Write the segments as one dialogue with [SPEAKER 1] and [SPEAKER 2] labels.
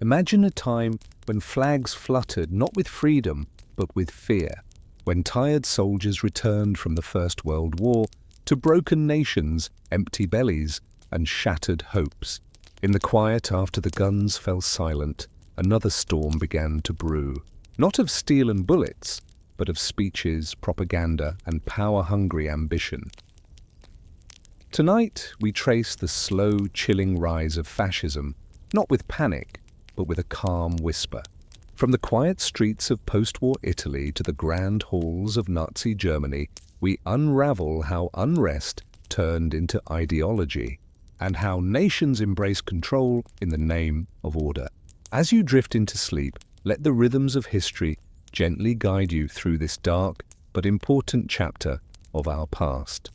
[SPEAKER 1] Imagine a time when flags fluttered not with freedom, but with fear, when tired soldiers returned from the First World War to broken nations, empty bellies, and shattered hopes. In the quiet after the guns fell silent, another storm began to brew, not of steel and bullets, but of speeches, propaganda, and power-hungry ambition. Tonight, we trace the slow, chilling rise of fascism, not with panic, but with a calm whisper. From the quiet streets of post-war Italy to the grand halls of Nazi Germany, we unravel how unrest turned into ideology, and how nations embrace control in the name of order. As you drift into sleep, let the rhythms of history gently guide you through this dark but important chapter of our past.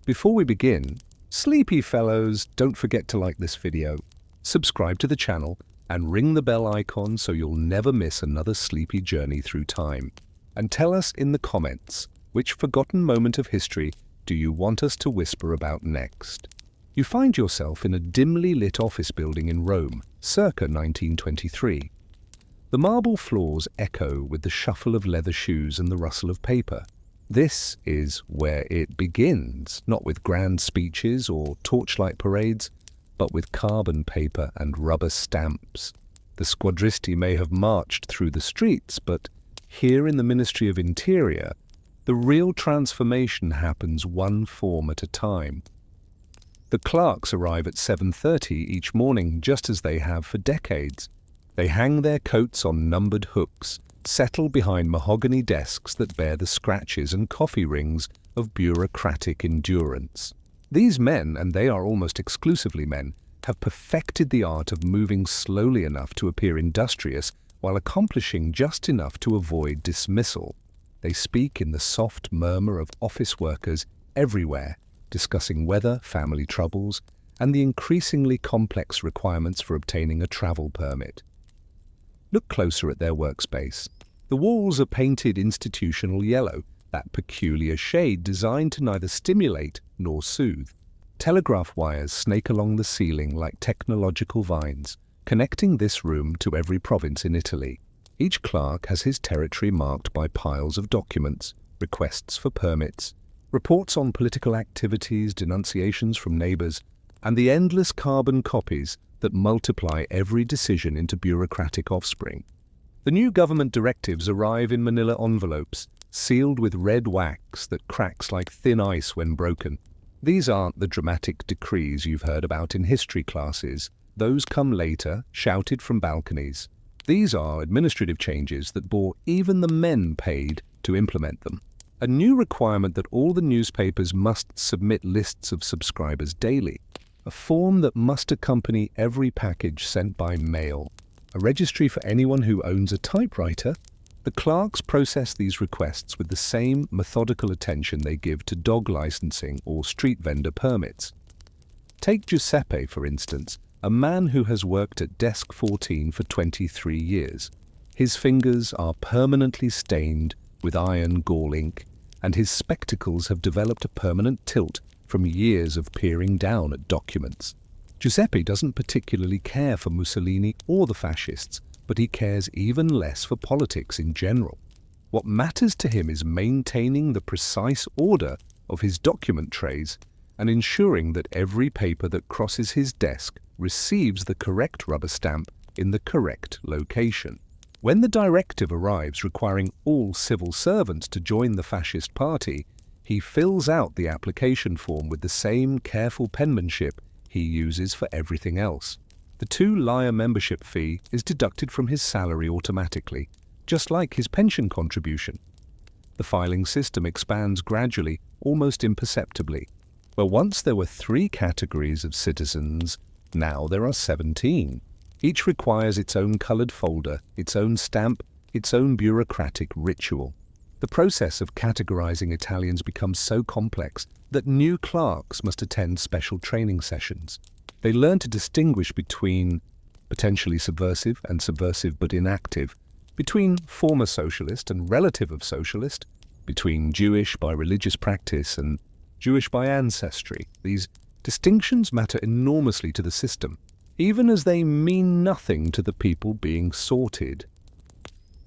[SPEAKER 1] Before we begin, sleepy fellows, don't forget to like this video, subscribe to the channel, and ring the bell icon so you'll never miss another sleepy journey through time. And tell us in the comments, which forgotten moment of history do you want us to whisper about next? You find yourself in a dimly lit office building in Rome, circa 1923. The marble floors echo with the shuffle of leather shoes and the rustle of paper. This is where it begins, not with grand speeches or torchlight parades, but with carbon paper and rubber stamps. The squadristi may have marched through the streets, but here in the Ministry of Interior, the real transformation happens one form at a time. The clerks arrive at 7:30 each morning, just as they have for decades. They hang their coats on numbered hooks, settle behind mahogany desks that bear the scratches and coffee rings of bureaucratic endurance. These men, and they are almost exclusively men, have perfected the art of moving slowly enough to appear industrious while accomplishing just enough to avoid dismissal. They speak in the soft murmur of office workers everywhere, discussing weather, family troubles, and the increasingly complex requirements for obtaining a travel permit. Look closer at their workspace. The walls are painted institutional yellow, that peculiar shade designed to neither stimulate nor soothe. Telegraph wires snake along the ceiling like technological vines, connecting this room to every province in Italy. Each clerk has his territory marked by piles of documents, requests for permits, reports on political activities, denunciations from neighbors, and the endless carbon copies that multiply every decision into bureaucratic offspring. The new government directives arrive in manila envelopes, sealed with red wax that cracks like thin ice when broken. These aren't the dramatic decrees you've heard about in history classes. Those come later, shouted from balconies. These are administrative changes that bore even the men paid to implement them. A new requirement that all the newspapers must submit lists of subscribers daily. A form that must accompany every package sent by mail. A registry for anyone who owns a typewriter. The clerks process these requests with the same methodical attention they give to dog licensing or street vendor permits. Take Giuseppe, for instance, a man who has worked at desk 14 for 23 years. His fingers are permanently stained with iron gall ink, and his spectacles have developed a permanent tilt from years of peering down at documents. Giuseppe doesn't particularly care for Mussolini or the fascists, but he cares even less for politics in general. What matters to him is maintaining the precise order of his document trays and ensuring that every paper that crosses his desk receives the correct rubber stamp in the correct location. When the directive arrives requiring all civil servants to join the fascist party, he fills out the application form with the same careful penmanship he uses for everything else. The two-layer membership fee is deducted from his salary automatically, just like his pension contribution. The filing system expands gradually, almost imperceptibly. Where once there were 3 categories of citizens, now there are 17. Each requires its own colored folder, its own stamp, its own bureaucratic ritual. The process of categorizing Italians becomes so complex that new clerks must attend special training sessions. They learn to distinguish between potentially subversive and subversive but inactive, between former socialist and relative of socialist, between Jewish by religious practice and Jewish by ancestry. These distinctions matter enormously to the system. even as they mean nothing to the people being sorted.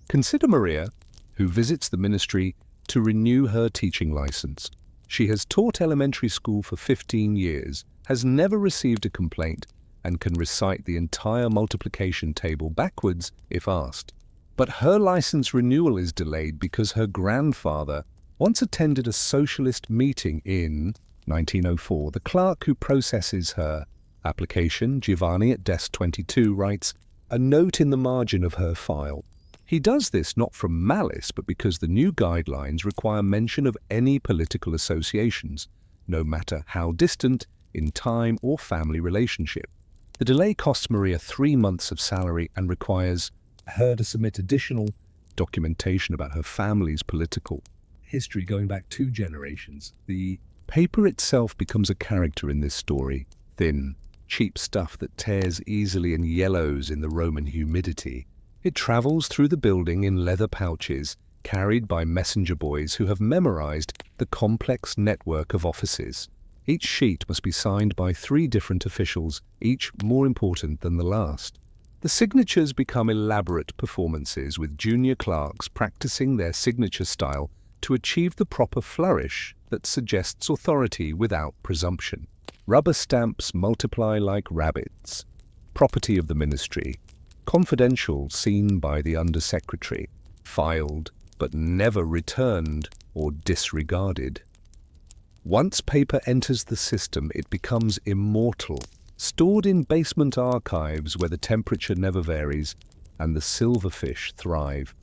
[SPEAKER 1] Consider Maria, who visits the ministry to renew her teaching license. She has taught elementary school for 15 years, has never received a complaint, and can recite the entire multiplication table backwards if asked. But her license renewal is delayed because her grandfather once attended a socialist meeting in 1904. The clerk who processes her application, Giovanni at desk 22, writes a note in the margin of her file. He does this not from malice, but because the new guidelines require mention of any political associations, no matter how distant, in time or family relationship. The delay costs Maria 3 months of salary and requires her to submit additional documentation about her family's political history going back 2 generations. The paper itself becomes a character in this story. Thin, cheap stuff that tears easily and yellows in the Roman humidity. It travels through the building in leather pouches, carried by messenger boys who have memorized the complex network of offices. Each sheet must be signed by 3 different officials, each more important than the last. The signatures become elaborate performances, with junior clerks practicing their signature style to achieve the proper flourish that suggests authority without presumption. Rubber stamps multiply like rabbits. Property of the ministry. Confidential, seen by the undersecretary. Filed, but never returned or disregarded. Once paper enters the system, it becomes immortal, stored in basement archives where the temperature never varies and the silverfish thrive.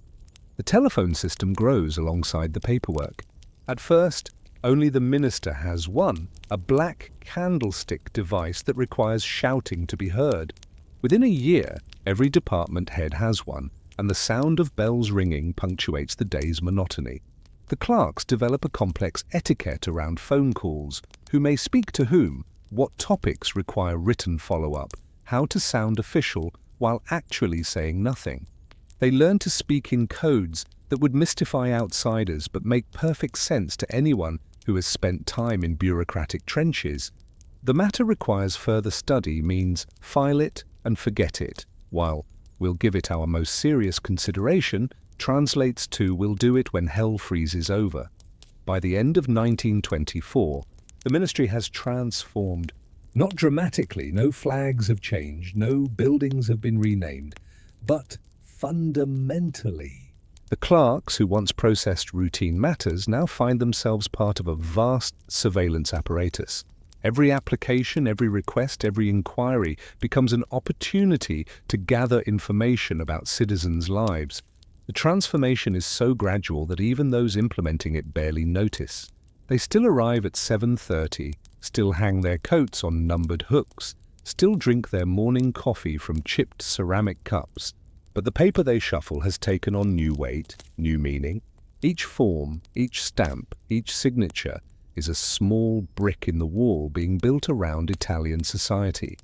[SPEAKER 1] The telephone system grows alongside the paperwork. At first, only the minister has one, a black candlestick device that requires shouting to be heard. Within a year, every department head has one, and the sound of bells ringing punctuates the day's monotony. The clerks develop a complex etiquette around phone calls, who may speak to whom, what topics require written follow-up, how to sound official while actually saying nothing. They learn to speak in codes that would mystify outsiders but make perfect sense to anyone who has spent time in bureaucratic trenches. The matter requires further study means file it and forget it, while we'll give it our most serious consideration translates to we'll do it when hell freezes over. By the end of 1924, the ministry has transformed. Not dramatically, no flags have changed, no buildings have been renamed, but fundamentally. The clerks who once processed routine matters now find themselves part of a vast surveillance apparatus. Every application, every request, every inquiry becomes an opportunity to gather information about citizens' lives. The transformation is so gradual that even those implementing it barely notice. They still arrive at 7:30, still hang their coats on numbered hooks, still drink their morning coffee from chipped ceramic cups. But the paper they shuffle has taken on new weight, new meaning. Each form, each stamp, each signature is a small brick in the wall being built around Italian society.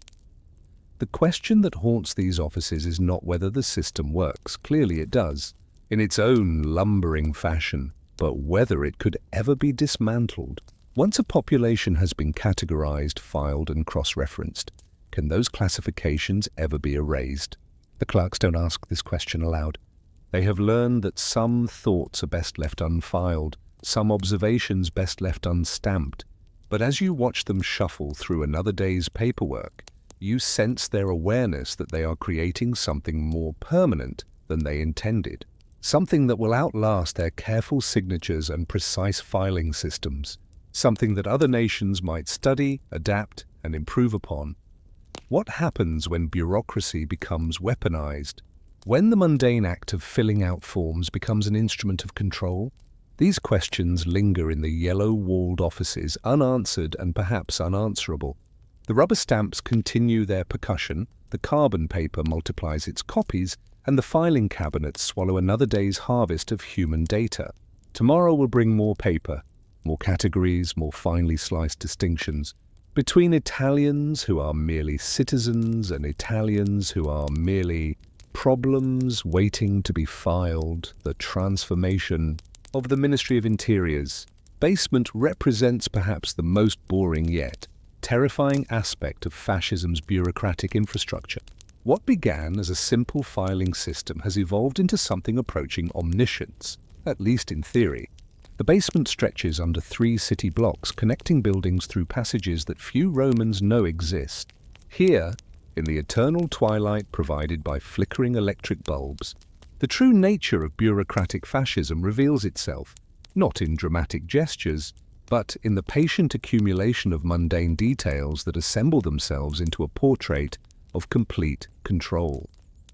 [SPEAKER 1] The question that haunts these offices is not whether the system works. Clearly it does, in its own lumbering fashion, but whether it could ever be dismantled. Once a population has been categorized, filed, and cross-referenced, can those classifications ever be erased? The clerks don't ask this question aloud. They have learned that some thoughts are best left unfiled, some observations best left unstamped. But as you watch them shuffle through another day's paperwork, you sense their awareness that they are creating something more permanent than they intended, something that will outlast their careful signatures and precise filing systems, something that other nations might study, adapt, and improve upon. What happens when bureaucracy becomes weaponized? When the mundane act of filling out forms becomes an instrument of control? These questions linger in the yellow-walled offices, unanswered and perhaps unanswerable. The rubber stamps continue their percussion, the carbon paper multiplies its copies, and the filing cabinets swallow another day's harvest of human data. Tomorrow will bring more paper, more categories, more finely sliced distinctions. Between Italians who are merely citizens and Italians who are merely problems waiting to be filed, the transformation of the Ministry of Interior's basement represents perhaps the most boring yet. terrifying aspect of fascism's bureaucratic infrastructure. What began as a simple filing system has evolved into something approaching omniscience, at least in theory. The basement stretches under 3 city blocks, connecting buildings through passages that few Romans know exist. Here, in the eternal twilight provided by flickering electric bulbs, the true nature of bureaucratic fascism reveals itself, not in dramatic gestures, but in the patient accumulation of mundane details that assemble themselves into a portrait of complete control.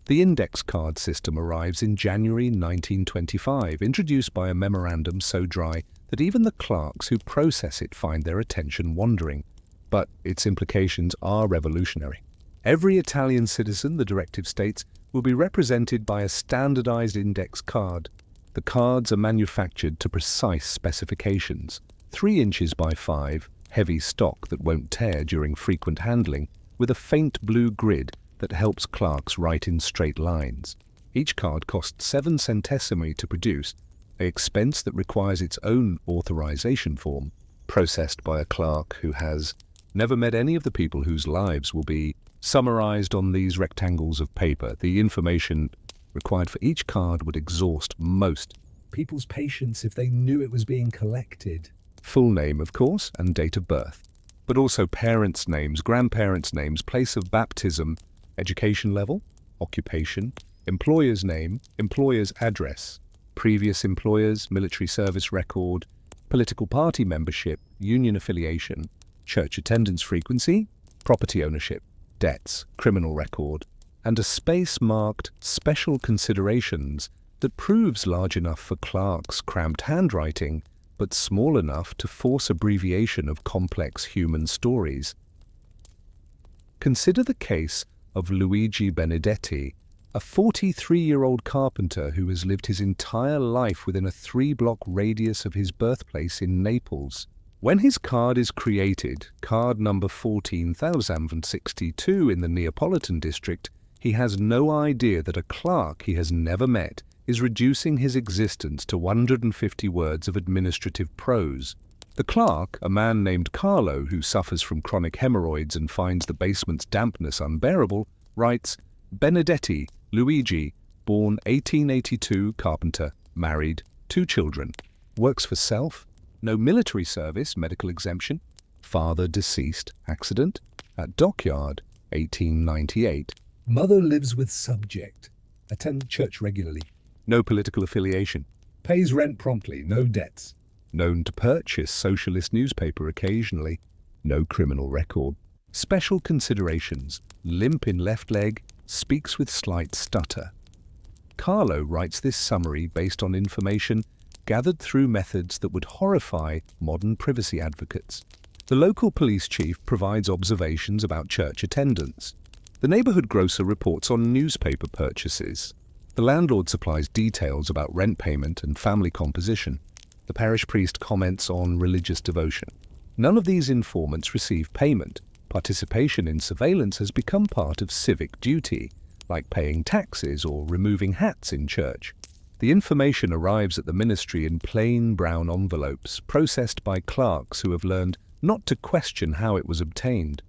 [SPEAKER 1] The index card system arrives in January 1925, introduced by a memorandum so dry that even the clerks who process it find their attention wandering. But its implications are revolutionary. Every Italian citizen, the directive states, will be represented by a standardized index card. The cards are manufactured to precise specifications, 3 inches by 5, heavy stock that won't tear during frequent handling, with a faint blue grid that helps clerks write in straight lines. Each card costs 7 centesimi to produce, an expense that requires its own authorization form, processed by a clerk who has never met any of the people whose lives will be summarized on these rectangles of paper. The information required for each card would exhaust most people's patience if they knew it was being collected. Full name, of course, and date of birth, but also parents' names, grandparents' names, place of baptism, education level, occupation, employer's name, employer's address, previous employers, military service record, political party membership, union affiliation, church attendance frequency, property ownership, debts, criminal record, and a space marked special considerations that proves large enough for clerks' cramped handwriting, but small enough to force abbreviation of complex human stories. Consider the case of Luigi Benedetti, a 43-year-old carpenter who has lived his entire life within a 3-block radius of his birthplace in Naples. When his card is created, card number 14,062 in the Neapolitan district, he has no idea that a clerk he has never met is reducing his existence to 150 words of administrative prose. The clerk, a man named Carlo who suffers from chronic hemorrhoids and finds the basement's dampness unbearable, writes, Benedetti, Luigi, born 1882, carpenter, married, 2 children, works for self, no military service, medical exemption, father deceased, accident, at dockyard, 1898. Mother lives with subject, attend church regularly, no political affiliation, pays rent promptly, no debts, known to purchase socialist newspaper occasionally, no criminal record, special considerations, limp in left leg, speaks with slight stutter. Carlo writes this summary based on information gathered through methods that would horrify modern privacy advocates. The local police chief provides observations about church attendance. The neighborhood grocer reports on newspaper purchases. The landlord supplies details about rent payment and family composition. The parish priest comments on religious devotion. None of these informants receive payment. Participation in surveillance has become part of civic duty, like paying taxes or removing hats in church. The information arrives at the ministry in plain brown envelopes, processed by clerks who have learned not to question how it was obtained.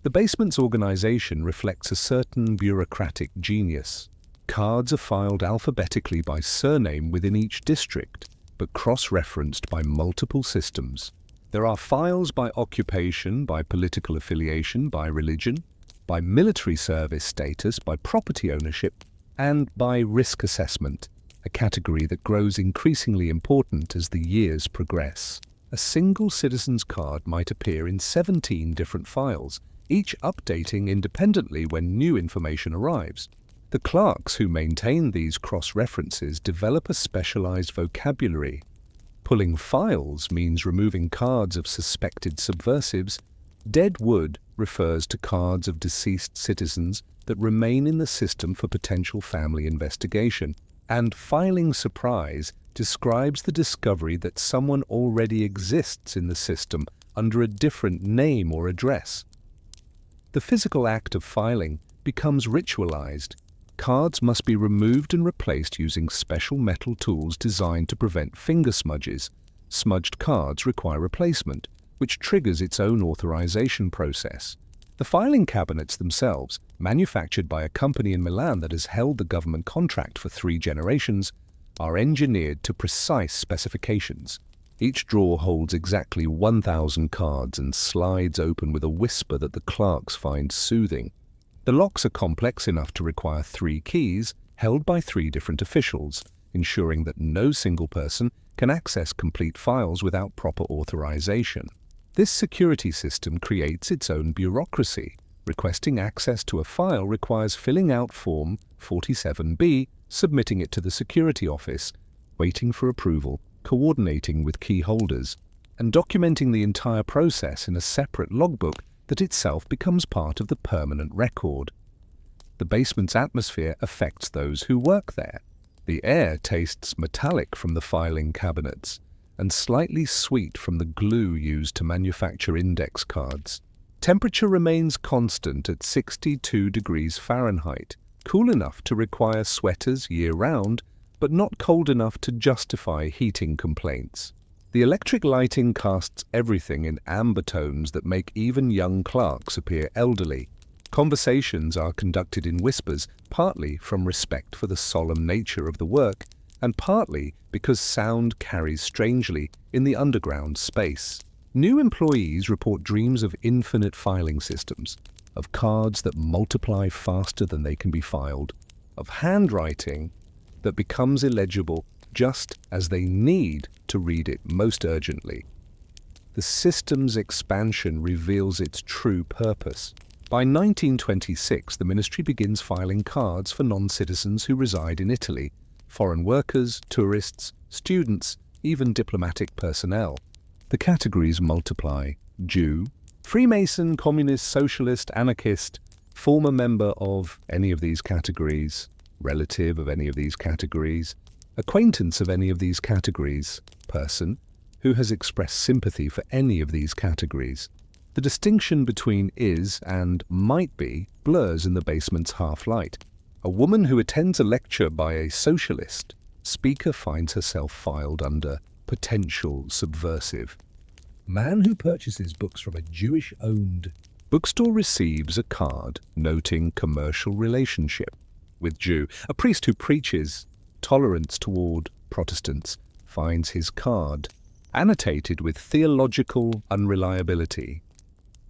[SPEAKER 1] The basement's organization reflects a certain bureaucratic genius. Cards are filed alphabetically by surname within each district, but cross-referenced by multiple systems. There are files by occupation, by political affiliation, by religion, by military service status, by property ownership, and by risk assessment, a category that grows increasingly important as the years progress. A single citizen's card might appear in 17 different files, each updating independently when new information arrives. The clerks who maintain these cross-references develop a specialized vocabulary. Pulling files means removing cards of suspected subversives. Dead wood refers to cards of deceased citizens that remain in the system for potential family investigation. And filing surprise describes the discovery that someone already exists in the system under a different name or address. The physical act of filing becomes ritualized. Cards must be removed and replaced using special metal tools designed to prevent finger smudges. Smudged cards require replacement, which triggers its own authorization process. The filing cabinets themselves, manufactured by a company in Milan that has held the government contract for 3 generations, are engineered to precise specifications. Each drawer holds exactly 1,000 cards and slides open with a whisper that the clerks find soothing. The locks are complex enough to require 3 keys held by 3 different officials, ensuring that no single person can access complete files without proper authorization. This security system creates its own bureaucracy. Requesting access to a file requires filling out Form 47B, submitting it to the security office, waiting for approval, coordinating with key holders, and documenting the entire process in a separate logbook that itself becomes part of the permanent record. The basement's atmosphere affects those who work there. The air tastes metallic from the filing cabinets and slightly sweet from the glue used to manufacture index cards. Temperature remains constant at 62 degrees Fahrenheit, cool enough to require sweaters year-round, but not cold enough to justify heating complaints. The electric lighting casts everything in amber tones that make even young clerks appear elderly. Conversations are conducted in whispers, partly from respect for the solemn nature of the work, and partly because sound carries strangely in the underground space. New employees report dreams of infinite filing systems, of cards that multiply faster than they can be filed, of handwriting that becomes illegible just as they need to read it most urgently. The system's expansion reveals its true purpose. By 1926, the ministry begins filing cards for non-citizens who reside in Italy, foreign workers, tourists, students, even diplomatic personnel. The categories multiply: Jew, Freemason, Communist, Socialist, Anarchist, former member of any of these categories, relative of any of these categories, acquaintance of any of these categories, person who has expressed sympathy for any of these categories. The distinction between is and might be blurs in the basement's half-light. A woman who attends a lecture by a socialist speaker finds herself filed under potential subversive. Man who purchases books from a Jewish-owned bookstore receives a card noting commercial relationship with Jew. A priest who preaches tolerance toward Protestants finds his card annotated with theological unreliability.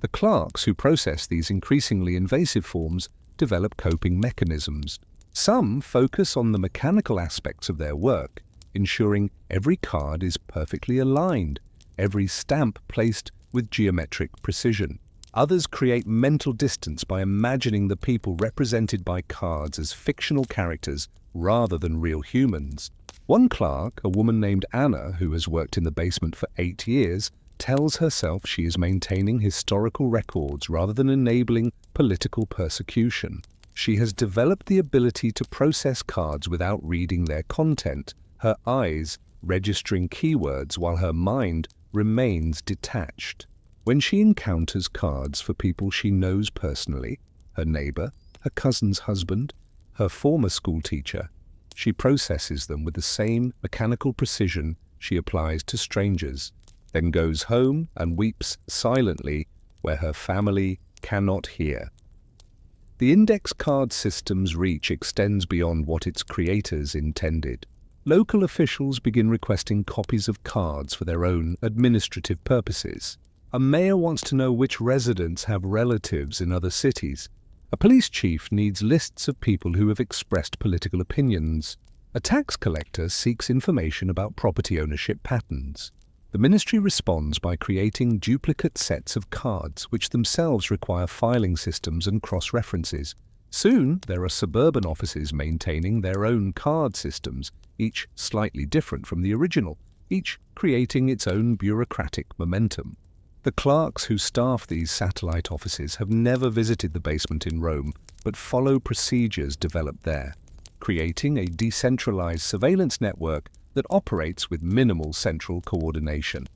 [SPEAKER 1] The clerks who process these increasingly invasive forms develop coping mechanisms. Some focus on the mechanical aspects of their work, ensuring every card is perfectly aligned, every stamp placed with geometric precision. Others create mental distance by imagining the people represented by cards as fictional characters rather than real humans. One clerk, a woman named Anna, who has worked in the basement for 8 years, tells herself she is maintaining historical records rather than enabling political persecution. She has developed the ability to process cards without reading their content, her eyes registering keywords while her mind remains detached. When she encounters cards for people she knows personally, her neighbor, her cousin's husband, her former school teacher, she processes them with the same mechanical precision she applies to strangers, then goes home and weeps silently where her family cannot hear. The index card system's reach extends beyond what its creators intended. Local officials begin requesting copies of cards for their own administrative purposes. A mayor wants to know which residents have relatives in other cities. A police chief needs lists of people who have expressed political opinions. A tax collector seeks information about property ownership patterns. The ministry responds by creating duplicate sets of cards, which themselves require filing systems and cross-references. Soon, there are suburban offices maintaining their own card systems, each slightly different from the original, each creating its own bureaucratic momentum. The clerks who staff these satellite offices have never visited the basement in Rome, but follow procedures developed there, creating a decentralized surveillance network that operates with minimal central coordination.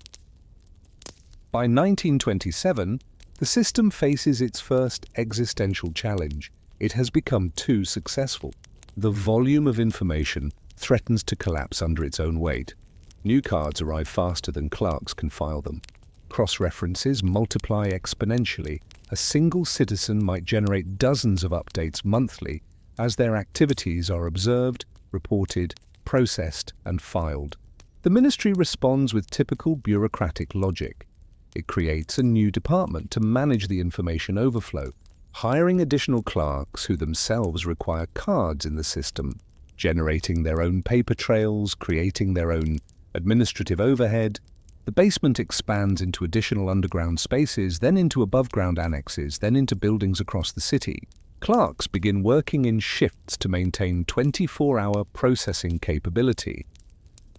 [SPEAKER 1] By 1927, the system faces its first existential challenge. It has become too successful. The volume of information threatens to collapse under its own weight. New cards arrive faster than clerks can file them. Cross-references multiply exponentially. A single citizen might generate dozens of updates monthly as their activities are observed, reported, processed, and filed. The ministry responds with typical bureaucratic logic. It creates a new department to manage the information overflow, hiring additional clerks who themselves require cards in the system, generating their own paper trails, creating their own administrative overhead. The basement expands into additional underground spaces, then into above-ground annexes, then into buildings across the city. Clerks begin working in shifts to maintain 24-hour processing capability.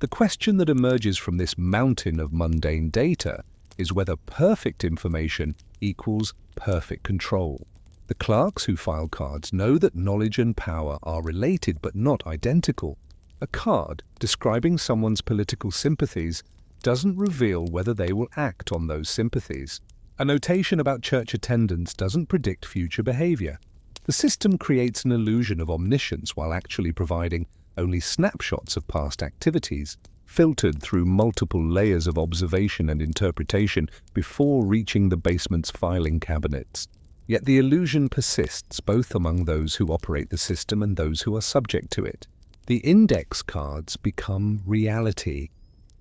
[SPEAKER 1] The question that emerges from this mountain of mundane data is whether perfect information equals perfect control. The clerks who file cards know that knowledge and power are related but not identical. A card describing someone's political sympathies doesn't reveal whether they will act on those sympathies. A notation about church attendance doesn't predict future behavior. The system creates an illusion of omniscience while actually providing only snapshots of past activities, filtered through multiple layers of observation and interpretation before reaching the basement's filing cabinets. Yet the illusion persists both among those who operate the system and those who are subject to it. The index cards become reality.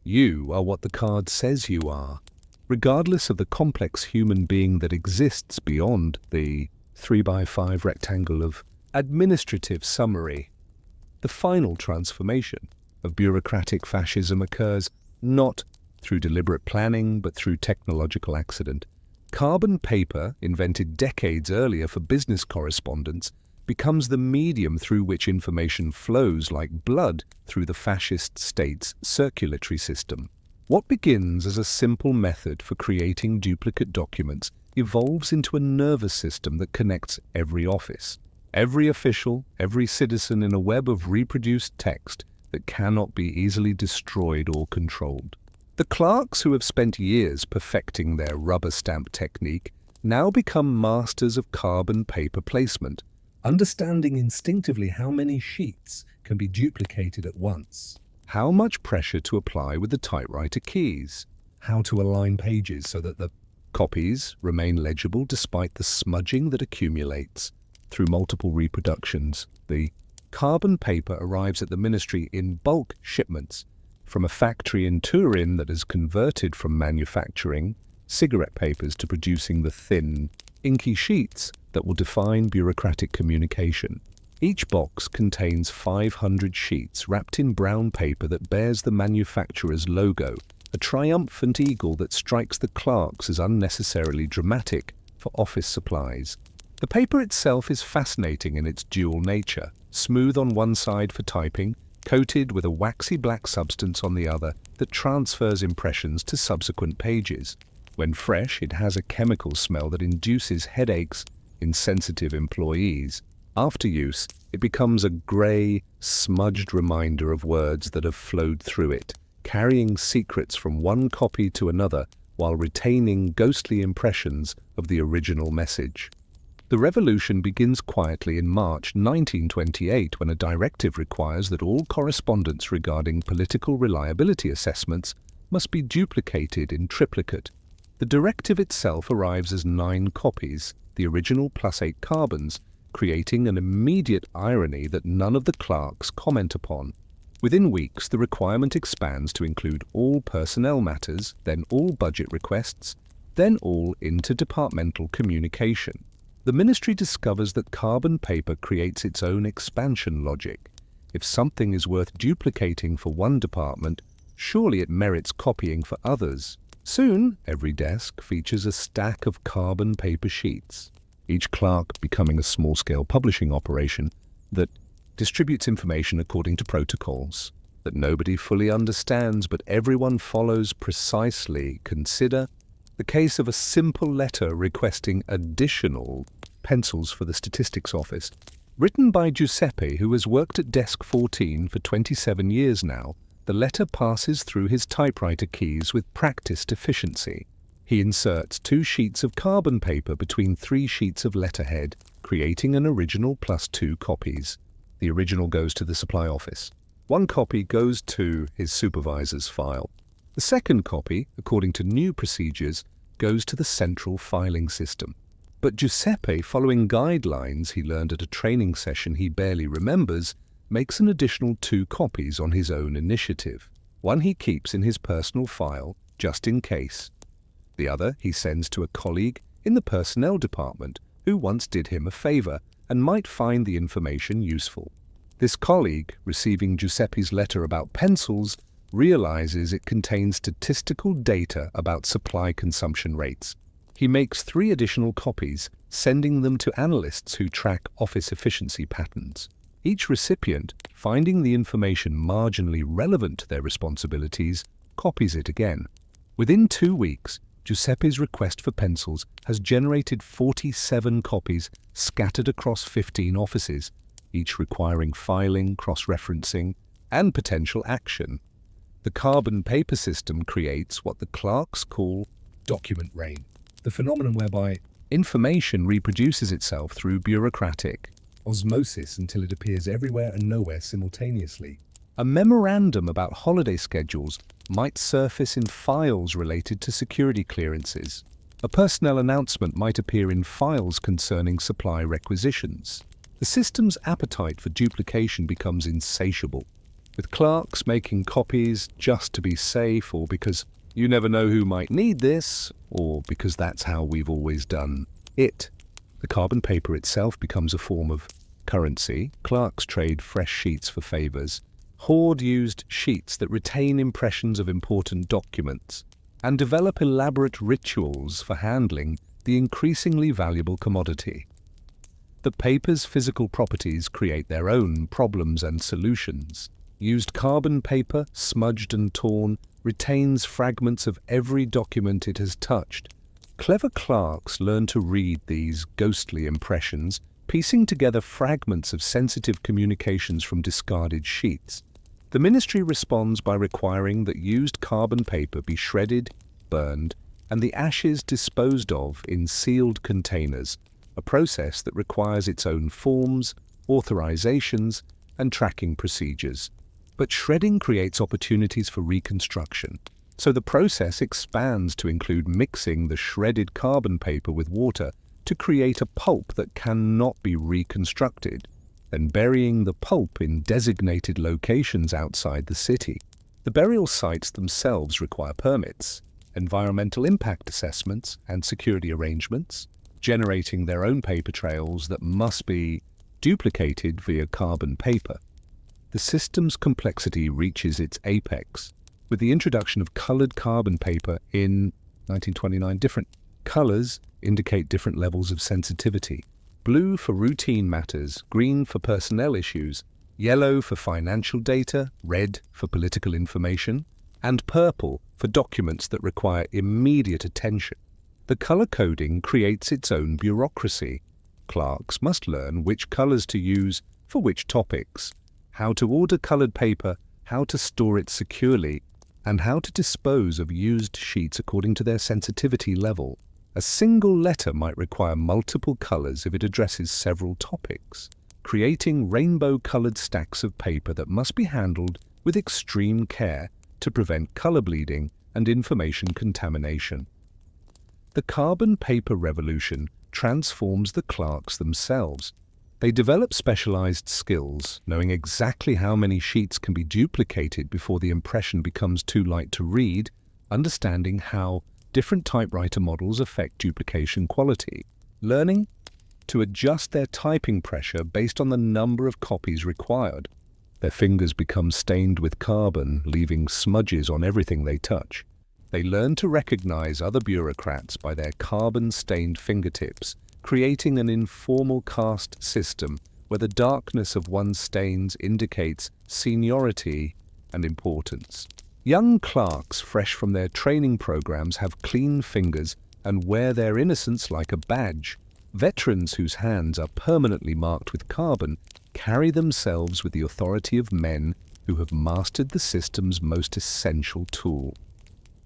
[SPEAKER 1] You are what the card says you are, regardless of the complex human being that exists beyond the 3x5 rectangle of administrative summary. The final transformation of bureaucratic fascism occurs not through deliberate planning but through technological accident. Carbon paper, invented decades earlier for business correspondence, becomes the medium through which information flows like blood through the fascist state's circulatory system. What begins as a simple method for creating duplicate documents evolves into a nervous system that connects every office, every official, every citizen in a web of reproduced text that cannot be easily destroyed or controlled. The clerks who have spent years perfecting their rubber stamp technique now become masters of carbon paper placement, understanding instinctively how many sheets can be duplicated at once, how much pressure to apply with the typewriter keys, how to align pages so that the copies remain legible despite the smudging that accumulates through multiple reproductions. The carbon paper arrives at the ministry in bulk shipments from a factory in Turin that has converted from manufacturing cigarette papers to producing the thin, inky sheets that will define bureaucratic communication. Each box contains 500 sheets wrapped in brown paper that bears the manufacturer's logo, a triumphant eagle that strikes the clerks as unnecessarily dramatic for office supplies. The paper itself is fascinating in its dual nature, smooth on one side for typing, coated with a waxy black substance on the other that transfers impressions to subsequent pages. When fresh, it has a chemical smell that induces headaches in sensitive employees. After use, it becomes a grey, smudged reminder of words that have flowed through it, carrying secrets from one copy to another while retaining ghostly impressions of the original message. The revolution begins quietly in March 1928 when a directive requires that all correspondence regarding political reliability assessments must be duplicated in triplicate. The directive itself arrives as 9 copies, the original plus 8 carbons, creating an immediate irony that none of the clerks comment upon. Within weeks, the requirement expands to include all personnel matters, then all budget requests, then all interdepartmental communication. The ministry discovers that carbon paper creates its own expansion logic. If something is worth duplicating for one department, surely it merits copying for others. Soon, every desk features a stack of carbon paper sheets, each clerk becoming a small-scale publishing operation that distributes information according to protocols that nobody fully understands but everyone follows precisely. Consider the case of a simple letter requesting additional pencils for the statistics office. Written by Giuseppe, who has worked at desk 14 for 27 years now, the letter passes through his typewriter keys with practiced efficiency. He inserts 2 sheets of carbon paper between 3 sheets of letterhead, creating an original plus 2 copies. The original goes to the supply office. 1 copy goes to his supervisor's file. The second copy, according to new procedures, goes to the central filing system. But Giuseppe, following guidelines he learned at a training session he barely remembers, makes an additional 2 copies on his own initiative. One he keeps in his personal file, just in case. The other he sends to a colleague in the personnel department who once did him a favor and might find the information useful. This colleague, receiving Giuseppe's letter about pencils, realizes it contains statistical data about supply consumption rates. He makes 3 additional copies, sending them to analysts who track office efficiency patterns. Each recipient, finding the information marginally relevant to their responsibilities, copies it again. Within 2 weeks, Giuseppe's request for pencils has generated 47 copies scattered across 15 offices, each requiring filing, cross-referencing, and potential action. The carbon paper system creates what the clerks call document rain, the phenomenon whereby information reproduces itself through bureaucratic osmosis until it appears everywhere and nowhere simultaneously. A memorandum about holiday schedules might surface in files related to security clearances. A personnel announcement might appear in files concerning supply requisitions. The system's appetite for duplication becomes insatiable, with clerks making copies just to be safe, or because you never know who might need this, or because that's how we've always done it. The carbon paper itself becomes a form of currency. Clerks trade fresh sheets for favors, hoard used sheets that retain impressions of important documents, and develop elaborate rituals for handling the increasingly valuable commodity. The paper's physical properties create their own problems and solutions. Used carbon paper, smudged and torn, retains fragments of every document it has touched. Clever clerks learn to read these ghostly impressions, piecing together fragments of sensitive communications from discarded sheets. The ministry responds by requiring that used carbon paper be shredded, burned, and the ashes disposed of in sealed containers, a process that requires its own forms, authorizations, and tracking procedures. But shredding creates opportunities for reconstruction, so the process expands to include mixing the shredded carbon paper with water to create a pulp that cannot be reconstructed, and burying the pulp in designated locations outside the city. The burial sites themselves require permits, environmental impact assessments, and security arrangements, generating their own paper trails that must be duplicated via carbon paper. The system's complexity reaches its apex with the introduction of colored carbon paper in 1929. Different colors indicate different levels of sensitivity. Blue for routine matters, green for personnel issues, yellow for financial data, red for political information, and purple for documents that require immediate attention. The color coding creates its own bureaucracy. Clerks must learn which colors to use for which topics, how to order colored paper, how to store it securely, and how to dispose of used sheets according to their sensitivity level. A single letter might require multiple colors if it addresses several topics, creating rainbow-colored stacks of paper that must be handled with extreme care to prevent color bleeding and information contamination. The carbon paper revolution transforms the clerks themselves. They develop specialized skills, knowing exactly how many sheets can be duplicated before the impression becomes too light to read, understanding how different typewriter models affect duplication quality, learning to adjust their typing pressure based on the number of copies required. Their fingers become stained with carbon, leaving smudges on everything they touch. They learn to recognize other bureaucrats by their carbon-stained fingertips, creating an informal caste system where the darkness of one's stains indicates seniority and importance. Young clerks fresh from their training programs have clean fingers and wear their innocence like a badge. Veterans whose hands are permanently marked with carbon carry themselves with the authority of men who have mastered the system's most essential tool.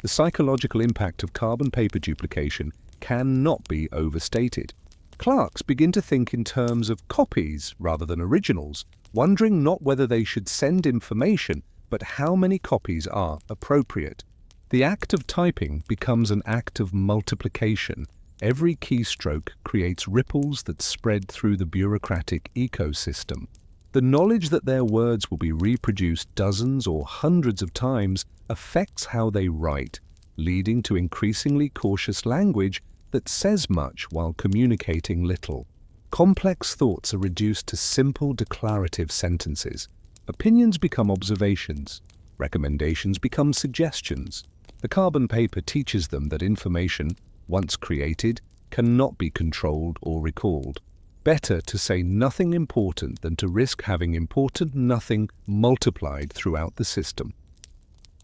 [SPEAKER 1] The psychological impact of carbon paper duplication cannot be overstated. Clerks begin to think in terms of copies rather than originals, wondering not whether they should send information, but how many copies are appropriate. The act of typing becomes an act of multiplication. Every keystroke creates ripples that spread through the bureaucratic ecosystem. The knowledge that their words will be reproduced dozens or hundreds of times affects how they write, leading to increasingly cautious language that says much while communicating little. Complex thoughts are reduced to simple declarative sentences. Opinions become observations. Recommendations become suggestions. The carbon paper teaches them that information, once created, cannot be controlled or recalled. Better to say nothing important than to risk having important nothing multiplied throughout the system.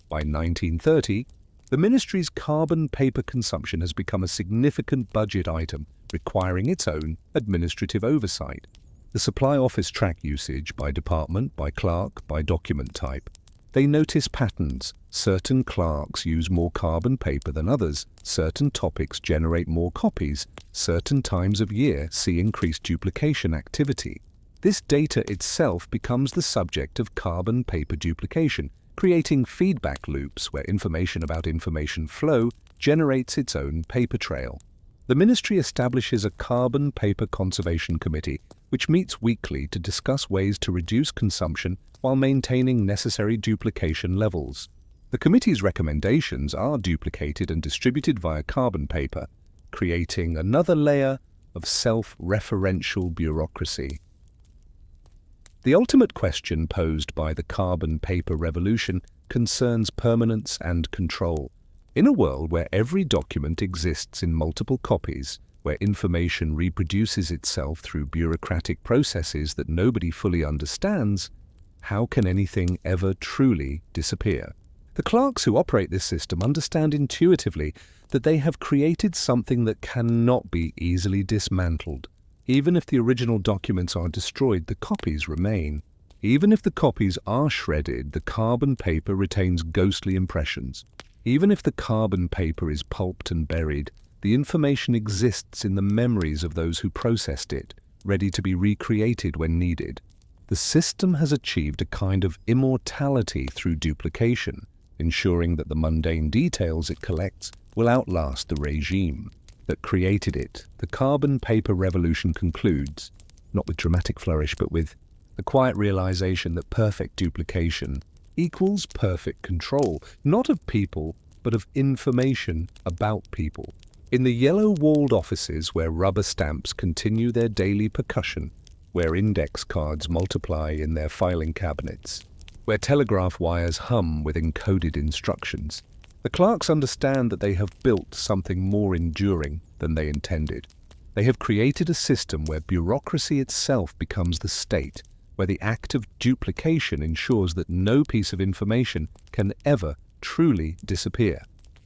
[SPEAKER 1] By 1930, the ministry's carbon paper consumption has become a significant budget item, requiring its own administrative oversight. The supply office track usage by department, by clerk, by document type. They notice patterns. Certain clerks use more carbon paper than others. Certain topics generate more copies. Certain times of year see increased duplication activity. This data itself becomes the subject of carbon paper duplication, creating feedback loops where information about information flow generates its own paper trail. The ministry establishes a carbon paper conservation committee, which meets weekly to discuss ways to reduce consumption while maintaining necessary duplication levels. The committee's recommendations are duplicated and distributed via carbon paper, creating another layer of self-referential bureaucracy. The ultimate question posed by the carbon paper revolution concerns permanence and control. In a world where every document exists in multiple copies, where information reproduces itself through bureaucratic processes that nobody fully understands, how can anything ever truly disappear? The clerks who operate this system understand intuitively that they have created something that cannot be easily dismantled. Even if the original documents are destroyed, the copies remain. Even if the copies are shredded, the carbon paper retains ghostly impressions. Even if the carbon paper is pulped and buried, the information exists in the memories of those who processed it, ready to be recreated when needed. The system has achieved a kind of immortality through duplication, ensuring that the mundane details it collects will outlast the regime that created it. The carbon paper revolution concludes, not with dramatic flourish, but with the quiet realization that perfect duplication equals perfect control, not of people, but of information about people. In the yellow-walled offices where rubber stamps continue their daily percussion, where index cards multiply in their filing cabinets, where telegraph wires hum with encoded instructions, the clerks understand that they have built something more enduring than they intended. They have created a system where bureaucracy itself becomes the state, where the act of duplication ensures that no piece of information can ever truly disappear.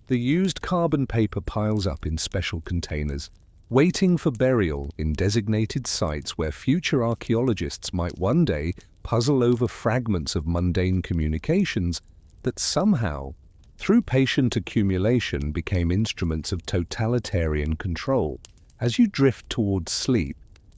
[SPEAKER 1] The used carbon paper piles up in special containers, waiting for burial in designated sites where future archaeologists might one day puzzle over fragments of mundane communications that somehow, through patient accumulation, became instruments of totalitarian control. As you drift towards sleep,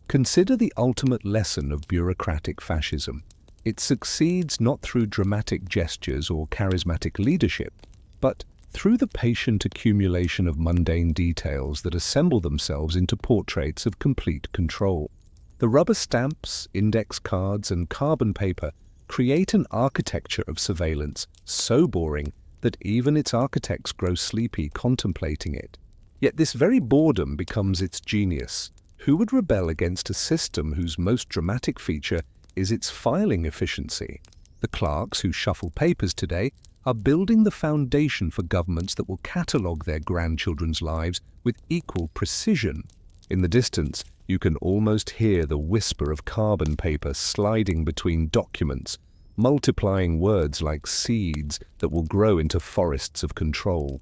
[SPEAKER 1] consider the ultimate lesson of bureaucratic fascism. It succeeds not through dramatic gestures or charismatic leadership, but through the patient accumulation of mundane details that assemble themselves into portraits of complete control. The rubber stamps, index cards, and carbon paper create an architecture of surveillance so boring that even its architects grow sleepy contemplating it. Yet this very boredom becomes its genius. Who would rebel against a system whose most dramatic feature is its filing efficiency? The clerks who shuffle papers today are building the foundation for governments that will catalogue their grandchildren's lives with equal precision. In the distance, you can almost hear the whisper of carbon paper sliding between documents, multiplying words like seeds that will grow into forests of control.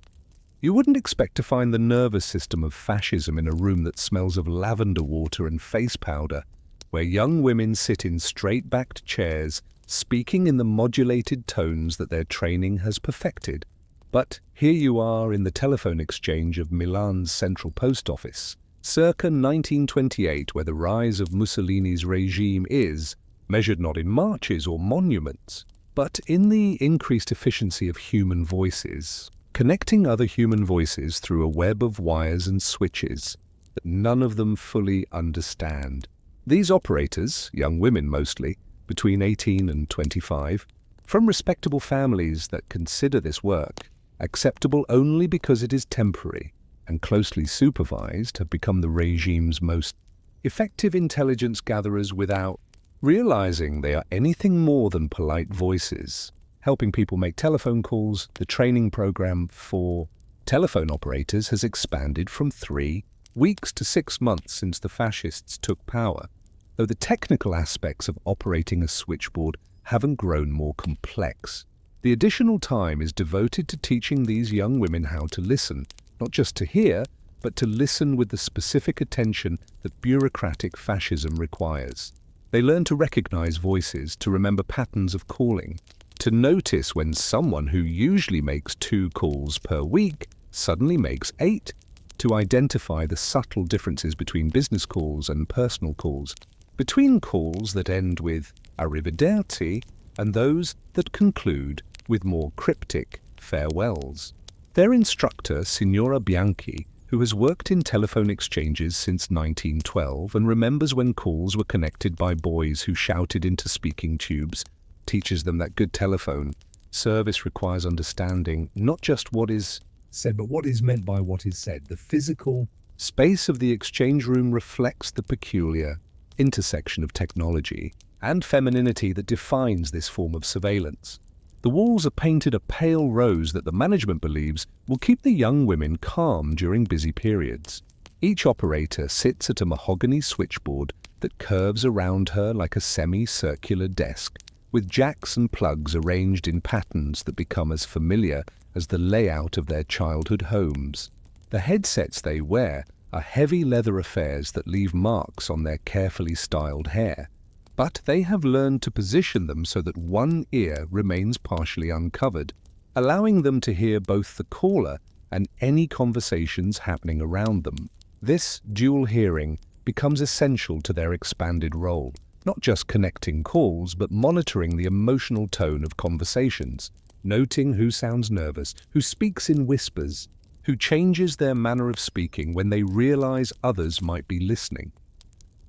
[SPEAKER 1] You wouldn't expect to find the nervous system of fascism in a room that smells of lavender water and face powder, where young women sit in straight-backed chairs, speaking in the modulated tones that their training has perfected. But here you are in the telephone exchange of Milan's central post office, circa 1928, where the rise of Mussolini's regime is, measured not in marches or monuments, but in the increased efficiency of human voices. connecting other human voices through a web of wires and switches that none of them fully understand. These operators, young women mostly, between 18 and 25, from respectable families that consider this work acceptable only because it is temporary and closely supervised, have become the regime's most effective intelligence gatherers without realizing they are anything more than polite voices, helping people make telephone calls. The training program for telephone operators has expanded from 3 weeks to 6 months since the fascists took power, though the technical aspects of operating a switchboard haven't grown more complex. The additional time is devoted to teaching these young women how to listen, not just to hear, but to listen with the specific attention that bureaucratic fascism requires. They learn to recognize voices, to remember patterns of calling, to notice when someone who usually makes 2 calls per week suddenly makes 8, to identify the subtle differences between business calls and personal calls, between calls that end with arrivederci and those that conclude with more cryptic farewells. Their instructor, Signora Bianchi, who has worked in telephone exchanges since 1912 and remembers when calls were connected by boys who shouted into speaking tubes, teaches them that good telephone service requires understanding not just what is said, but what is meant by what is said. The physical space of the exchange room reflects the peculiar intersection of technology and femininity that defines this form of surveillance. The walls are painted a pale rose that the management believes will keep the young women calm during busy periods. Each operator sits at a mahogany switchboard that curves around her like a semicircular desk, with jacks and plugs arranged in patterns that become as familiar as the layout of their childhood homes. The headsets they wear are heavy leather affairs that leave marks on their carefully styled hair, but they have learned to position them so that one ear remains partially uncovered, allowing them to hear both the caller and any conversations happening around them. This dual hearing becomes essential to their expanded role, not just connecting calls, but monitoring the emotional tone of conversations, noting who sounds nervous, who speaks in whispers, who changes their manner of speaking when they realize others might be listening.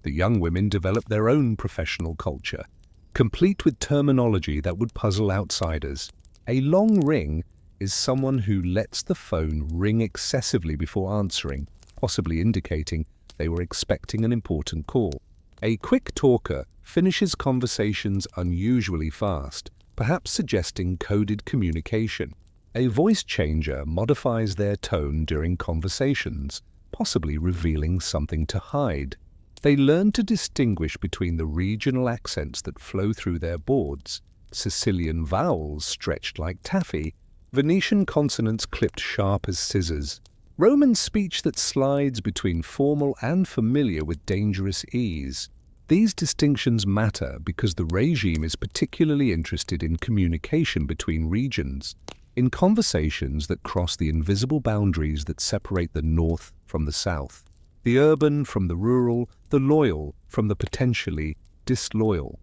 [SPEAKER 1] The young women develop their own professional culture, complete with terminology that would puzzle outsiders. A long ring is someone who lets the phone ring excessively before answering, possibly indicating they were expecting an important call. A quick talker finishes conversations unusually fast, perhaps suggesting coded communication. A voice changer modifies their tone during conversations, possibly revealing something to hide. They learn to distinguish between the regional accents that flow through their boards, Sicilian vowels stretched like taffy, Venetian consonants clipped sharp as scissors, Roman speech that slides between formal and familiar with dangerous ease. These distinctions matter because the regime is particularly interested in communication between regions, in conversations that cross the invisible boundaries that separate the North from the South, the urban from the rural, the loyal from the potentially disloyal.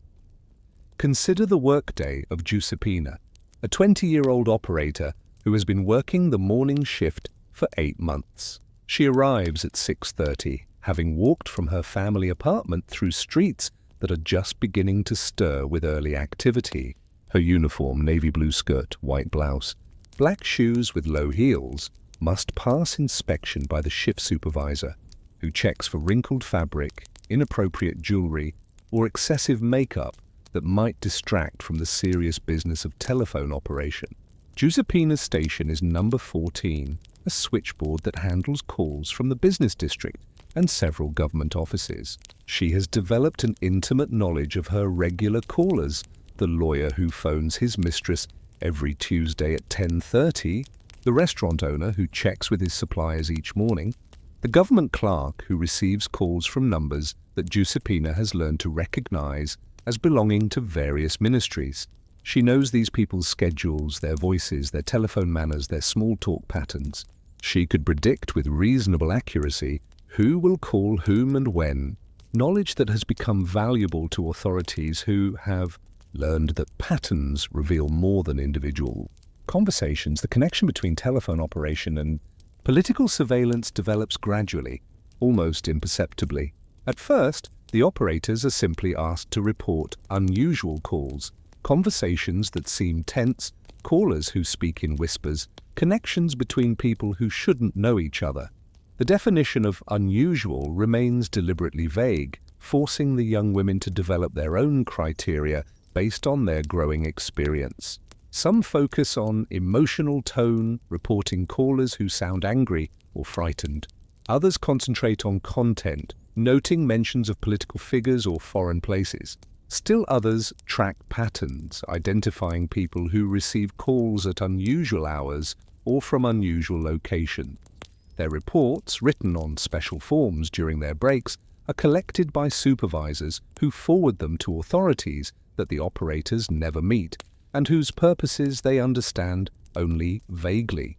[SPEAKER 1] Consider the workday of Giuseppina, a 20-year-old operator who has been working the morning shift for 8 months. She arrives at 6:30, having walked from her family apartment through streets that are just beginning to stir with early activity. Her uniform, navy blue skirt, white blouse, black shoes with low heels, must pass inspection by the shift supervisor, who checks for wrinkled fabric, inappropriate jewelry, or excessive makeup that might distract from the serious business of telephone operation. Giuseppina's station is number 14, a switchboard that handles calls from the business district and several government offices. She has developed an intimate knowledge of her regular callers, the lawyer who phones his mistress every Tuesday at 10:30, the restaurant owner who checks with his suppliers each morning, the government clerk who receives calls from numbers that Giuseppina has learned to recognize as belonging to various ministries. She knows these people's schedules, their voices, their telephone manners, their small talk patterns. She could predict with reasonable accuracy who will call whom and when, knowledge that has become valuable to authorities who have learned that patterns reveal more than individual conversations, the connection between telephone operation and political surveillance develops gradually, almost imperceptibly. At first, the operators are simply asked to report unusual calls, conversations that seem tense, callers who speak in whispers, connections between people who shouldn't know each other. The definition of unusual remains deliberately vague, forcing the young women to develop their own criteria based on their growing experience. Some focus on emotional tone, reporting callers who sound angry or frightened. Others concentrate on content, noting mentions of political figures or foreign places. Still others track patterns, identifying people who receive calls at unusual hours or from unusual locations. Their reports, written on special forms during their breaks, are collected by supervisors who forward them to authorities that the operators never meet and whose purposes they understand only vaguely.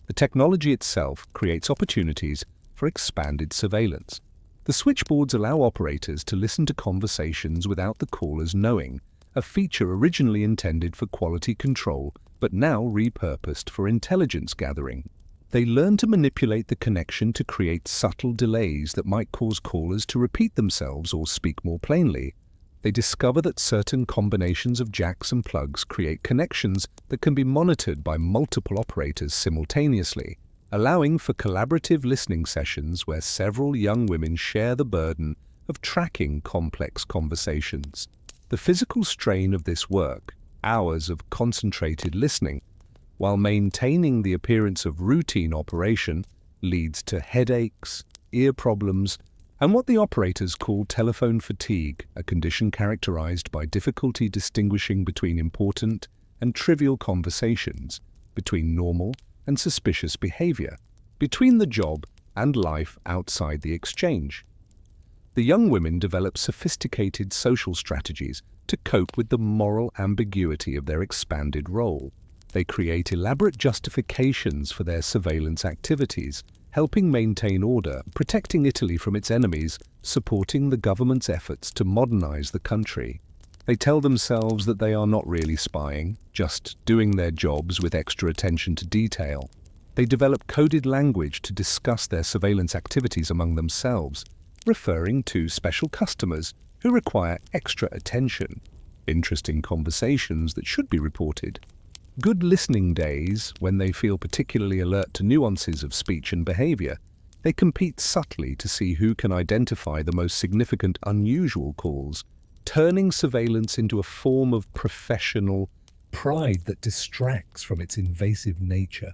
[SPEAKER 1] The technology itself creates opportunities for expanded surveillance. The switchboards allow operators to listen to conversations without the callers knowing, a feature originally intended for quality control but now repurposed for intelligence gathering. They learn to manipulate the connection to create subtle delays that might cause callers to repeat themselves or speak more plainly. They discover that certain combinations of jacks and plugs create connections that can be monitored by multiple operators simultaneously, allowing for collaborative listening sessions where several young women share the burden of tracking complex conversations. The physical strain of this work, hours of concentrated listening, while maintaining the appearance of routine operation, leads to headaches, ear problems, and what the operators call telephone fatigue, a condition characterized by difficulty distinguishing between important and trivial conversations, between normal and suspicious behavior, between the job and life outside the exchange. The young women develop sophisticated social strategies to cope with the moral ambiguity of their expanded role. They create elaborate justifications for their surveillance activities, helping maintain order, protecting Italy from its enemies, supporting the government's efforts to modernize the country. They tell themselves that they are not really spying, just doing their jobs with extra attention to detail. They develop coded language to discuss their surveillance activities among themselves, referring to special customers who require extra attention, interesting conversations that should be reported. Good listening days, when they feel particularly alert to nuances of speech and behavior, they compete subtly to see who can identify the most significant unusual calls, turning surveillance into a form of professional pride that distracts from its invasive nature.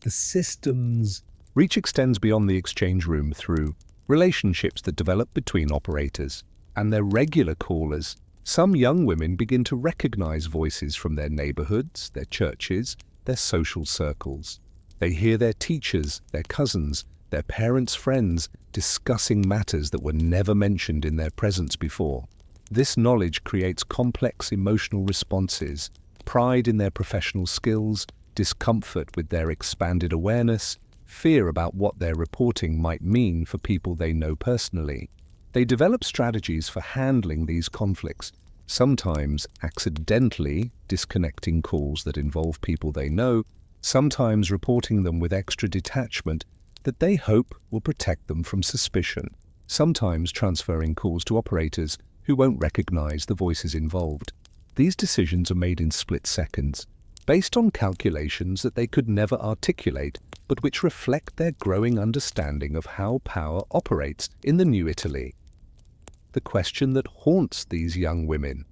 [SPEAKER 1] The system's reach extends beyond the exchange room through relationships that develop between operators and their regular callers. Some young women begin to recognize voices from their neighborhoods, their churches, their social circles. They hear their teachers, their cousins, their parents' friends discussing matters that were never mentioned in their presence before. This knowledge creates complex emotional responses, pride in their professional skills, discomfort with their expanded awareness, fear about what their reporting might mean for people they know personally. They develop strategies for handling these conflicts, sometimes accidentally disconnecting calls that involve people they know, sometimes reporting them with extra detachment that they hope will protect them from suspicion, sometimes transferring calls to operators who won't recognize the voices involved. These decisions are made in split seconds, based on calculations that they could never articulate, but which reflect their growing understanding of how power operates in the new Italy. The question that haunts these young women,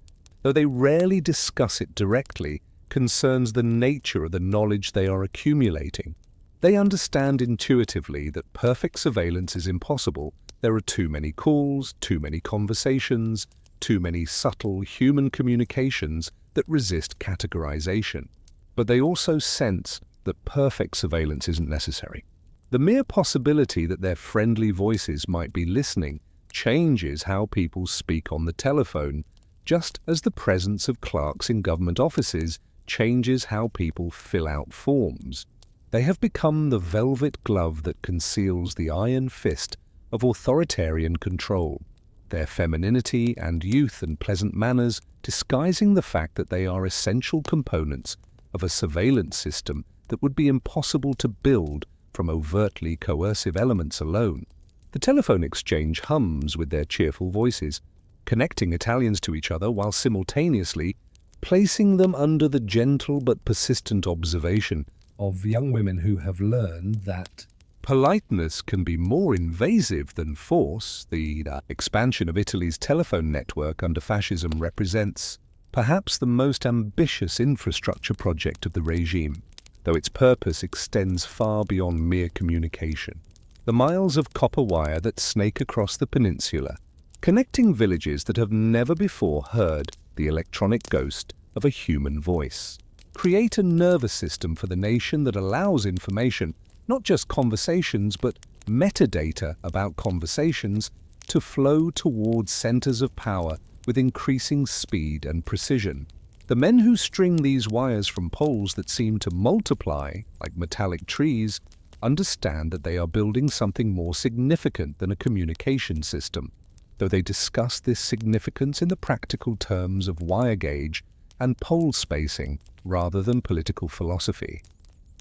[SPEAKER 1] though they rarely discuss it directly, concerns the nature of the knowledge they are accumulating. They understand intuitively that perfect surveillance is impossible. There are too many calls, too many conversations, too many subtle human communications that resist categorization. But they also sense that perfect surveillance isn't necessary. The mere possibility that their friendly voices might be listening changes how people speak on the telephone, just as the presence of clerks in government offices changes how people fill out forms. They have become the velvet glove that conceals the iron fist of authoritarian control, their femininity and youth and pleasant manners disguising the fact that they are essential components of a surveillance system that would be impossible to build from overtly coercive elements alone. The telephone exchange hums with their cheerful voices, connecting Italians to each other while simultaneously placing them under the gentle but persistent observation of young women who have learned that politeness can be more invasive than force. The expansion of Italy's telephone network under fascism represents perhaps the most ambitious infrastructure project of the regime, though its purpose extends far beyond mere communication. The miles of copper wire that snake across the peninsula, connecting villages that have never before heard the electronic ghost of a human voice, create a nervous system for the nation that allows information, not just conversations, but metadata about conversations, to flow towards centers of power with increasing speed and precision. The men who string these wires from poles that seem to multiply like metallic trees understand that they are building something more significant than a communication system, though they discuss this significance in the practical terms of wire gauge and pole spacing rather than political philosophy.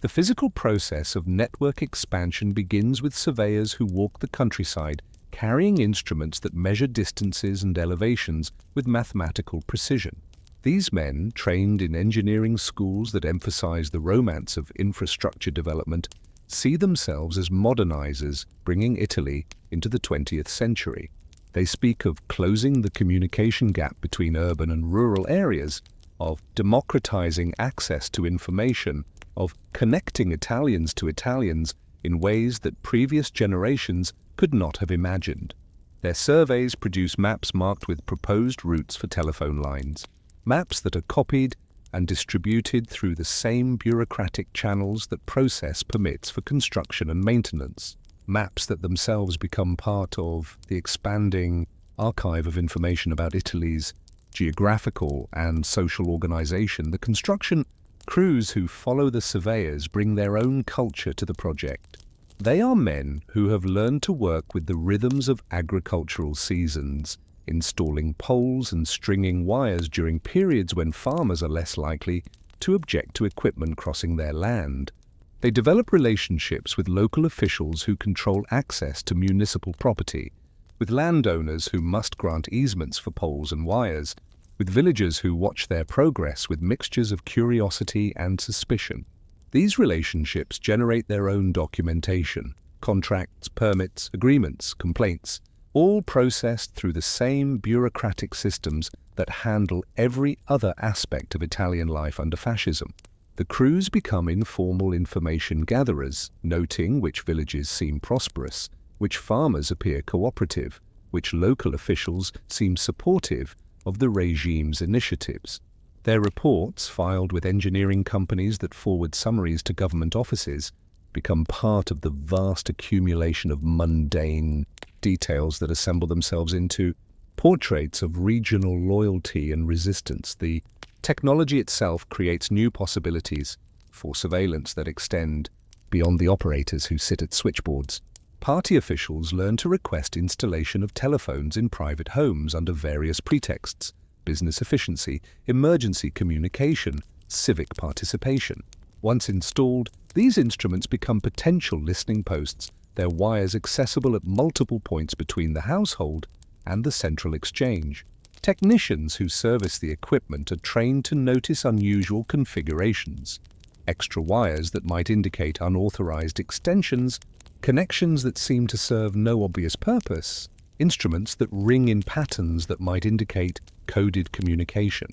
[SPEAKER 1] The physical process of network expansion begins with surveyors who walk the countryside carrying instruments that measure distances and elevations with mathematical precision. These men, trained in engineering schools that emphasize the romance of infrastructure development, see themselves as modernizers bringing Italy into the 20th century. They speak of closing the communication gap between urban and rural areas, of democratizing access to information, of connecting Italians to Italians in ways that previous generations could not have imagined. Their surveys produce maps marked with proposed routes for telephone lines, maps that are copied and distributed through the same bureaucratic channels that process permits for construction and maintenance, maps that themselves become part of the expanding archive of information about Italy's geographical and social organization. The construction crews who follow the surveyors bring their own culture to the project. They are men who have learned to work with the rhythms of agricultural seasons, installing poles and stringing wires during periods when farmers are less likely to object to equipment crossing their land. They develop relationships with local officials who control access to municipal property, with landowners who must grant easements for poles and wires, with villagers who watch their progress with mixtures of curiosity and suspicion. These relationships generate their own documentation, contracts, permits, agreements, complaints, all processed through the same bureaucratic systems that handle every other aspect of Italian life under fascism. The crews become informal information gatherers, noting which villages seem prosperous, which farmers appear cooperative, which local officials seem supportive of the regime's initiatives. Their reports, filed with engineering companies that forward summaries to government offices, become part of the vast accumulation of mundane details that assemble themselves into portraits of regional loyalty and resistance. The technology itself creates new possibilities for surveillance that extend beyond the operators who sit at switchboards. Party officials learn to request installation of telephones in private homes under various pretexts: business efficiency, emergency communication, civic participation. Once installed, these instruments become potential listening posts, their wires accessible at multiple points between the household and the central exchange. Technicians who service the equipment are trained to notice unusual configurations, extra wires that might indicate unauthorized extensions, connections that seem to serve no obvious purpose, instruments that ring in patterns that might indicate coded communication.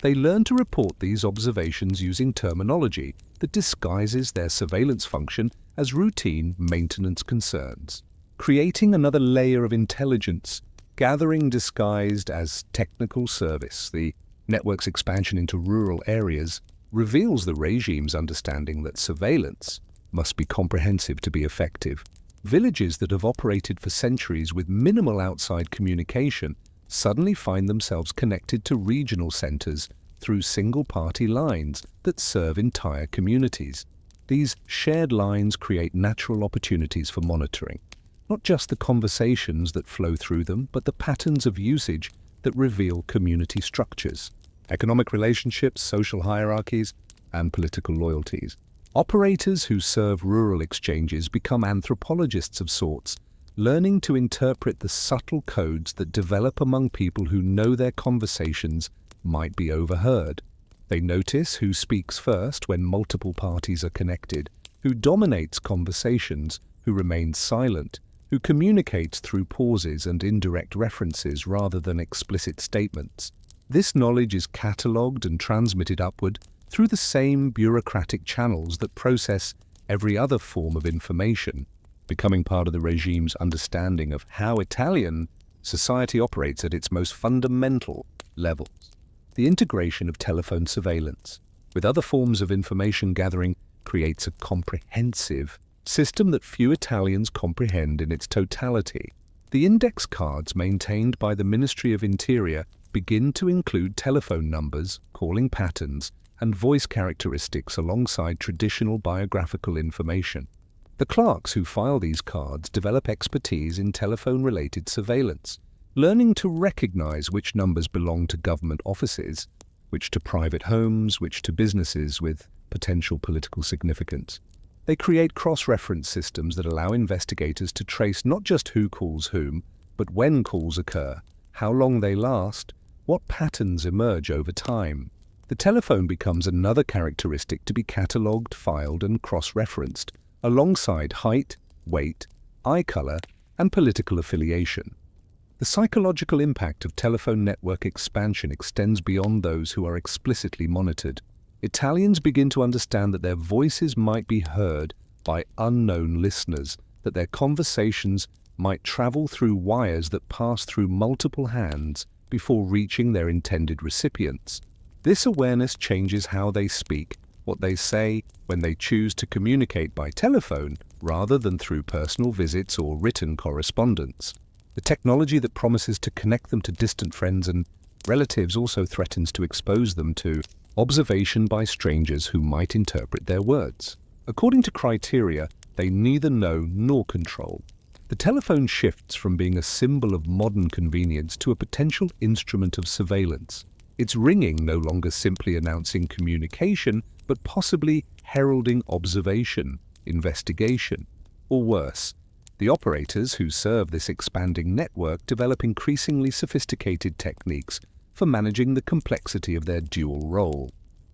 [SPEAKER 1] They learn to report these observations using terminology that disguises their surveillance function as routine maintenance concerns, creating another layer of intelligence, gathering disguised as technical service. The network's expansion into rural areas reveals the regime's understanding that surveillance must be comprehensive to be effective. Villages that have operated for centuries with minimal outside communication suddenly find themselves connected to regional centers through single-party lines that serve entire communities. These shared lines create natural opportunities for monitoring, not just the conversations that flow through them, but the patterns of usage that reveal community structures, economic relationships, social hierarchies, and political loyalties. Operators who serve rural exchanges become anthropologists of sorts, learning to interpret the subtle codes that develop among people who know their conversations might be overheard. They notice who speaks first when multiple parties are connected, who dominates conversations, who remains silent, who communicates through pauses and indirect references rather than explicit statements. This knowledge is catalogued and transmitted upward through the same bureaucratic channels that process every other form of information, becoming part of the regime's understanding of how Italian society operates at its most fundamental levels. The integration of telephone surveillance with other forms of information gathering creates a comprehensive system that few Italians comprehend in its totality. The index cards maintained by the Ministry of Interior begin to include telephone numbers, calling patterns, and voice characteristics alongside traditional biographical information. The clerks who file these cards develop expertise in telephone-related surveillance, learning to recognize which numbers belong to government offices, which to private homes, which to businesses with potential political significance. They create cross-reference systems that allow investigators to trace not just who calls whom, but when calls occur, how long they last, what patterns emerge over time. The telephone becomes another characteristic to be catalogued, filed, and cross-referenced, alongside height, weight, eye color, and political affiliation. The psychological impact of telephone network expansion extends beyond those who are explicitly monitored. Italians begin to understand that their voices might be heard by unknown listeners, that their conversations might travel through wires that pass through multiple hands before reaching their intended recipients. This awareness changes how they speak, what they say, when they choose to communicate by telephone rather than through personal visits or written correspondence. The technology that promises to connect them to distant friends and relatives also threatens to expose them to observation by strangers who might interpret their words. According to criteria they neither know nor control, the telephone shifts from being a symbol of modern convenience to a potential instrument of surveillance. Its ringing no longer simply announcing communication, but possibly heralding observation, investigation, or worse. The operators who serve this expanding network develop increasingly sophisticated techniques for managing the complexity of their dual role.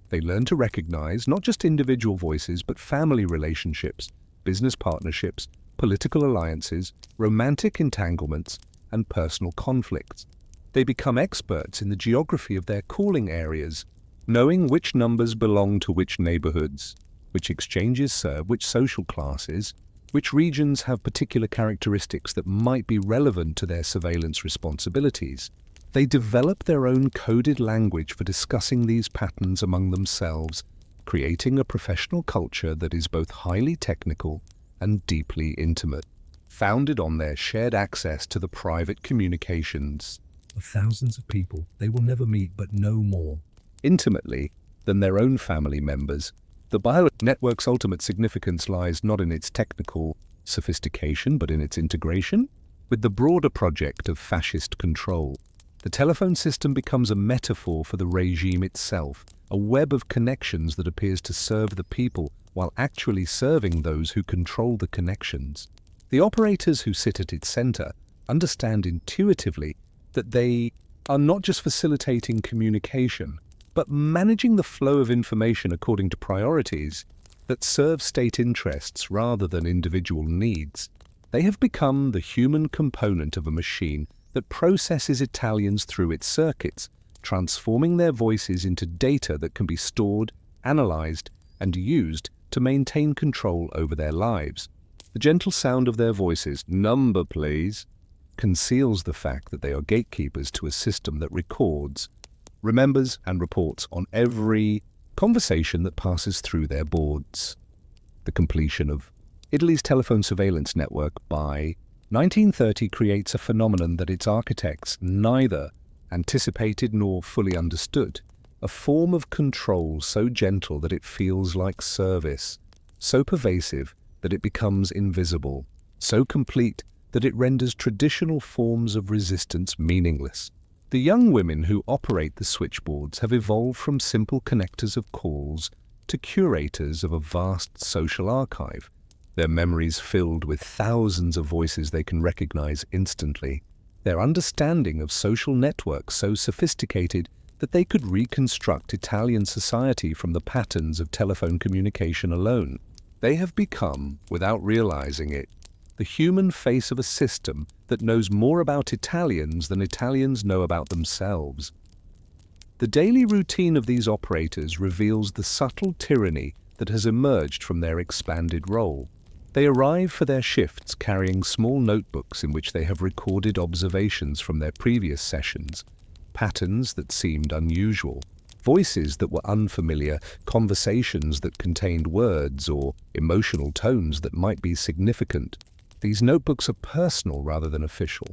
[SPEAKER 1] They learn to recognize not just individual voices, but family relationships, business partnerships, political alliances, romantic entanglements, and personal conflicts. They become experts in the geography of their calling areas, knowing which numbers belong to which neighborhoods, which exchanges serve which social classes, which regions have particular characteristics that might be relevant to their surveillance responsibilities. They develop their own coded language for discussing these patterns among themselves, creating a professional culture that is both highly technical and deeply intimate, founded on their shared access to the private communications of thousands of people they will never meet but know more intimately than their own family members. The biological network's ultimate significance lies not in its technical sophistication but in its integration with the broader project of fascist control. The telephone system becomes a metaphor for the regime itself, a web of connections that appears to serve the people while actually serving those who control the connections. The operators who sit at its center understand intuitively that they are not just facilitating communication, but managing the flow of information according to priorities that serve state interests rather than individual needs. They have become the human component of a machine that processes Italians through its circuits, transforming their voices into data that can be stored, analyzed, and used to maintain control over their lives. The gentle sound of their voices, "Number please," conceals the fact that they are gatekeepers to a system that records, remembers, and reports on every conversation that passes through their boards. The completion of Italy's telephone surveillance network by 1930 creates a phenomenon that its architects neither anticipated nor fully understood, a form of control so gentle that it feels like service, so pervasive that it becomes invisible, so complete that it renders traditional forms of resistance meaningless. The young women who operate the switchboards have evolved from simple connectors of calls to curators of a vast social archive, their memories filled with thousands of voices they can recognize instantly, their understanding of social networks so sophisticated that they could reconstruct Italian society from the patterns of telephone communication alone. They have become, without realizing it, the human face of a system that knows more about Italians than Italians know about themselves. The daily routine of these operators reveals the subtle tyranny that has emerged from their expanded role. They arrive for their shifts carrying small notebooks in which they have recorded observations from their previous sessions, patterns that seemed unusual, voices that were unfamiliar, conversations that contained words or emotional tones that might be significant. These notebooks are personal rather than official,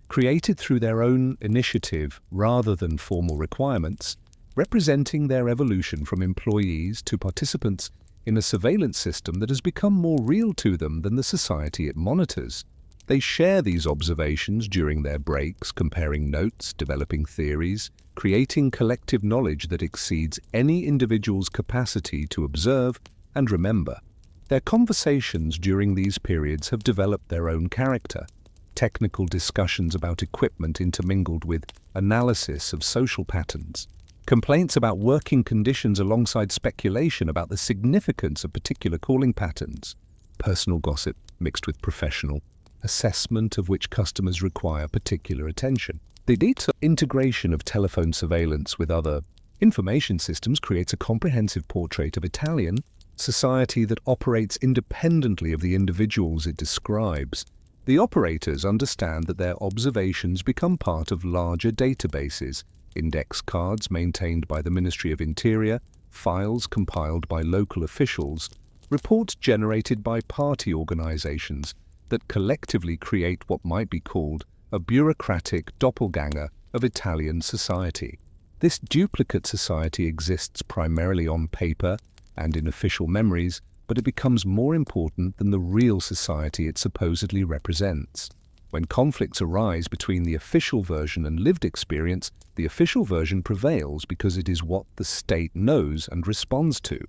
[SPEAKER 1] created through their own initiative rather than formal requirements, representing their evolution from employees to participants in a surveillance system that has become more real to them than the society it monitors. They share these observations during their breaks, comparing notes, developing theories, creating collective knowledge that exceeds any individual's capacity to observe and remember. Their conversations during these periods have developed their own character. Technical discussions about equipment intermingled with analysis of social patterns, complaints about working conditions alongside speculation about the significance of particular calling patterns, personal gossip mixed with professional, assessment of which customers require particular attention. The data integration of telephone surveillance with other information systems creates a comprehensive portrait of Italian society that operates independently of the individuals it describes. The operators understand that their observations become part of larger databases, index cards maintained by the Ministry of Interior, files compiled by local officials, reports generated by party organizations that collectively create what might be called a bureaucratic doppelganger of Italian society. This duplicate society exists primarily on paper and in official memories, but it becomes more important than the real society it supposedly represents. When conflicts arise between the official version and lived experience, the official version prevails because it is what the state knows and responds to.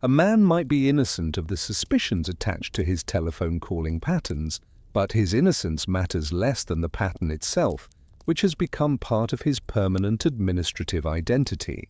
[SPEAKER 1] A man might be innocent of the suspicions attached to his telephone calling patterns, but his innocence matters less than the pattern itself, which has become part of his permanent administrative identity.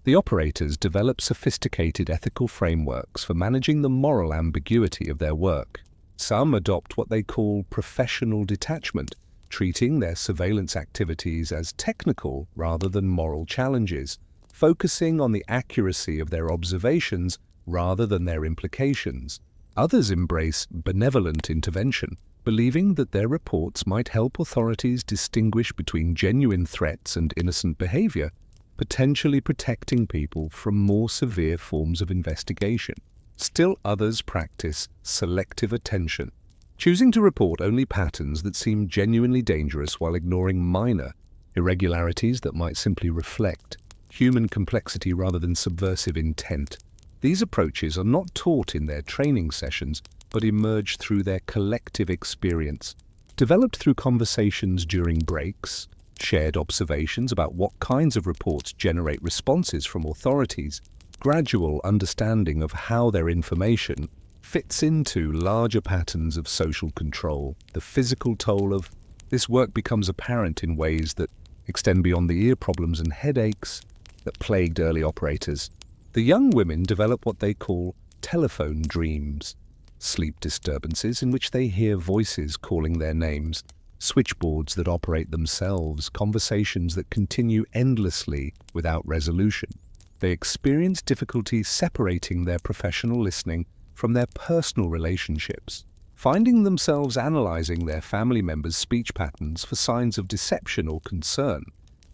[SPEAKER 1] The operators develop sophisticated ethical frameworks for managing the moral ambiguity of their work. Some adopt what they call professional detachment, treating their surveillance activities as technical rather than moral challenges, focusing on the accuracy of their observations rather than their implications. Others embrace benevolent intervention, believing that their reports might help authorities distinguish between genuine threats and innocent behavior, potentially protecting people from more severe forms of investigation. Still others practice selective attention, choosing to report only patterns that seem genuinely dangerous while ignoring minor irregularities that might simply reflect human complexity rather than subversive intent. These approaches are not taught in their training sessions, but emerge through their collective experience, developed through conversations during breaks, shared observations about what kinds of reports generate responses from authorities, gradual understanding of how their information fits into larger patterns of social control. The physical toll of this work becomes apparent in ways that extend beyond the ear problems and headaches that plagued early operators. The young women develop what they call telephone dreams, sleep disturbances in which they hear voices calling their names, switchboards that operate themselves, conversations that continue endlessly without resolution. They experience difficulty separating their professional listening from their personal relationships, finding themselves analyzing their family members' speech patterns for signs of deception or concern,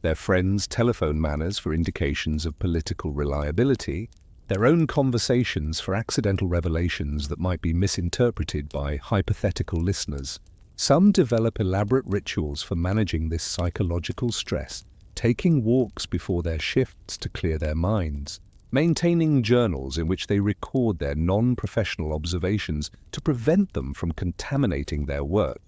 [SPEAKER 1] their friends' telephone manners for indications of political reliability, their own conversations for accidental revelations that might be misinterpreted by hypothetical listeners. Some develop elaborate rituals for managing this psychological stress, taking walks before their shifts to clear their minds, maintaining journals in which they record their non-professional observations to prevent them from contaminating their work,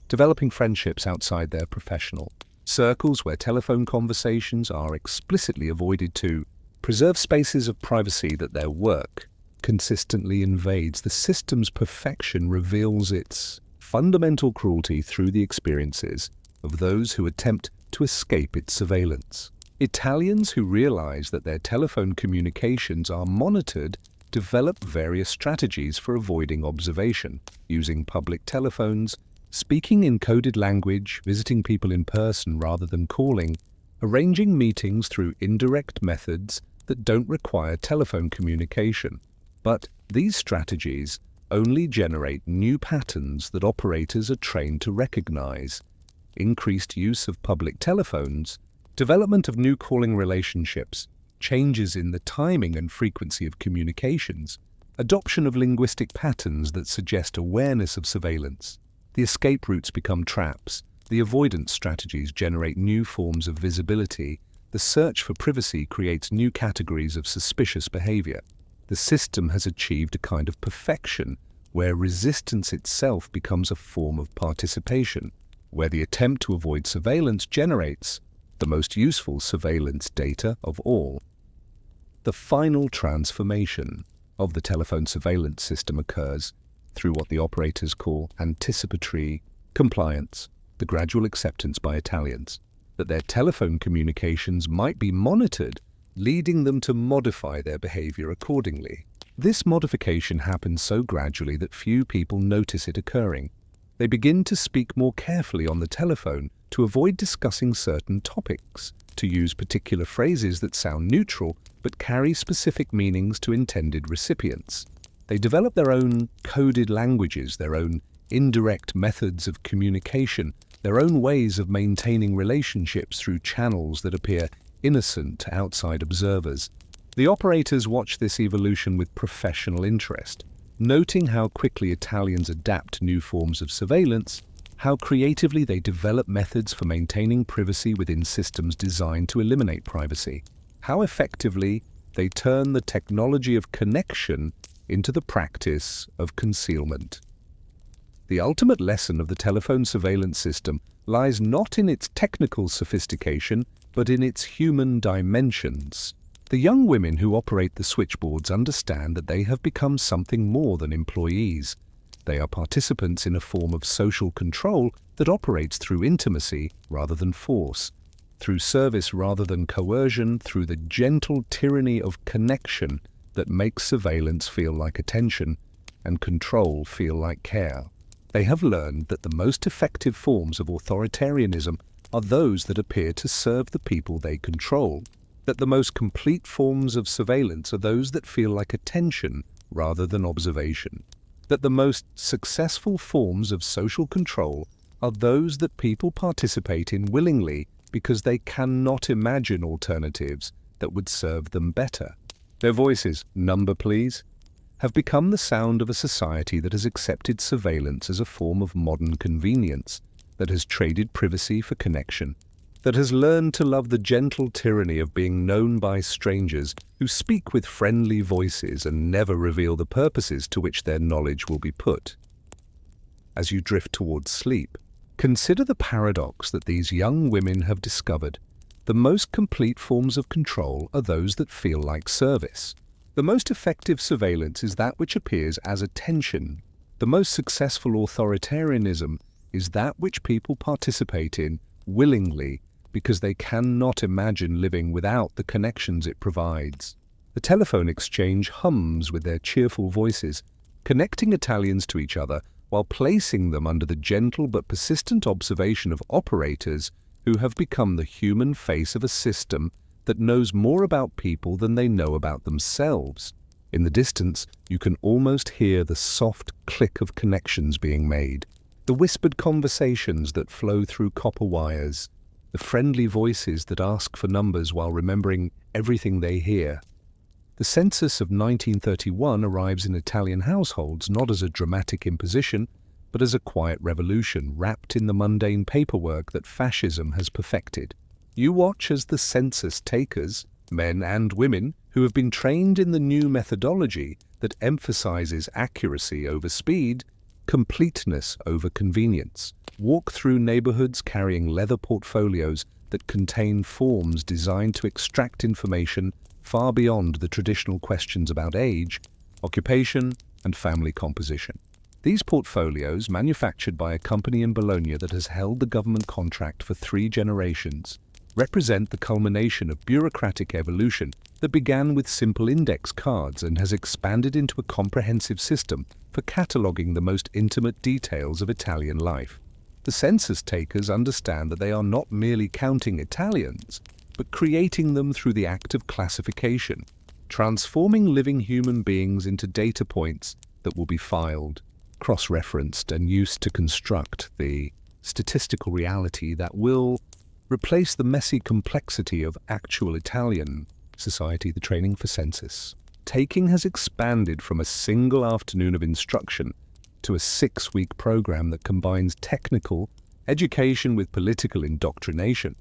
[SPEAKER 1] developing friendships outside their professional circles where telephone conversations are explicitly avoided to preserve spaces of privacy that their work consistently invades. The system's perfection reveals its fundamental cruelty through the experiences of those who attempt to escape its surveillance. Italians who realize that their telephone communications are monitored develop various strategies for avoiding observation, using public telephones, speaking in coded language, visiting people in person rather than calling, arranging meetings through indirect methods that don't require telephone communication. But these strategies only generate new patterns that operators are trained to recognize. Increased use of public telephones, development of new calling relationships, changes in the timing and frequency of communications, adoption of linguistic patterns that suggest awareness of surveillance. The escape routes become traps, the avoidance strategies generate new forms of visibility, the search for privacy creates new categories of suspicious behavior. The system has achieved a kind of perfection where resistance itself becomes a form of participation, where the attempt to avoid surveillance generates the most useful surveillance data of all. The final transformation of the telephone surveillance system occurs through what the operators call anticipatory compliance, the gradual acceptance by Italians that their telephone communications might be monitored, leading them to modify their behavior accordingly. This modification happens so gradually that few people notice it occurring. They begin to speak more carefully on the telephone to avoid discussing certain topics, to use particular phrases that sound neutral but carry specific meanings to intended recipients. They develop their own coded languages, their own indirect methods of communication, their own ways of maintaining relationships through channels that appear innocent to outside observers. The operators watch this evolution with professional interest, noting how quickly Italians adapt to new forms of surveillance, how creatively they develop methods for maintaining privacy within systems designed to eliminate privacy, how effectively they turn the technology of connection into the practice of concealment. The ultimate lesson of the telephone surveillance system lies not in its technical sophistication, but in its human dimensions. The young women who operate the switchboards understand that they have become something more than employees. They are participants in a form of social control that operates through intimacy rather than force, through service rather than coercion, through the gentle tyranny of connection that makes surveillance feel like attention and control feel like care. They have learned that the most effective forms of authoritarianism are those that appear to serve the people they control, that the most complete forms of surveillance are those that feel like attention rather than observation, that the most successful forms of social control are those that people participate in willingly because they cannot imagine alternatives that would serve them better. Their voices, "Number please," have become the sound of a society that has accepted surveillance as a form of modern convenience, that has traded privacy for connection, that has learned to love the gentle tyranny of being known by strangers who speak with friendly voices and never reveal the purposes to which their knowledge will be put. As you drift towards sleep, consider the paradox that these young women have discovered. The most complete forms of control are those that feel like service. The most effective surveillance is that which appears as attention. The most successful authoritarianism is that which people participate in willingly because they cannot imagine living without the connections it provides. The telephone exchange hums with their cheerful voices, connecting Italians to each other while placing them under the gentle but persistent observation of operators who have become the human face of a system that knows more about people than they know about themselves. In the distance, you can almost hear the soft click of connections being made, the whispered conversations that flow through copper wires, the friendly voices that ask for numbers while remembering everything they hear. The census of 1931 arrives in Italian households not as a dramatic imposition, but as a quiet revolution wrapped in the mundane paperwork that fascism has perfected. You watch as the census takers, men and women, who have been trained in the new methodology that emphasizes accuracy over speed, completeness over convenience, walk through neighborhoods carrying leather portfolios that contain forms designed to extract information far beyond the traditional questions about age, occupation, and family composition. These portfolios, manufactured by a company in Bologna that has held the government contract for 3 generations, represent the culmination of bureaucratic evolution that began with simple index cards and has expanded into a comprehensive system for cataloguing the most intimate details of Italian life. The census takers understand that they are not merely counting Italians, but creating them through the act of classification, transforming living human beings into data points that will be filed, cross-referenced, and used to construct the statistical reality that will replace the messy complexity of actual Italian society. The training for census taking has expanded from a single afternoon of instruction to a 6-week program that combines technical education with political indoctrination.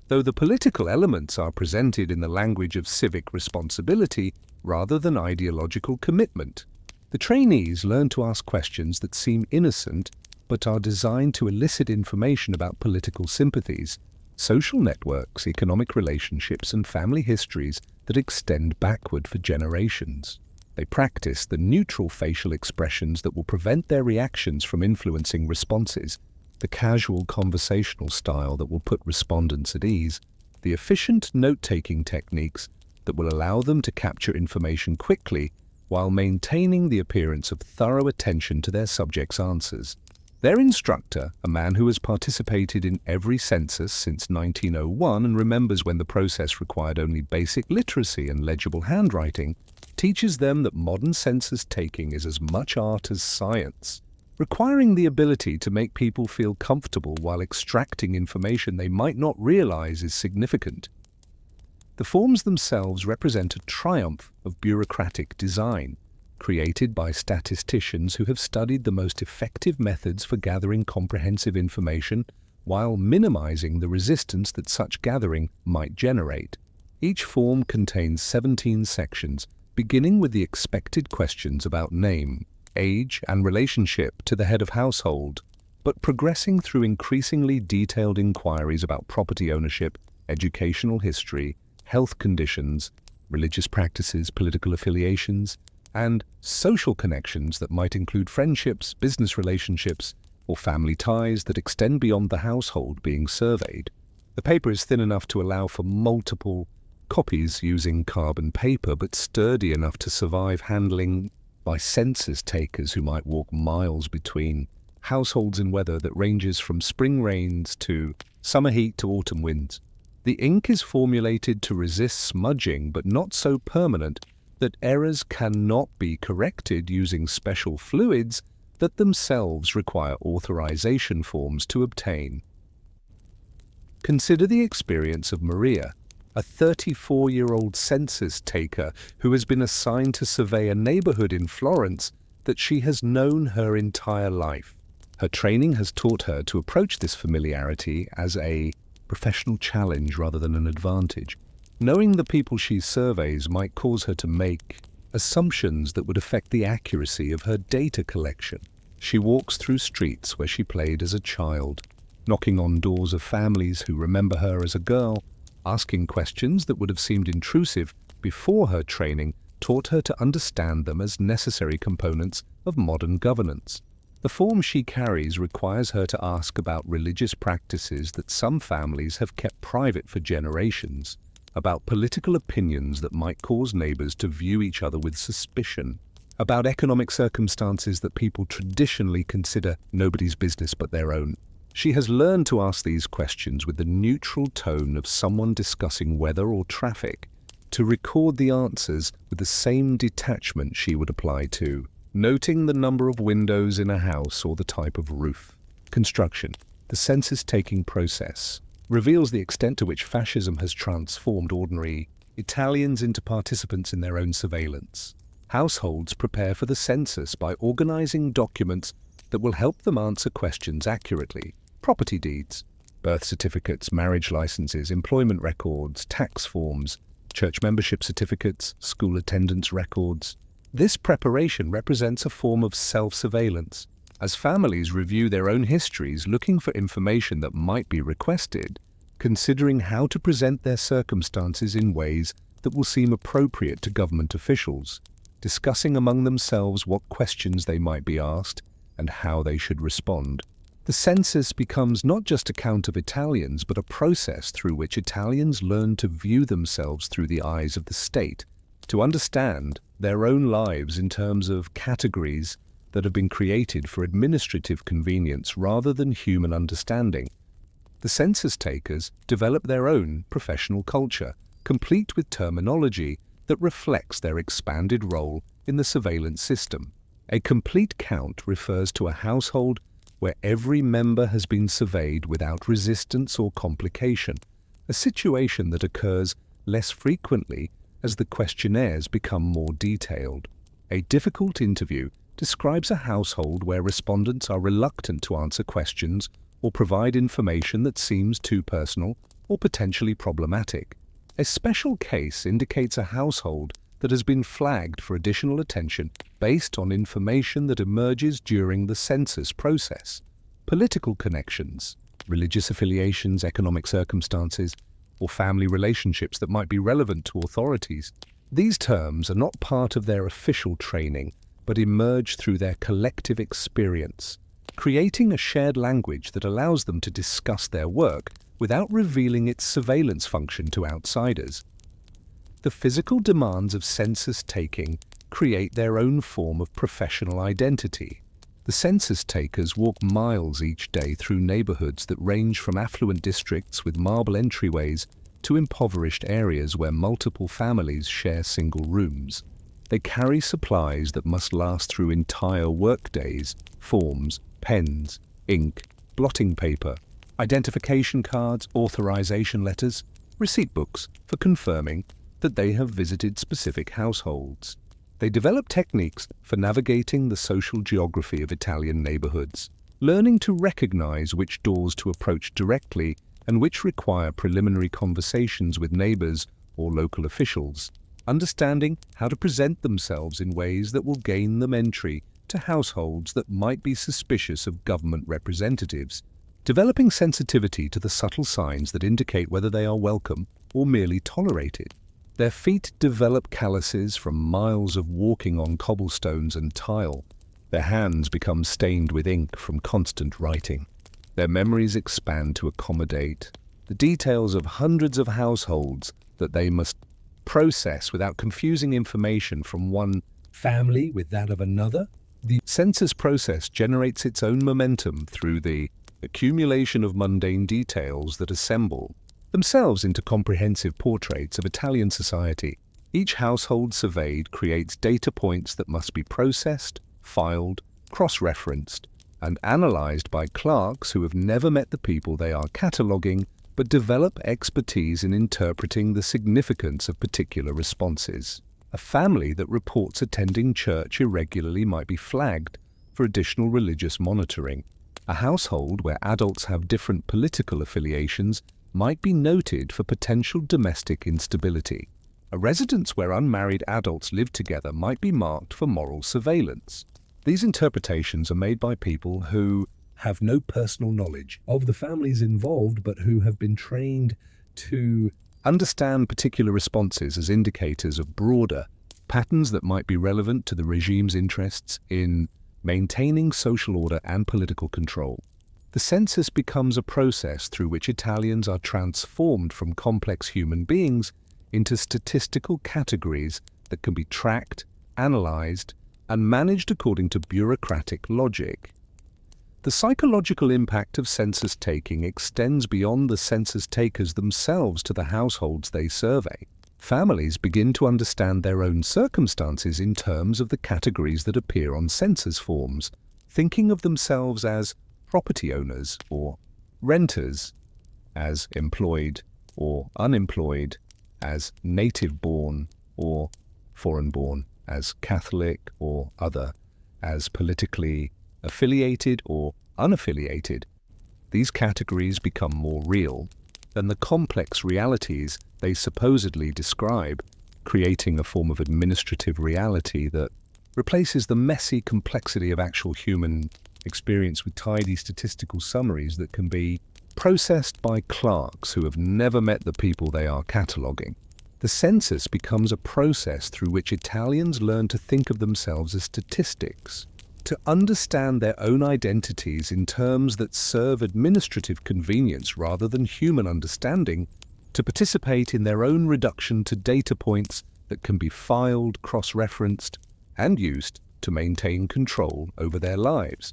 [SPEAKER 1] Though the political elements are presented in the language of civic responsibility rather than ideological commitment, the trainees learn to ask questions that seem innocent but are designed to elicit information about political sympathies, social networks, economic relationships, and family histories that extend backward for generations. They practice the neutral facial expressions that will prevent their reactions from influencing responses, the casual conversational style that will put respondents at ease, the efficient note-taking techniques that will allow them to capture information quickly while maintaining the appearance of thorough attention to their subjects' answers. Their instructor, a man who has participated in every census since 1901 and remembers when the process required only basic literacy and legible handwriting, teaches them that modern census taking is as much art as science, requiring the ability to make people feel comfortable while extracting information they might not realize is significant. The forms themselves represent a triumph of bureaucratic design, created by statisticians who have studied the most effective methods for gathering comprehensive information while minimizing the resistance that such gathering might generate. Each form contains 17 sections, beginning with the expected questions about name, age, and relationship to the head of household, but progressing through increasingly detailed inquiries about property ownership, educational history, health conditions, religious practices, political affiliations, and social connections that might include friendships, business relationships, or family ties that extend beyond the household being surveyed. The paper is thin enough to allow for multiple copies using carbon paper, but sturdy enough to survive handling by census takers who might walk miles between households in weather that ranges from spring rains to summer heat to autumn winds. The ink is formulated to resist smudging, but not so permanent that errors cannot be corrected using special fluids that themselves require authorization forms to obtain. Consider the experience of Maria, a 34-year-old census taker who has been assigned to survey a neighborhood in Florence that she has known her entire life. Her training has taught her to approach this familiarity as a professional challenge rather than an advantage. Knowing the people she surveys might cause her to make assumptions that would affect the accuracy of her data collection. She walks through streets where she played as a child, knocking on doors of families who remember her as a girl, asking questions that would have seemed intrusive before her training taught her to understand them as necessary components of modern governance. The form she carries requires her to ask about religious practices that some families have kept private for generations, about political opinions that might cause neighbors to view each other with suspicion, about economic circumstances that people traditionally consider nobody's business but their own. She has learned to ask these questions with the neutral tone of someone discussing weather or traffic, to record the answers with the same detachment she would apply to noting the number of windows in a house or the type of roof. Construction. The census-taking process reveals the extent to which fascism has transformed ordinary Italians into participants in their own surveillance. Households prepare for the census by organizing documents that will help them answer questions accurately. Property deeds, birth certificates, marriage licenses, employment records, tax forms, church membership certificates, school attendance records. This preparation represents a form of self-surveillance, as families review their own histories looking for information that might be requested, considering how to present their circumstances in ways that will seem appropriate to government officials, discussing among themselves what questions they might be asked and how they should respond. The census becomes not just a count of Italians, but a process through which Italians learn to view themselves through the eyes of the state, to understand their own lives in terms of categories that have been created for administrative convenience rather than human understanding. The census takers develop their own professional culture, complete with terminology that reflects their expanded role in the surveillance system. A complete count refers to a household where every member has been surveyed without resistance or complication, a situation that occurs less frequently as the questionnaires become more detailed. A difficult interview describes a household where respondents are reluctant to answer questions or provide information that seems too personal or potentially problematic. A special case indicates a household that has been flagged for additional attention based on information that emerges during the census process. Political connections, religious affiliations, economic circumstances, or family relationships that might be relevant to authorities. These terms are not part of their official training, but emerge through their collective experience, creating a shared language that allows them to discuss their work without revealing its surveillance function to outsiders. The physical demands of census taking create their own form of professional identity. The census takers walk miles each day through neighborhoods that range from affluent districts with marble entryways to impoverished areas where multiple families share single rooms. They carry supplies that must last through entire workdays: forms, pens, ink, blotting paper, identification cards, authorization letters, receipt books for confirming that they have visited specific households. They develop techniques for navigating the social geography of Italian neighborhoods, learning to recognize which doors to approach directly and which require preliminary conversations with neighbors or local officials, understanding how to present themselves in ways that will gain them entry to households that might be suspicious of government representatives, developing sensitivity to the subtle signs that indicate whether they are welcome or merely tolerated. Their feet develop calluses from miles of walking on cobblestones and tile. Their hands become stained with ink from constant writing. Their memories expand to accommodate the details of hundreds of households that they must process without confusing information from one family with that of another. The census process generates its own momentum through the accumulation of mundane details that assemble themselves into comprehensive portraits of Italian society. Each household surveyed creates data points that must be processed, filed, cross-referenced, and analyzed by clerks who have never met the people they are cataloging but develop expertise in interpreting the significance of particular responses. A family that reports attending church irregularly might be flagged for additional religious monitoring. A household where adults have different political affiliations might be noted for potential domestic instability. A residence where unmarried adults live together might be marked for moral surveillance. These interpretations are made by people who have no personal knowledge of the families involved, but who have been trained to understand particular responses as indicators of broader patterns that might be relevant to the regime's interests in maintaining social order and political control. The census becomes a process through which Italians are transformed from complex human beings into statistical categories that can be tracked, analyzed, and managed according to bureaucratic logic. The psychological impact of census taking extends beyond the census takers themselves to the households they survey. Families begin to understand their own circumstances in terms of the categories that appear on census forms, thinking of themselves as property owners or renters, as employed or unemployed, as native-born or foreign-born, as Catholic or other, as politically affiliated or unaffiliated. These categories become more real than the complex realities they supposedly describe, creating a form of administrative reality that replaces the messy complexity of actual human experience with tidy statistical summaries that can be processed by clerks who have never met the people they are cataloguing. The The census becomes a process through which Italians learn to think of themselves as statistics, to understand their own identities in terms that serve administrative convenience rather than human understanding, to participate in their own reduction to data points that can be filed, cross-referenced, and used to maintain control over their lives.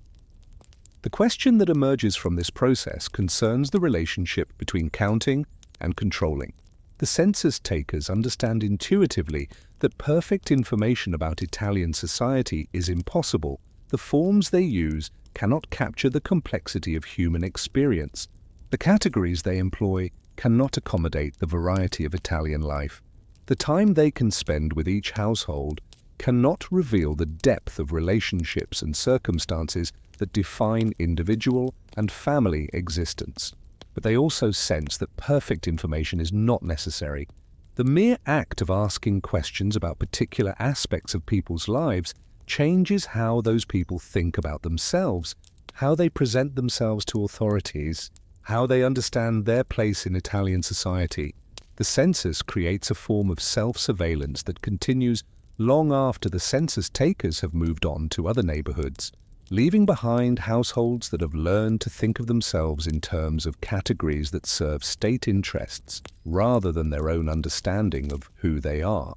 [SPEAKER 1] The question that emerges from this process concerns the relationship between counting and controlling. The census takers understand intuitively that perfect information about Italian society is impossible. The forms they use cannot capture the complexity of human experience. The categories they employ cannot accommodate the variety of Italian life. The time they can spend with each household cannot reveal the depth of relationships and circumstances that define individual and family existence. But they also sense that perfect information is not necessary. The mere act of asking questions about particular aspects of people's lives changes how those people think about themselves, how they present themselves to authorities, how they understand their place in Italian society. The census creates a form of self-surveillance that continues long after the census takers have moved on to other neighborhoods, leaving behind households that have learned to think of themselves in terms of categories that serve state interests rather than their own understanding of who they are.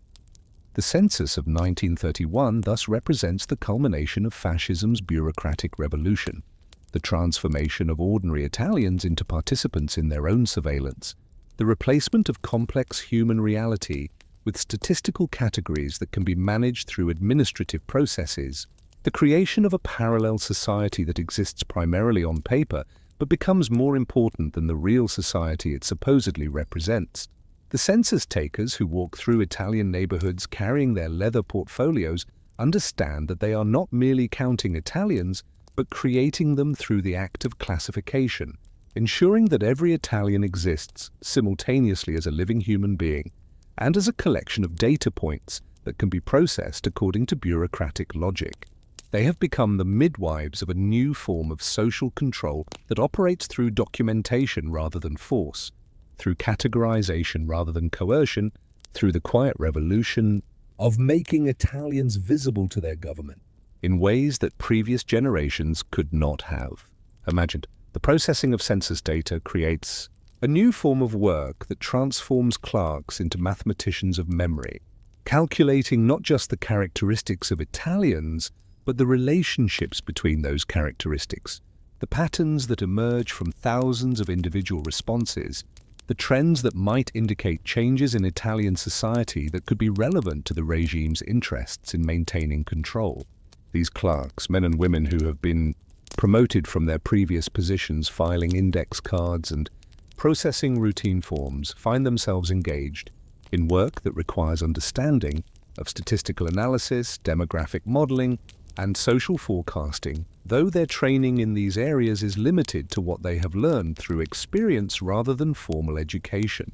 [SPEAKER 1] The census of 1931 thus represents the culmination of fascism's bureaucratic revolution, the transformation of ordinary Italians into participants in their own surveillance, the replacement of complex human reality with statistical categories that can be managed through administrative processes, the creation of a parallel society that exists primarily on paper but becomes more important than the real society it supposedly represents. The census takers who walk through Italian neighborhoods carrying their leather portfolios understand that they are not merely counting Italians, but creating them through the act of classification, ensuring that every Italian exists simultaneously as a living human being and as a collection of data points that can be processed according to bureaucratic logic. They have become the midwives of a new form of social control that operates through documentation rather than force, through categorization rather than coercion, through the quiet revolution of making Italians visible to their government in ways that previous generations could not have imagined. The processing of census data creates a new form of work that transforms clerks into mathematicians of memory, calculating not just the characteristics of Italians, but the relationships between those characteristics, the patterns that emerge from thousands of individual responses, the trends that might indicate changes in Italian society that could be relevant to the regime's interests in maintaining control. These clerks, men and women who have been promoted from their previous positions, filing index cards and processing routine forms, find themselves engaged in work that requires understanding of statistical analysis, demographic modeling, and social forecasting, though their training in these areas is limited to what they have learned through experience rather than formal education.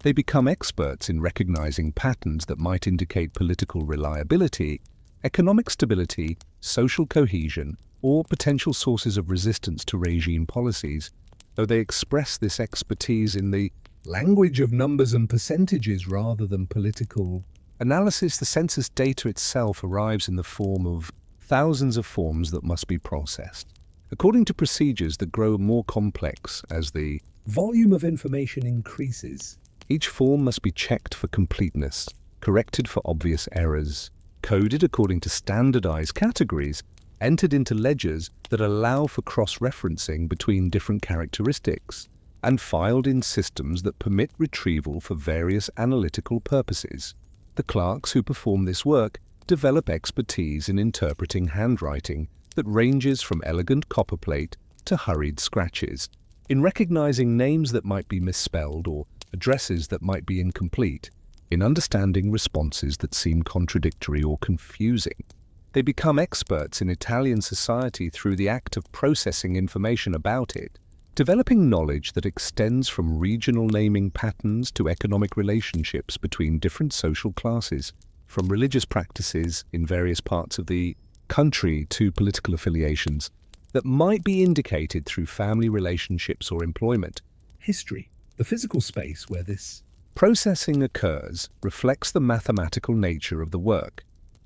[SPEAKER 1] They become experts in recognizing patterns that might indicate political reliability, economic stability, social cohesion, or potential sources of resistance to regime policies, though they express this expertise in the language of numbers and percentages rather than political analysis. The census data itself arrives in the form of thousands of forms that must be processed, according to procedures that grow more complex as the volume of information increases. Each form must be checked for completeness, corrected for obvious errors, coded according to standardized categories, entered into ledgers that allow for cross-referencing between different characteristics, and filed in systems that permit retrieval for various analytical purposes. The clerks who perform this work develop expertise in interpreting handwriting that ranges from elegant copperplate to hurried scratches, in recognizing names that might be misspelled or addresses that might be incomplete, in understanding responses that seem contradictory or confusing. They become experts in Italian society through the act of processing information about it, developing knowledge that extends from regional naming patterns to economic relationships between different social classes, from religious practices in various parts of the country to political affiliations that might be indicated through family relationships or employment. History, the physical space where this Processing occurs reflects the mathematical nature of the work.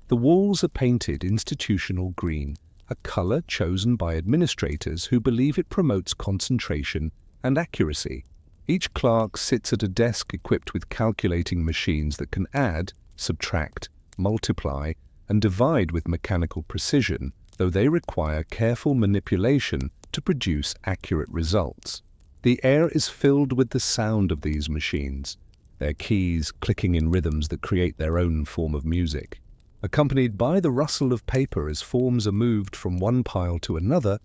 [SPEAKER 1] The walls are painted institutional green, a color chosen by administrators who believe it promotes concentration and accuracy. Each clerk sits at a desk equipped with calculating machines that can add, subtract, multiply, and divide with mechanical precision, though they require careful manipulation to produce accurate results. The air is filled with the sound of these machines, their keys clicking in rhythms that create their own form of music. Accompanied by the rustle of paper as forms are moved from one pile to another,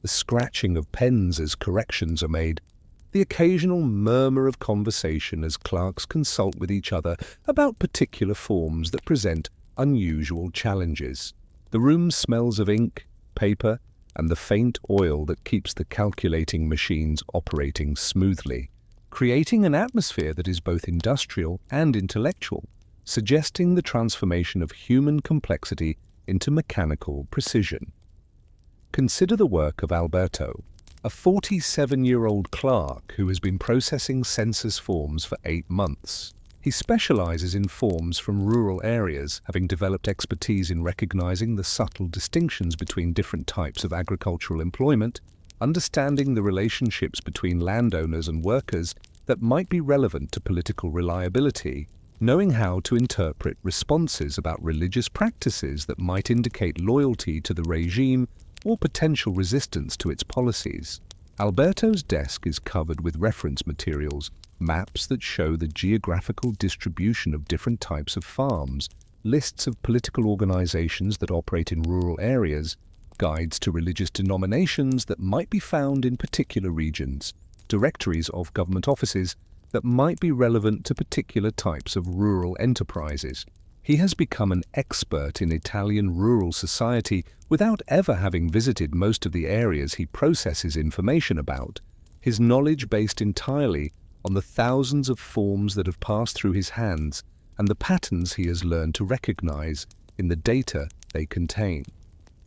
[SPEAKER 1] the scratching of pens as corrections are made, the occasional murmur of conversation as clerks consult with each other about particular forms that present unusual challenges. The room smells of ink, paper, and the faint oil that keeps the calculating machines operating smoothly, creating an atmosphere that is both industrial and intellectual, suggesting the transformation of human complexity into mechanical precision. Consider the work of Alberto, a 47-year-old clerk who has been processing census forms for 8 months. He specializes in forms from rural areas, having developed expertise in recognizing the subtle distinctions between different types of agricultural employment, understanding the relationships between landowners and workers that might be relevant to political reliability, knowing how to interpret responses about religious practices that might indicate loyalty to the regime or potential resistance to its policies. Alberto's desk is covered with reference materials, maps that show the geographical distribution of different types of farms, lists of political organizations that operate in rural areas, guides to religious denominations that might be found in particular regions, directories of government offices that might be relevant to particular types of rural enterprises. He has become an expert in Italian rural society without ever having visited most of the areas he processes information about, his knowledge based entirely on the thousands of forms that have passed through his hands and the patterns he has learned to recognize in the data they contain.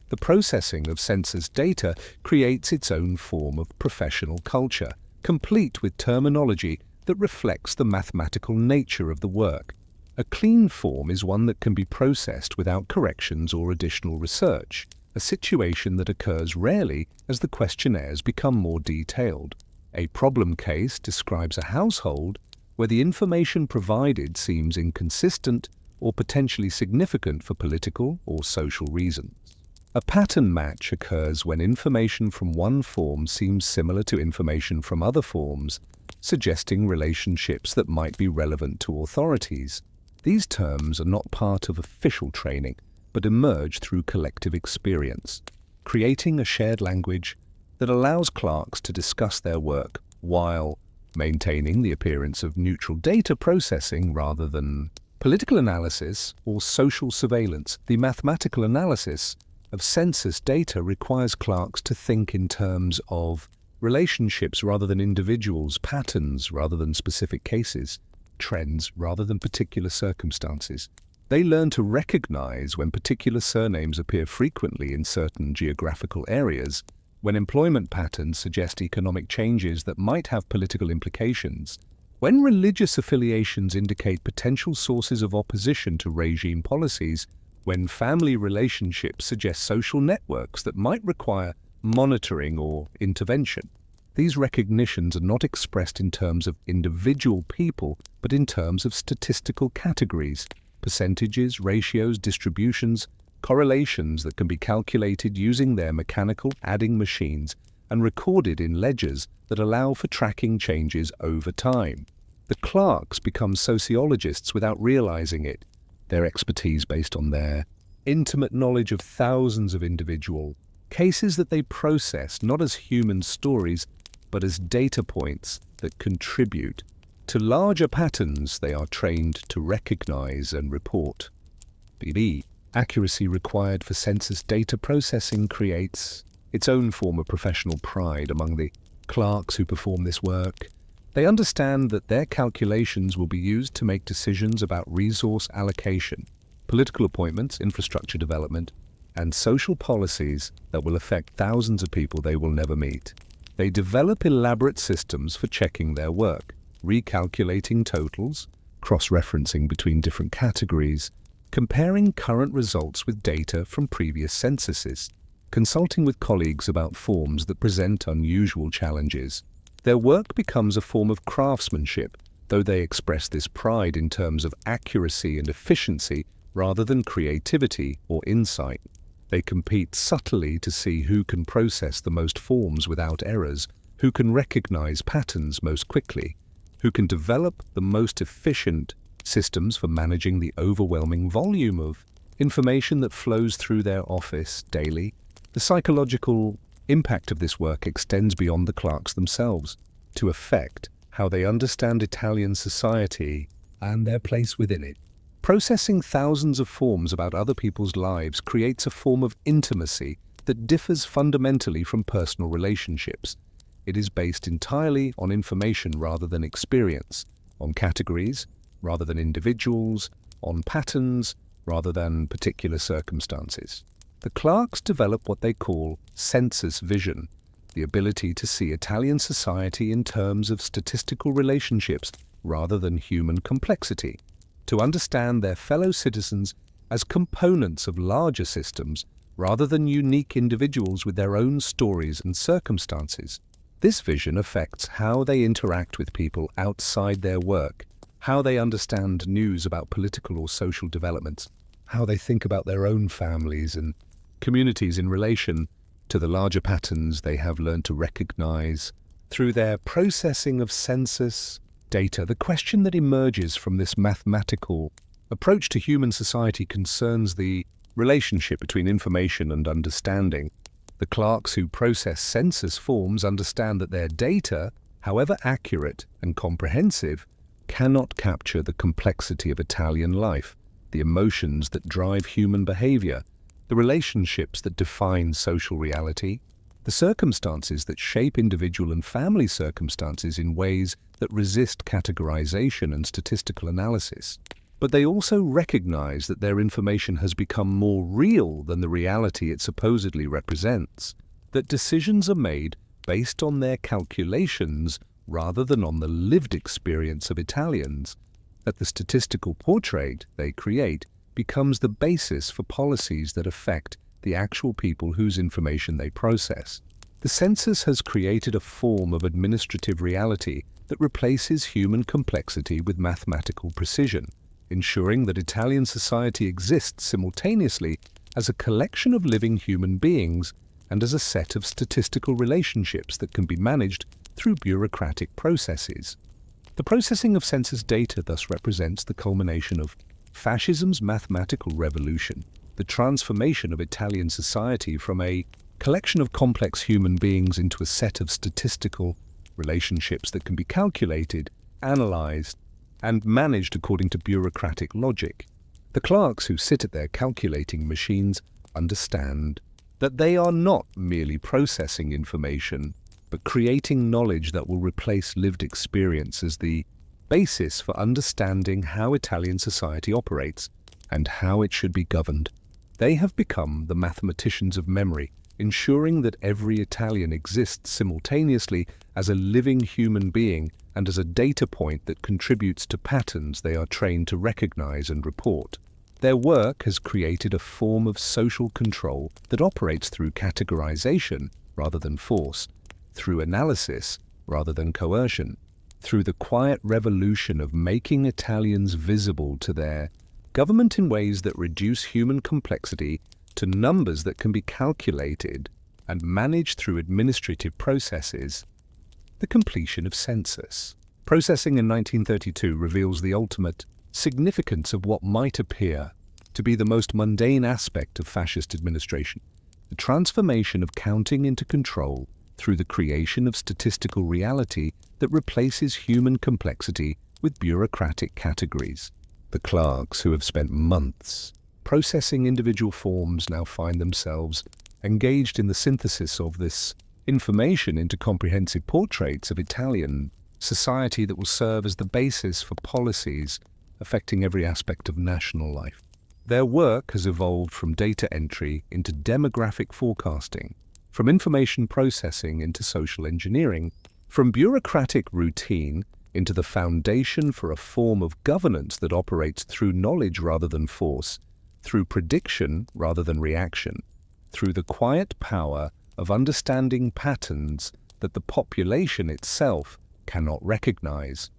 [SPEAKER 1] The processing of census data creates its own form of professional culture, complete with terminology that reflects the mathematical nature of the work. A clean form is one that can be processed without corrections or additional research, a situation that occurs rarely as the questionnaires become more detailed. A problem case describes a household where the information provided seems inconsistent or potentially significant for political or social reasons. A pattern match occurs when information from one form seems similar to information from other forms, suggesting relationships that might be relevant to authorities. These terms are not part of official training, but emerge through collective experience, creating a shared language that allows clerks to discuss their work while maintaining the appearance of neutral data processing rather than political analysis or social surveillance. The mathematical analysis of census data requires clerks to think in terms of relationships rather than individuals, patterns rather than specific cases, trends rather than particular circumstances. They learn to recognize when particular surnames appear frequently in certain geographical areas, when employment patterns suggest economic changes that might have political implications, when religious affiliations indicate potential sources of opposition to regime policies, when family relationships suggest social networks that might require monitoring or intervention. These recognitions are not expressed in terms of individual people, but in terms of statistical categories, percentages, ratios, distributions, correlations that can be calculated using their mechanical adding machines and recorded in ledgers that allow for tracking changes over time. The clerks become sociologists without realizing it, their expertise based on their intimate knowledge of thousands of individual cases that they process not as human stories, but as data points that contribute to larger patterns they are trained to recognize and report. The accuracy required for census data processing creates its own form of professional pride among the clerks who perform this work. They understand that their calculations will be used to make decisions about resource allocation, political appointments, infrastructure development, and social policies that will affect thousands of people they will never meet. They develop elaborate systems for checking their work, recalculating totals, cross-referencing between different categories, comparing current results with data from previous censuses, consulting with colleagues about forms that present unusual challenges. Their work becomes a form of craftsmanship, though they express this pride in terms of accuracy and efficiency rather than creativity or insight. They compete subtly to see who can process the most forms without errors, who can recognize patterns most quickly, who can develop the most efficient systems for managing the overwhelming volume of information that flows through their office daily. The psychological impact of this work extends beyond the clerks themselves to affect how they understand Italian society and their place within it. Processing thousands of forms about other people's lives creates a form of intimacy that differs fundamentally from personal relationships. It is based entirely on information rather than experience, on categories rather than individuals, on patterns rather than particular circumstances. The clerks develop what they call census vision, the ability to see Italian society in terms of statistical relationships rather than human complexity, to understand their fellow citizens as components of larger systems rather than unique individuals with their own stories and circumstances. This vision affects how they interact with people outside their work, how they understand news about political or social developments, how they think about their own families and communities in relation to the larger patterns they have learned to recognize through their processing of census data. The question that emerges from this mathematical approach to human society concerns the relationship between information and understanding. The clerks who process census forms understand that their data, however accurate and comprehensive, cannot capture the complexity of Italian life, the emotions that drive human behavior, the relationships that define social reality, the circumstances that shape individual and family circumstances in ways that resist categorization and statistical analysis. But they also recognize that their information has become more real than the reality it supposedly represents, that decisions are made based on their calculations rather than on the lived experience of Italians, that the statistical portrait they create becomes the basis for policies that affect the actual people whose information they process. The census has created a form of administrative reality that replaces human complexity with mathematical precision, ensuring that Italian society exists simultaneously as a collection of living human beings and as a set of statistical relationships that can be managed through bureaucratic processes. The processing of census data thus represents the culmination of Fascism's mathematical revolution, the transformation of Italian society from a collection of complex human beings into a set of statistical relationships that can be calculated, analyzed, and managed according to bureaucratic logic. The clerks who sit at their calculating machines understand that they are not merely processing information, but creating knowledge that will replace lived experience as the basis for understanding how Italian society operates and how it should be governed. They have become the mathematicians of memory, ensuring that every Italian exists simultaneously as a living human being and as a data point that contributes to patterns they are trained to recognize and report. Their work has created a form of social control that operates through categorization rather than force, through analysis rather than coercion, through the quiet revolution of making Italians visible to their government in ways that reduce human complexity to numbers that can be calculated and managed through administrative processes. The completion of census. Processing in 1932 reveals the ultimate significance of what might appear to be the most mundane aspect of fascist administration, the transformation of counting into control through the creation of statistical reality that replaces human complexity with bureaucratic categories. The clerks who have spent months processing individual forms now find themselves engaged in the synthesis of this information into comprehensive portraits of Italian society that will serve as the basis for policies affecting every aspect of national life. Their work has evolved from data entry into demographic forecasting, from information processing into social engineering, from bureaucratic routine into the foundation for a form of governance that operates through knowledge rather than force, through prediction rather than reaction, through the quiet power of understanding patterns that the population itself cannot recognize.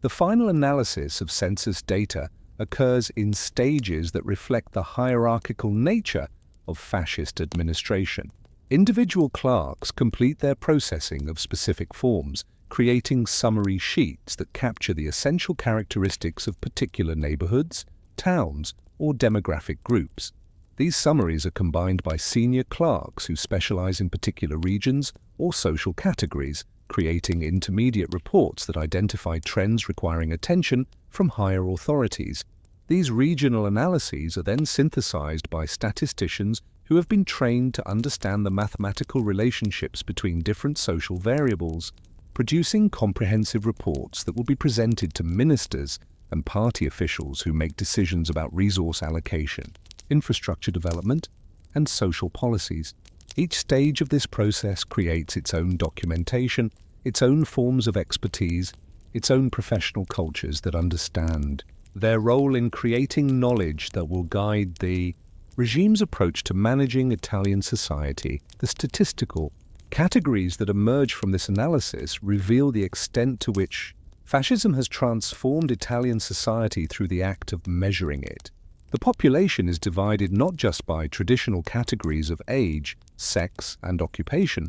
[SPEAKER 1] The final analysis of census data occurs in stages that reflect the hierarchical nature of fascist administration. Individual clerks complete their processing of specific forms, creating summary sheets that capture the essential characteristics of particular neighborhoods, towns, or demographic groups. These summaries are combined by senior clerks who specialize in particular regions or social categories, creating intermediate reports that identify trends requiring attention from higher authorities. These regional analyses are then synthesized by statisticians who have been trained to understand the mathematical relationships between different social variables, producing comprehensive reports that will be presented to ministers and party officials who make decisions about resource allocation, infrastructure development, and social policies. Each stage of this process creates its own documentation, its own forms of expertise, its own professional cultures that understand their role in creating knowledge that will guide the regime's approach to managing Italian society. The statistical categories that emerge from this analysis reveal the extent to which fascism has transformed Italian society through the act of measuring it. The population is divided not just by traditional categories of age, sex, and occupation,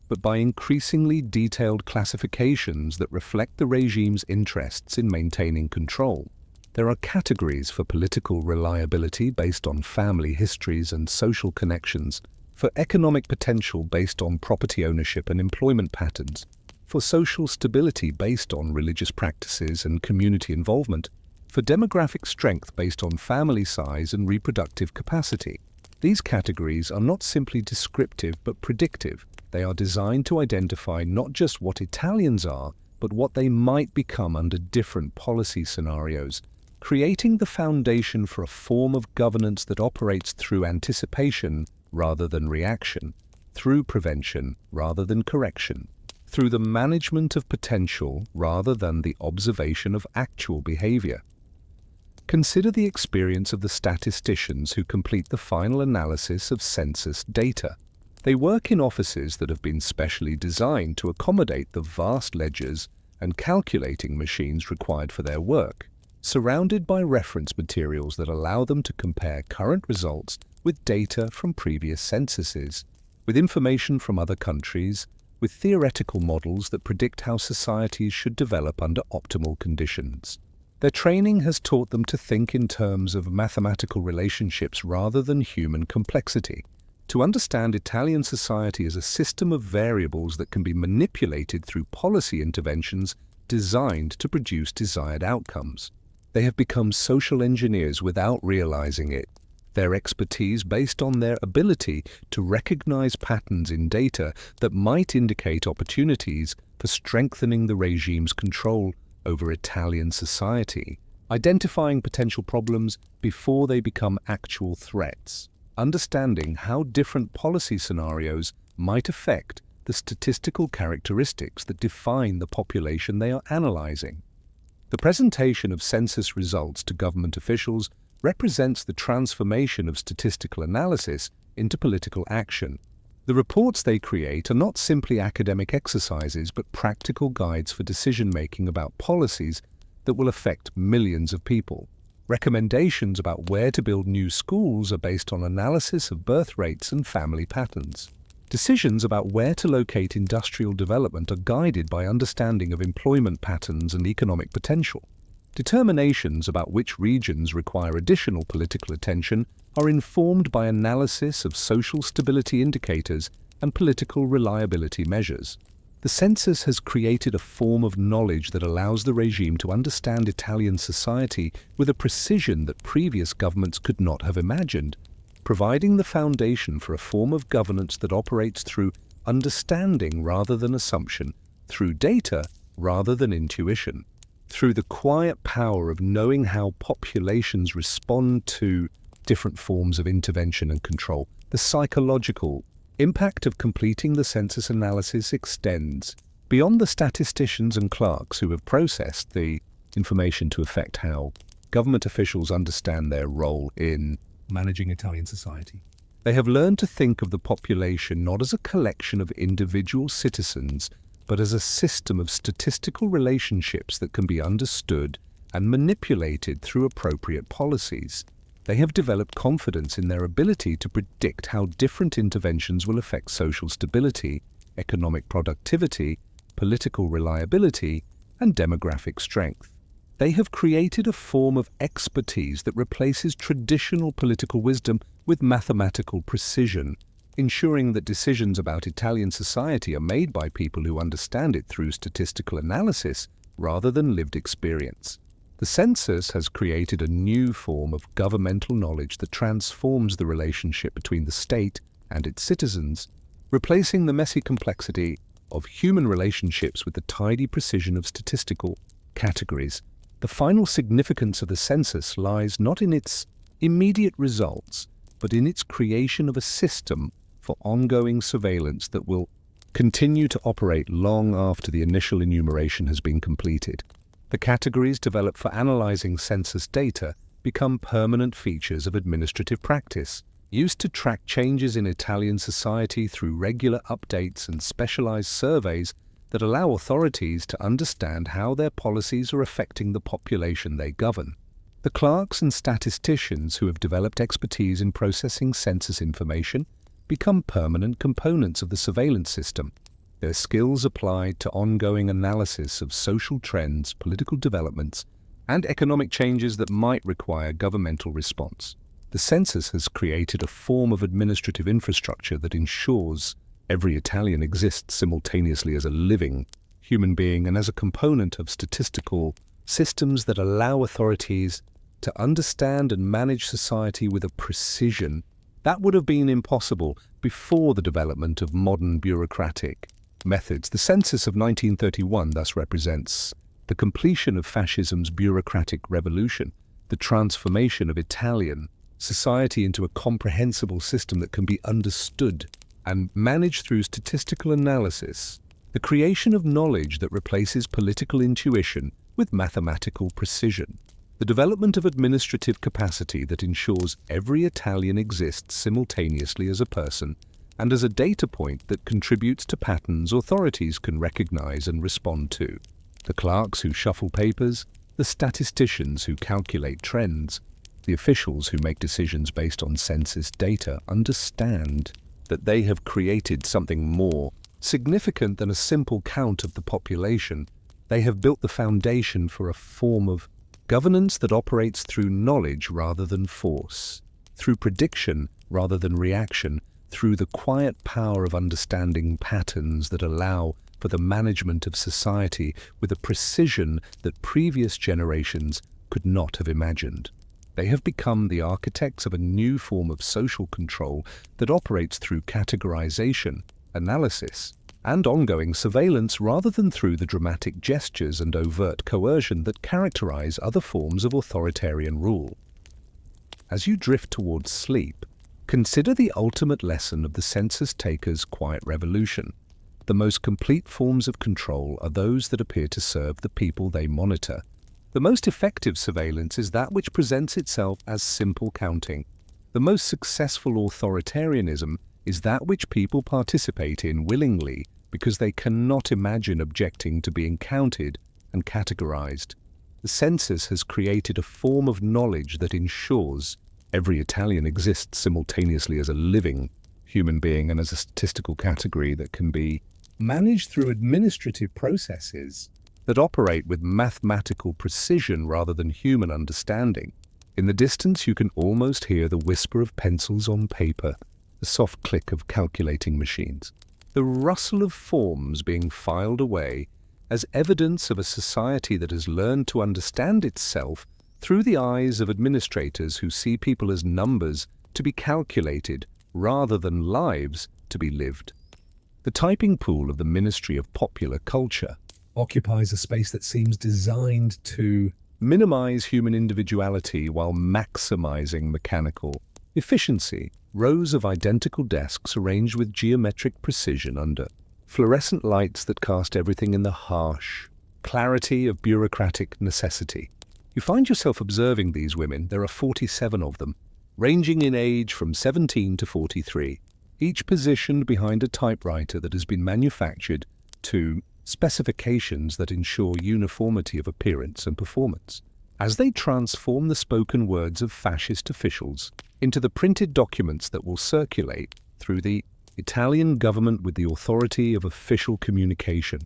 [SPEAKER 1] but by increasingly detailed classifications that reflect the regime's interests in maintaining control. There are categories for political reliability based on family histories and social connections, for economic potential based on property ownership and employment patterns, for social stability based on religious practices and community involvement, for demographic strength based on family size and reproductive capacity. These categories are not simply descriptive but predictive. They are designed to identify not just what Italians are, but what they might become under different policy scenarios, creating the foundation for a form of governance that operates through anticipation rather than reaction, through prevention rather than correction, through the management of potential rather than the observation of actual behavior. Consider the experience of the statisticians who complete the final analysis of census data. They work in offices that have been specially designed to accommodate the vast ledgers and calculating machines required for their work, surrounded by reference materials that allow them to compare current results with data from previous censuses, with information from other countries, with theoretical models that predict how societies should develop under optimal conditions. Their training has taught them to think in terms of mathematical relationships rather than human complexity, to understand Italian society as a system of variables that can be manipulated through policy interventions designed to produce desired outcomes. They have become social engineers without realizing it. Their expertise based on their ability to recognize patterns in data that might indicate opportunities for strengthening the regime's control over Italian society, identifying potential problems before they become actual threats, understanding how different policy scenarios might affect the statistical characteristics that define the population they are analyzing. The presentation of census results to government officials represents the transformation of statistical analysis into political action. The reports they create are not simply academic exercises but practical guides for decision-making about policies that will affect millions of people. Recommendations about where to build new schools are based on analysis of birth rates and family patterns. Decisions about where to locate industrial development are guided by understanding of employment patterns and economic potential. Determinations about which regions require additional political attention are informed by analysis of social stability indicators and political reliability measures. The census has created a form of knowledge that allows the regime to understand Italian society with a precision that previous governments could not have imagined, providing the foundation for a form of governance that operates through understanding rather than assumption, through data rather than intuition, through the quiet power of knowing how populations respond to different forms of intervention and control. The psychological impact of completing the census analysis extends Beyond the statisticians and clerks who have processed the information to affect how government officials understand their role in managing Italian society, they have learned to think of the population not as a collection of individual citizens, but as a system of statistical relationships that can be understood and manipulated through appropriate policies. They have developed confidence in their ability to predict how different interventions will affect social stability, economic productivity, political reliability, and demographic strength. They have created a form of expertise that replaces traditional political wisdom with mathematical precision, ensuring that decisions about Italian society are made by people who understand it through statistical analysis rather than lived experience. The census has created a new form of governmental knowledge that transforms the relationship between the state and its citizens, replacing the messy complexity of human relationships with the tidy precision of statistical categories. The final significance of the census lies not in its immediate results, but in its creation of a system for ongoing surveillance that will continue to operate long after the initial enumeration has been completed. The categories developed for analyzing census data become permanent features of administrative practice, used to track changes in Italian society through regular updates and specialized surveys that allow authorities to understand how their policies are affecting the population they govern. The clerks and statisticians who have developed expertise in processing census information become permanent components of the surveillance system, their skills applied to ongoing analysis of social trends, political developments, and economic changes that might require governmental response. The census has created a form of administrative infrastructure that ensures every Italian exists simultaneously as a living human being and as a component of statistical systems that allow authorities to understand and manage society with a precision that would have been impossible before the development of modern bureaucratic methods. The census of 1931 thus represents the completion of fascism's bureaucratic revolution, the transformation of Italian society into a comprehensible system that can be understood and managed through statistical analysis, the creation of knowledge that replaces political intuition with mathematical precision, the development of administrative capacity that ensures every Italian exists simultaneously as a person and as a data point that contributes to patterns authorities can recognize and respond to. The clerks who shuffle papers, the statisticians who calculate trends, the officials who make decisions based on census data understand that they have created something more significant than a simple count of the population. They have built the foundation for a form of governance that operates through knowledge rather than force, through prediction rather than reaction, through the quiet power of understanding patterns that allow for the management of society with a precision that previous generations could not have imagined. They have become the architects of a new form of social control that operates through categorization, analysis, and ongoing surveillance rather than through the dramatic gestures and overt coercion that characterize other forms of authoritarian rule. As you drift towards sleep, consider the ultimate lesson of the census taker's quiet revolution. The most complete forms of control are those that appear to serve the people they monitor. The most effective surveillance is that which presents itself as simple counting. The most successful authoritarianism is that which people participate in willingly because they cannot imagine objecting to being counted and categorized. The census has created a form of knowledge that ensures every Italian exists simultaneously as a living human being and as a statistical category that can be managed through administrative processes that operate with mathematical precision rather than human understanding. In the distance, you can almost hear the whisper of pencils on paper, the soft click of calculating machines, the rustle of forms being filed away as evidence of a society that has learned to understand itself through the eyes of administrators who see people as numbers to be calculated rather than lives to be lived. The typing pool of the Ministry of Popular Culture occupies a space that seems designed to minimize human individuality while maximizing mechanical efficiency. Rows of identical desks arranged with geometric precision under fluorescent lights that cast everything in the harsh clarity of bureaucratic necessity. You find yourself observing these women. There are 47 of them, ranging in age from 17 to 43, each positioned behind a typewriter that has been manufactured to specifications that ensure uniformity of appearance and performance. As they transform the spoken words of fascist officials into the printed documents that will circulate through the Italian government with the authority of official communication,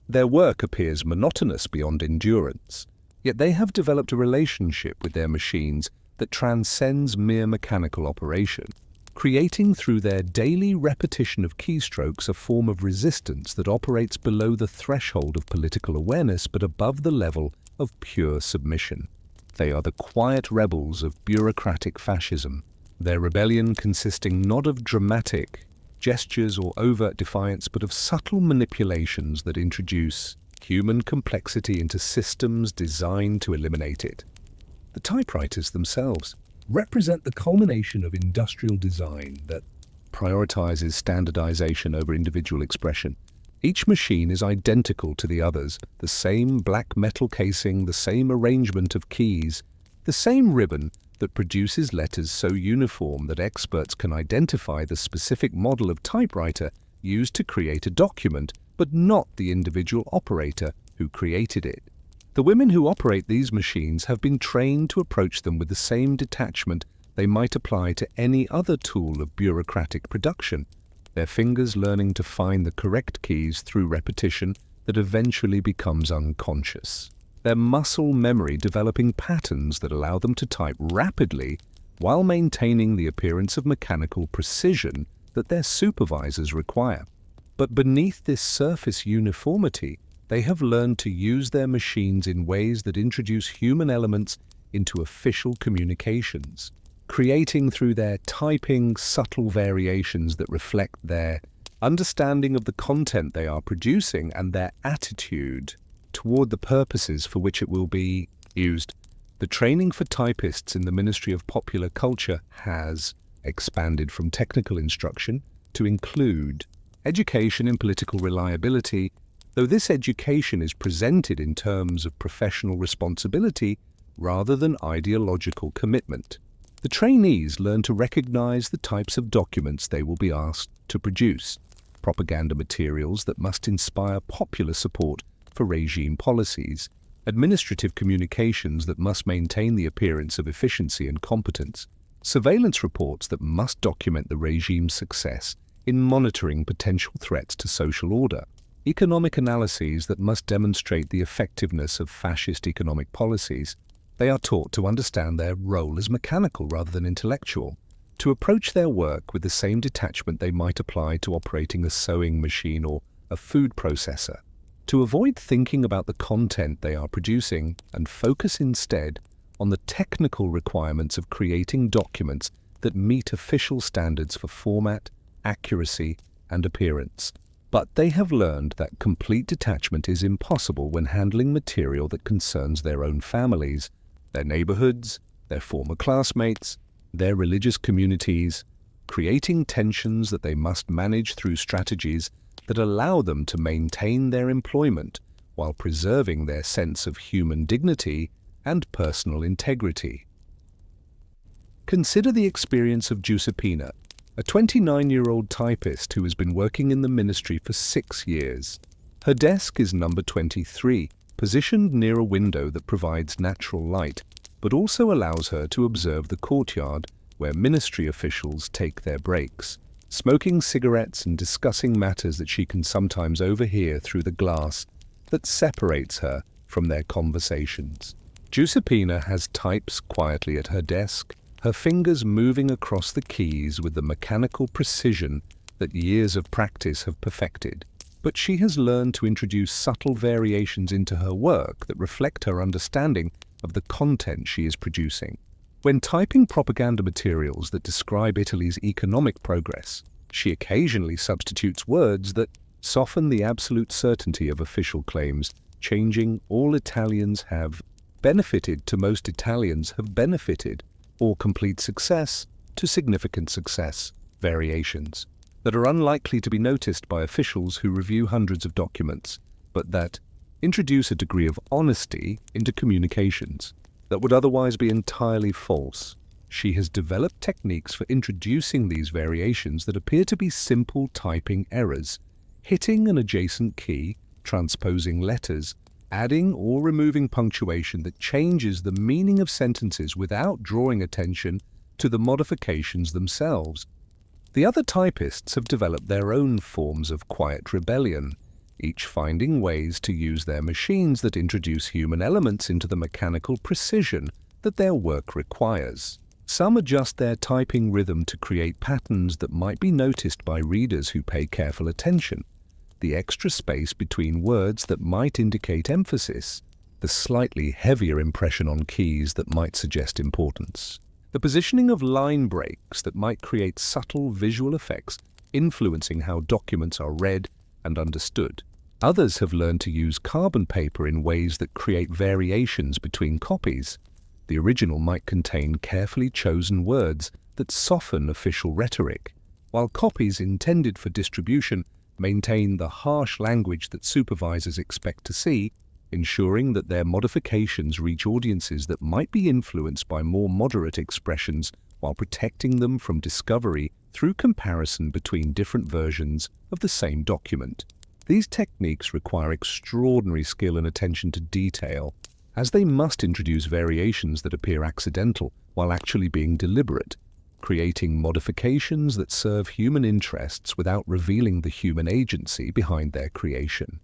[SPEAKER 1] their work appears monotonous beyond endurance, yet they have developed a relationship with their machines that transcends mere mechanical operation, creating through their daily repetition of keystrokes a form of resistance that operates below the threshold of political awareness but above the level of pure submission. They are the quiet rebels of bureaucratic fascism, their rebellion consisting not of dramatic gestures or overt defiance but of subtle manipulations that introduce human complexity into systems designed to eliminate it. The typewriters themselves represent the culmination of industrial design that prioritizes standardization over individual expression. Each machine is identical to the others, the same black metal casing, the same arrangement of keys, the same ribbon that produces letters so uniform that experts can identify the specific model of typewriter used to create a document, but not the individual operator who created it. The women who operate these machines have been trained to approach them with the same detachment they might apply to any other tool of bureaucratic production, their fingers learning to find the correct keys through repetition that eventually becomes unconscious. Their muscle memory developing patterns that allow them to type rapidly while maintaining the appearance of mechanical precision that their supervisors require. But beneath this surface uniformity, they have learned to use their machines in ways that introduce human elements into official communications, creating through their typing subtle variations that reflect their understanding of the content they are producing and their attitude toward the purposes for which it will be used. The training for typists in the Ministry of Popular Culture has expanded from technical instruction to include education in political reliability, though this education is presented in terms of professional responsibility rather than ideological commitment. The trainees learn to recognize the types of documents they will be asked to produce, propaganda materials that must inspire popular support for regime policies, administrative communications that must maintain the appearance of efficiency and competence, surveillance reports that must document the regime's success in monitoring potential threats to social order, economic analyses that must demonstrate the effectiveness of fascist economic policies. They are taught to understand their role as mechanical rather than intellectual, to approach their work with the same detachment they might apply to operating a sewing machine or a food processor, to avoid thinking about the content they are producing and focus instead on the technical requirements of creating documents that meet official standards for format, accuracy, and appearance. But they have learned that complete detachment is impossible when handling material that concerns their own families, their neighborhoods, their former classmates, their religious communities, creating tensions that they must manage through strategies that allow them to maintain their employment while preserving their sense of human dignity and personal integrity. Consider the experience of Giuseppina, a 29-year-old typist who has been working in the ministry for 6 years. Her desk is number 23, positioned near a window that provides natural light, but also allows her to observe the courtyard where ministry officials take their breaks, smoking cigarettes and discussing matters that she can sometimes overhear through the glass that separates her from their conversations. Giuseppina has types quietly at her desk, her fingers moving across the keys with the mechanical precision that years of practice have perfected. But she has learned to introduce subtle variations into her work that reflect her understanding of the content she is producing. When typing propaganda materials that describe Italy's economic progress, she occasionally substitutes words that soften the absolute certainty of official claims, changing "all Italians have benefited" to "most Italians have benefited," or "complete success" to "significant success" variations. that are unlikely to be noticed by officials who review hundreds of documents, but that introduce a degree of honesty into communications that would otherwise be entirely false. She has developed techniques for introducing these variations that appear to be simple typing errors, hitting an adjacent key, transposing letters, adding or removing punctuation that changes the meaning of sentences without drawing attention to the modifications themselves. The other typists have developed their own forms of quiet rebellion, each finding ways to use their machines that introduce human elements into the mechanical precision that their work requires. Some adjust their typing rhythm to create patterns that might be noticed by readers who pay careful attention. The extra space between words that might indicate emphasis, the slightly heavier impression on keys that might suggest importance, the positioning of line breaks that might create subtle visual effects influencing how documents are read and understood. Others have learned to use carbon paper in ways that create variations between copies. The original might contain carefully chosen words that soften official rhetoric, while copies intended for distribution maintain the harsh language that supervisors expect to see, ensuring that their modifications reach audiences that might be influenced by more moderate expressions while protecting them from discovery through comparison between different versions of the same document. These techniques require extraordinary skill and attention to detail, as they must introduce variations that appear accidental while actually being deliberate, creating modifications that serve human interests without revealing the human agency behind their creation.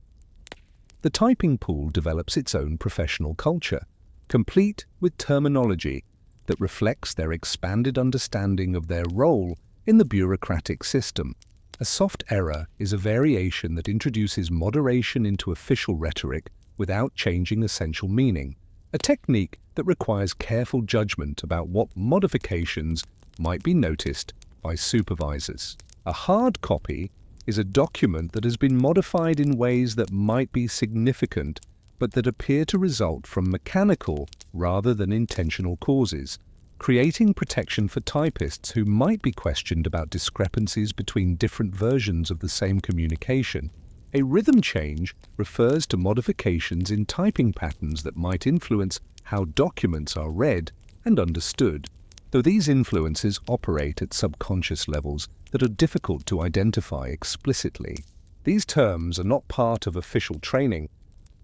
[SPEAKER 1] The typing pool develops its own professional culture, complete with terminology that reflects their expanded understanding of their role in the bureaucratic system. A soft error is a variation that introduces moderation into official rhetoric without changing essential meaning, a technique that requires careful judgment about what modifications might be noticed by supervisors. A hard copy is a document that has been modified in ways that might be significant, but that appear to result from mechanical rather than intentional causes, creating protection for typists who might be questioned about discrepancies between different versions of the same communication. A rhythm change refers to modifications in typing patterns that might influence how documents are read and understood, though these influences operate at subconscious levels that are difficult to identify explicitly. These terms are not part of official training,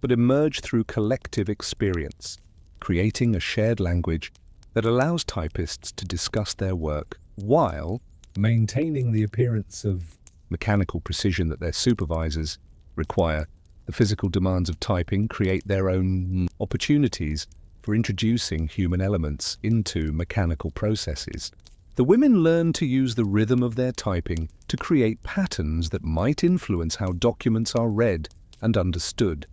[SPEAKER 1] but emerge through collective experience, creating a shared language that allows typists to discuss their work while maintaining the appearance of mechanical precision that their supervisors require. The physical demands of typing create their own opportunities for introducing human elements into mechanical processes. The women learn to use the rhythm of their typing to create patterns that might influence how documents are read and understood,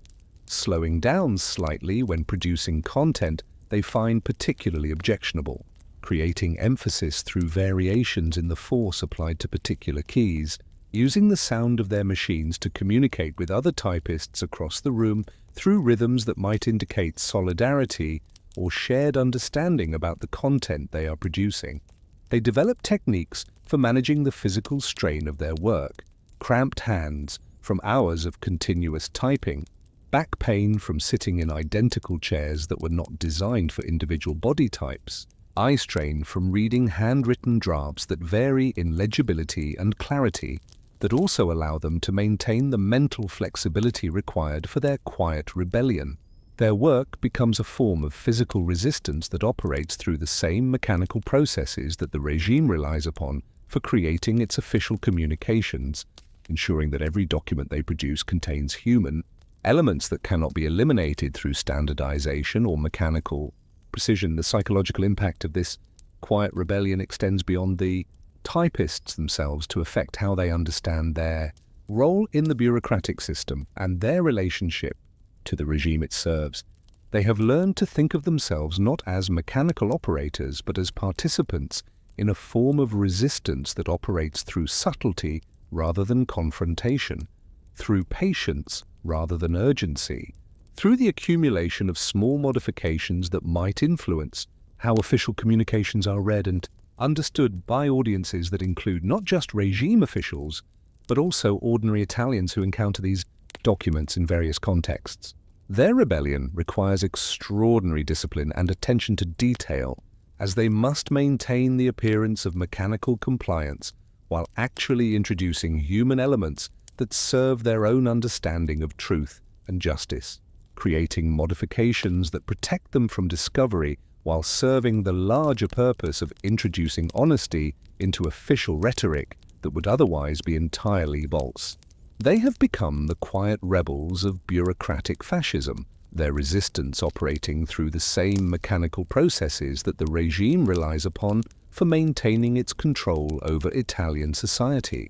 [SPEAKER 1] slowing down slightly when producing content they find particularly objectionable, creating emphasis through variations in the force applied to particular keys, using the sound of their machines to communicate with other typists across the room through rhythms that might indicate solidarity or shared understanding about the content they are producing. They develop techniques for managing the physical strain of their work, cramped hands from hours of continuous typing, back pain from sitting in identical chairs that were not designed for individual body types, eye strain from reading handwritten drafts that vary in legibility and clarity, that also allow them to maintain the mental flexibility required for their quiet rebellion. Their work becomes a form of physical resistance that operates through the same mechanical processes that the regime relies upon for creating its official communications, ensuring that every document they produce contains human elements that cannot be eliminated through standardization or mechanical precision. The psychological impact of this quiet rebellion extends beyond the typists themselves to affect how they understand their role in the bureaucratic system and their relationship to the regime it serves. They have learned to think of themselves not as mechanical operators, but as participants in a form of resistance that operates through subtlety rather than confrontation, through patience rather than urgency, through the accumulation of small modifications that might influence how official communications are read and understood by audiences that include not just regime officials, but also ordinary Italians who encounter these documents in various contexts. Their rebellion requires extraordinary discipline and attention to detail, as they must maintain the appearance of mechanical compliance while actually introducing human elements that serve their own understanding of truth and justice, creating modifications that protect them from discovery while serving the larger purpose of introducing honesty into official rhetoric that would otherwise be entirely false. They have become the quiet rebels of bureaucratic fascism, their resistance operating through the same mechanical processes that the regime relies upon for maintaining its control over Italian society.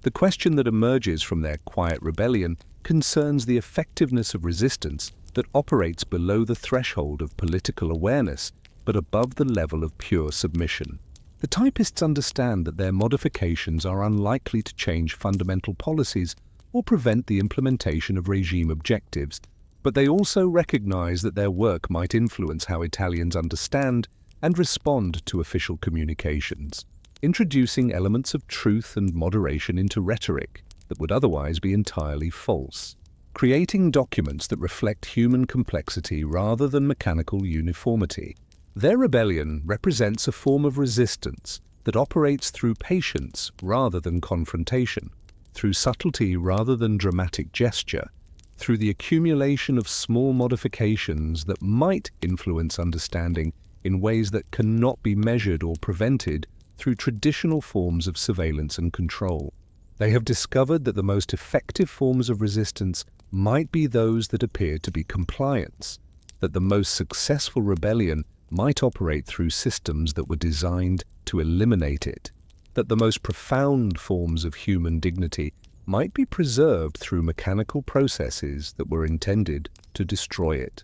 [SPEAKER 1] The question that emerges from their quiet rebellion concerns the effectiveness of resistance that operates below the threshold of political awareness, but above the level of pure submission. The typists understand that their modifications are unlikely to change fundamental policies or prevent the implementation of regime objectives, but they also recognize that their work might influence how Italians understand and respond to official communications, introducing elements of truth and moderation into rhetoric that would otherwise be entirely false, creating documents that reflect human complexity rather than mechanical uniformity. Their rebellion represents a form of resistance that operates through patience rather than confrontation, through subtlety rather than dramatic gesture, through the accumulation of small modifications that might influence understanding in ways that cannot be measured or prevented through traditional forms of surveillance and control. They have discovered that the most effective forms of resistance might be those that appear to be compliance, that the most successful rebellion might operate through systems that were designed to eliminate it, that the most profound forms of human dignity might be preserved through mechanical processes that were intended to destroy it.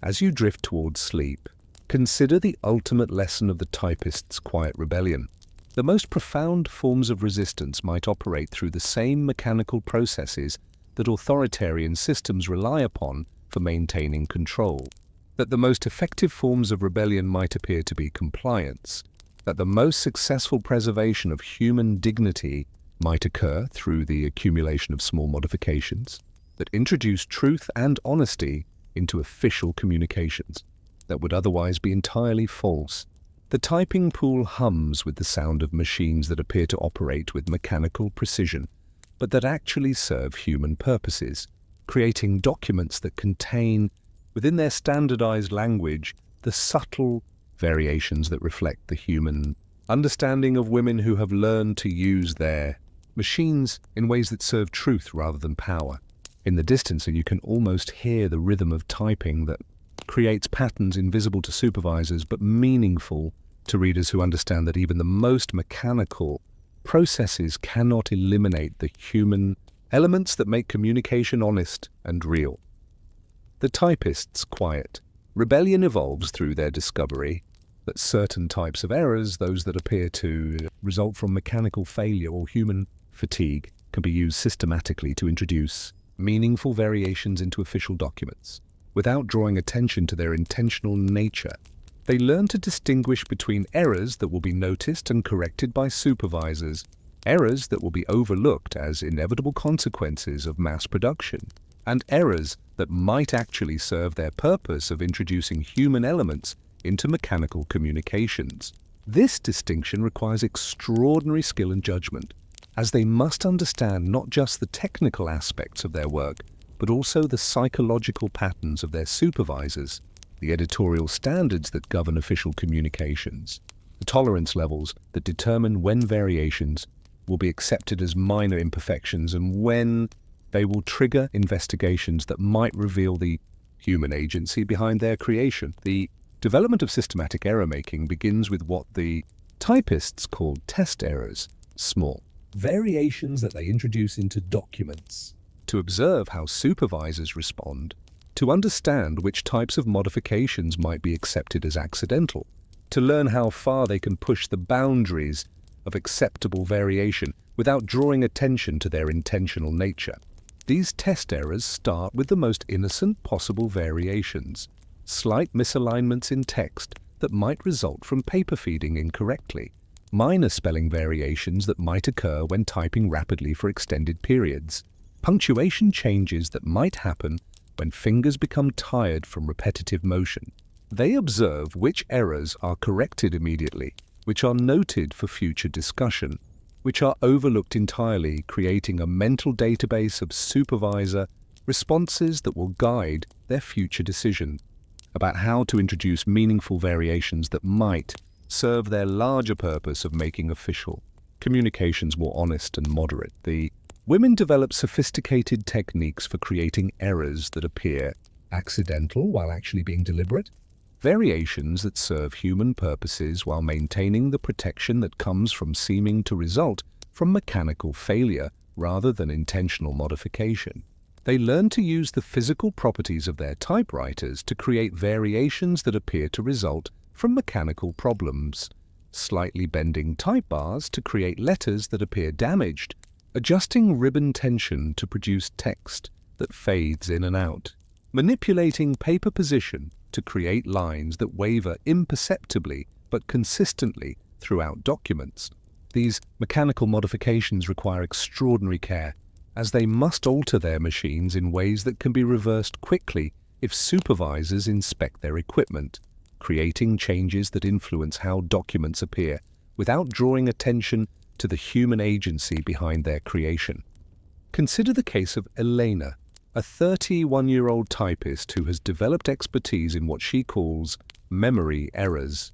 [SPEAKER 1] As you drift towards sleep, consider the ultimate lesson of the typist's quiet rebellion. The most profound forms of resistance might operate through the same mechanical processes that authoritarian systems rely upon for maintaining control, that the most effective forms of rebellion might appear to be compliance, that the most successful preservation of human dignity might occur through the accumulation of small modifications that introduce truth and honesty into official communications that would otherwise be entirely false. The typing pool hums with the sound of machines that appear to operate with mechanical precision, but that actually serve human purposes, creating documents that contain, within their standardized language, the subtle variations that reflect the human understanding of women who have learned to use their machines in ways that serve truth rather than power. In the distance, you can almost hear the rhythm of typing that creates patterns invisible to supervisors but meaningful to readers who understand that even the most mechanical processes cannot eliminate the human elements that make communication honest and real. The typist's quiet rebellion evolves through their discovery that certain types of errors, those that appear to result from mechanical failure or human fatigue, can be used systematically to introduce meaningful variations into official documents, without drawing attention to their intentional nature. They learn to distinguish between errors that will be noticed and corrected by supervisors, errors that will be overlooked as inevitable consequences of mass production, and errors that might actually serve their purpose of introducing human elements into mechanical communications. This distinction requires extraordinary skill and judgment, as they must understand not just the technical aspects of their work, but also the psychological patterns of their supervisors, the editorial standards that govern official communications, the tolerance levels that determine when variations will be accepted as minor imperfections and when they will trigger investigations that might reveal the human agency behind their creation. The development of systematic error-making begins with what the typists call test errors, small variations that they introduce into documents, to observe how supervisors respond, to understand which types of modifications might be accepted as accidental, to learn how far they can push the boundaries of acceptable variation without drawing attention to their intentional nature. These test errors start with the most innocent possible variations, slight misalignments in text that might result from paper feeding incorrectly, minor spelling variations that might occur when typing rapidly for extended periods, punctuation changes that might happen when fingers become tired from repetitive motion. They observe which errors are corrected immediately, which are noted for future discussion, which are overlooked entirely, creating a mental database of supervisor responses that will guide their future decision about how to introduce meaningful variations that might serve their larger purpose of making official communications more honest and moderate. The women develop sophisticated techniques for creating errors that appear accidental while actually being deliberate, variations that serve human purposes while maintaining the protection that comes from seeming to result from mechanical failure rather than intentional modification. They learn to use the physical properties of their typewriters to create variations that appear to result from mechanical problems, slightly bending type bars to create letters that appear damaged, adjusting ribbon tension to produce text that fades in and out, manipulating paper position to create lines that waver imperceptibly but consistently throughout documents. These mechanical modifications require extraordinary care, as they must alter their machines in ways that can be reversed quickly if supervisors inspect their equipment, creating changes that influence how documents appear without drawing attention to the human agency behind their creation. Consider the case of Elena, a 31-year-old typist who has developed expertise in what she calls memory errors,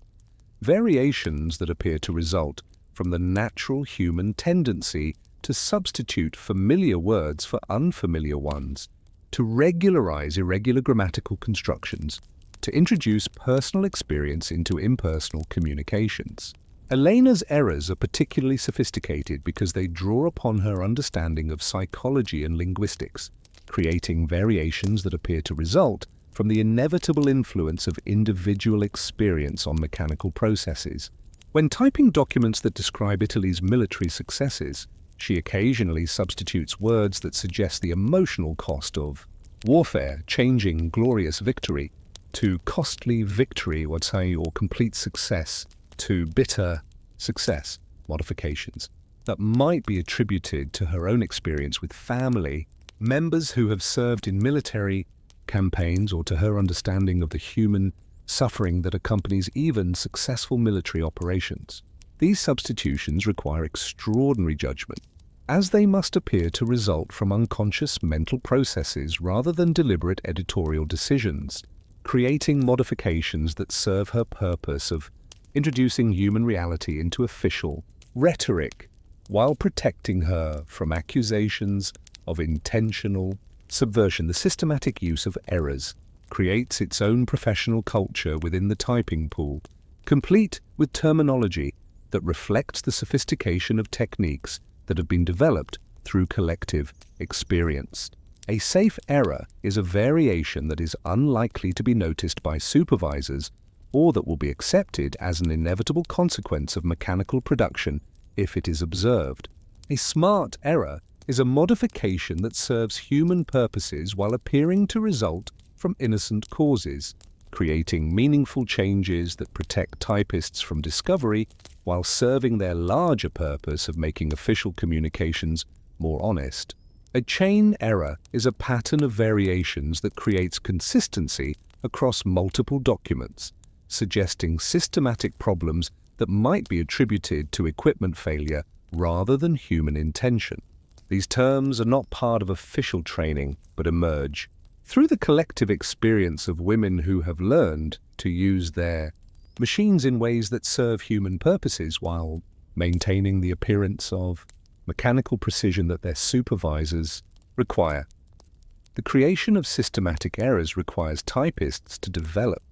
[SPEAKER 1] variations that appear to result from the natural human tendency to substitute familiar words for unfamiliar ones, to regularize irregular grammatical constructions, to introduce personal experience into impersonal communications. Elena's errors are particularly sophisticated because they draw upon her understanding of psychology and linguistics, creating variations that appear to result from the inevitable influence of individual experience on mechanical processes. When typing documents that describe Italy's military successes, she occasionally substitutes words that suggest the emotional cost of warfare, changing glorious victory to costly victory, or complete success, to bitter success, modifications that might be attributed to her own experience with family members who have served in military campaigns, or to her understanding of the human suffering that accompanies even successful military operations. These substitutions require extraordinary judgment, as they must appear to result from unconscious mental processes rather than deliberate editorial decisions, creating modifications that serve her purpose of introducing human reality into official rhetoric, while protecting her from accusations of intentional subversion. The systematic use of errors creates its own professional culture within the typing pool, complete with terminology that reflects the sophistication of techniques that have been developed through collective experience. A safe error is a variation that is unlikely to be noticed by supervisors, or that will be accepted as an inevitable consequence of mechanical production if it is observed. A smart error is a modification that serves human purposes while appearing to result from innocent causes, creating meaningful changes that protect typists from discovery while serving their larger purpose of making official communications more honest. A chain error is a pattern of variations that creates consistency across multiple documents, suggesting systematic problems that might be attributed to equipment failure rather than human intention. These terms are not part of official training, but emerge through the collective experience of women who have learned to use their machines in ways that serve human purposes while maintaining the appearance of mechanical precision that their supervisors require. The creation of systematic errors requires typists to develop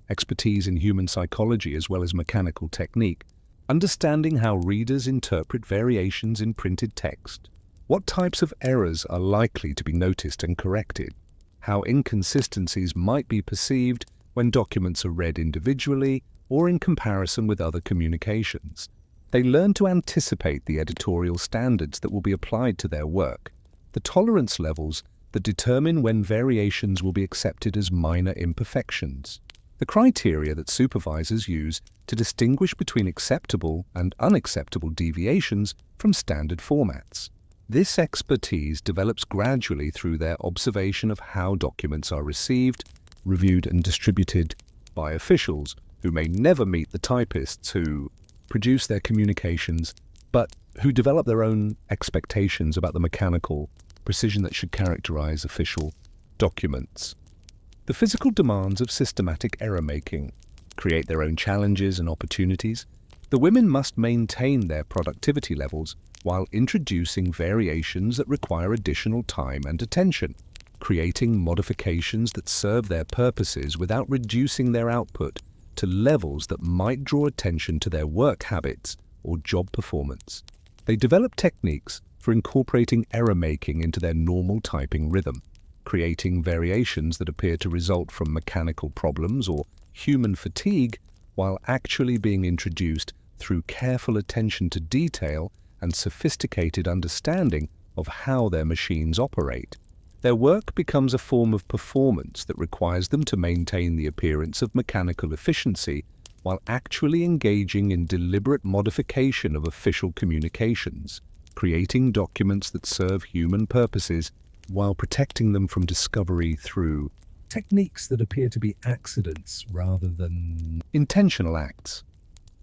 [SPEAKER 1] expertise in human psychology as well as mechanical technique, understanding how readers interpret variations in printed text, what types of errors are likely to be noticed and corrected, how inconsistencies might be perceived when documents are read individually or in comparison with other communications. They learn to anticipate the editorial standards that will be applied to their work, the tolerance levels that determine when variations will be accepted as minor imperfections, the criteria that supervisors use to distinguish between acceptable and unacceptable deviations from standard formats. This expertise develops gradually through their observation of how documents are received, reviewed and distributed by officials who may never meet the typists who produce their communications, but who develop their own expectations about the mechanical precision that should characterize official documents. The physical demands of systematic error-making create their own challenges and opportunities. The women must maintain their productivity levels while introducing variations that require additional time and attention, creating modifications that serve their purposes without reducing their output to levels that might draw attention to their work habits or job performance. They develop techniques for incorporating error-making into their normal typing rhythm, creating variations that appear to result from mechanical problems or human fatigue while actually being introduced through careful attention to detail and sophisticated understanding of how their machines operate. Their work becomes a form of performance that requires them to maintain the appearance of mechanical efficiency while actually engaging in deliberate modification of official communications, creating documents that serve human purposes while protecting them from discovery through techniques that appear to be accidents rather than intentional acts.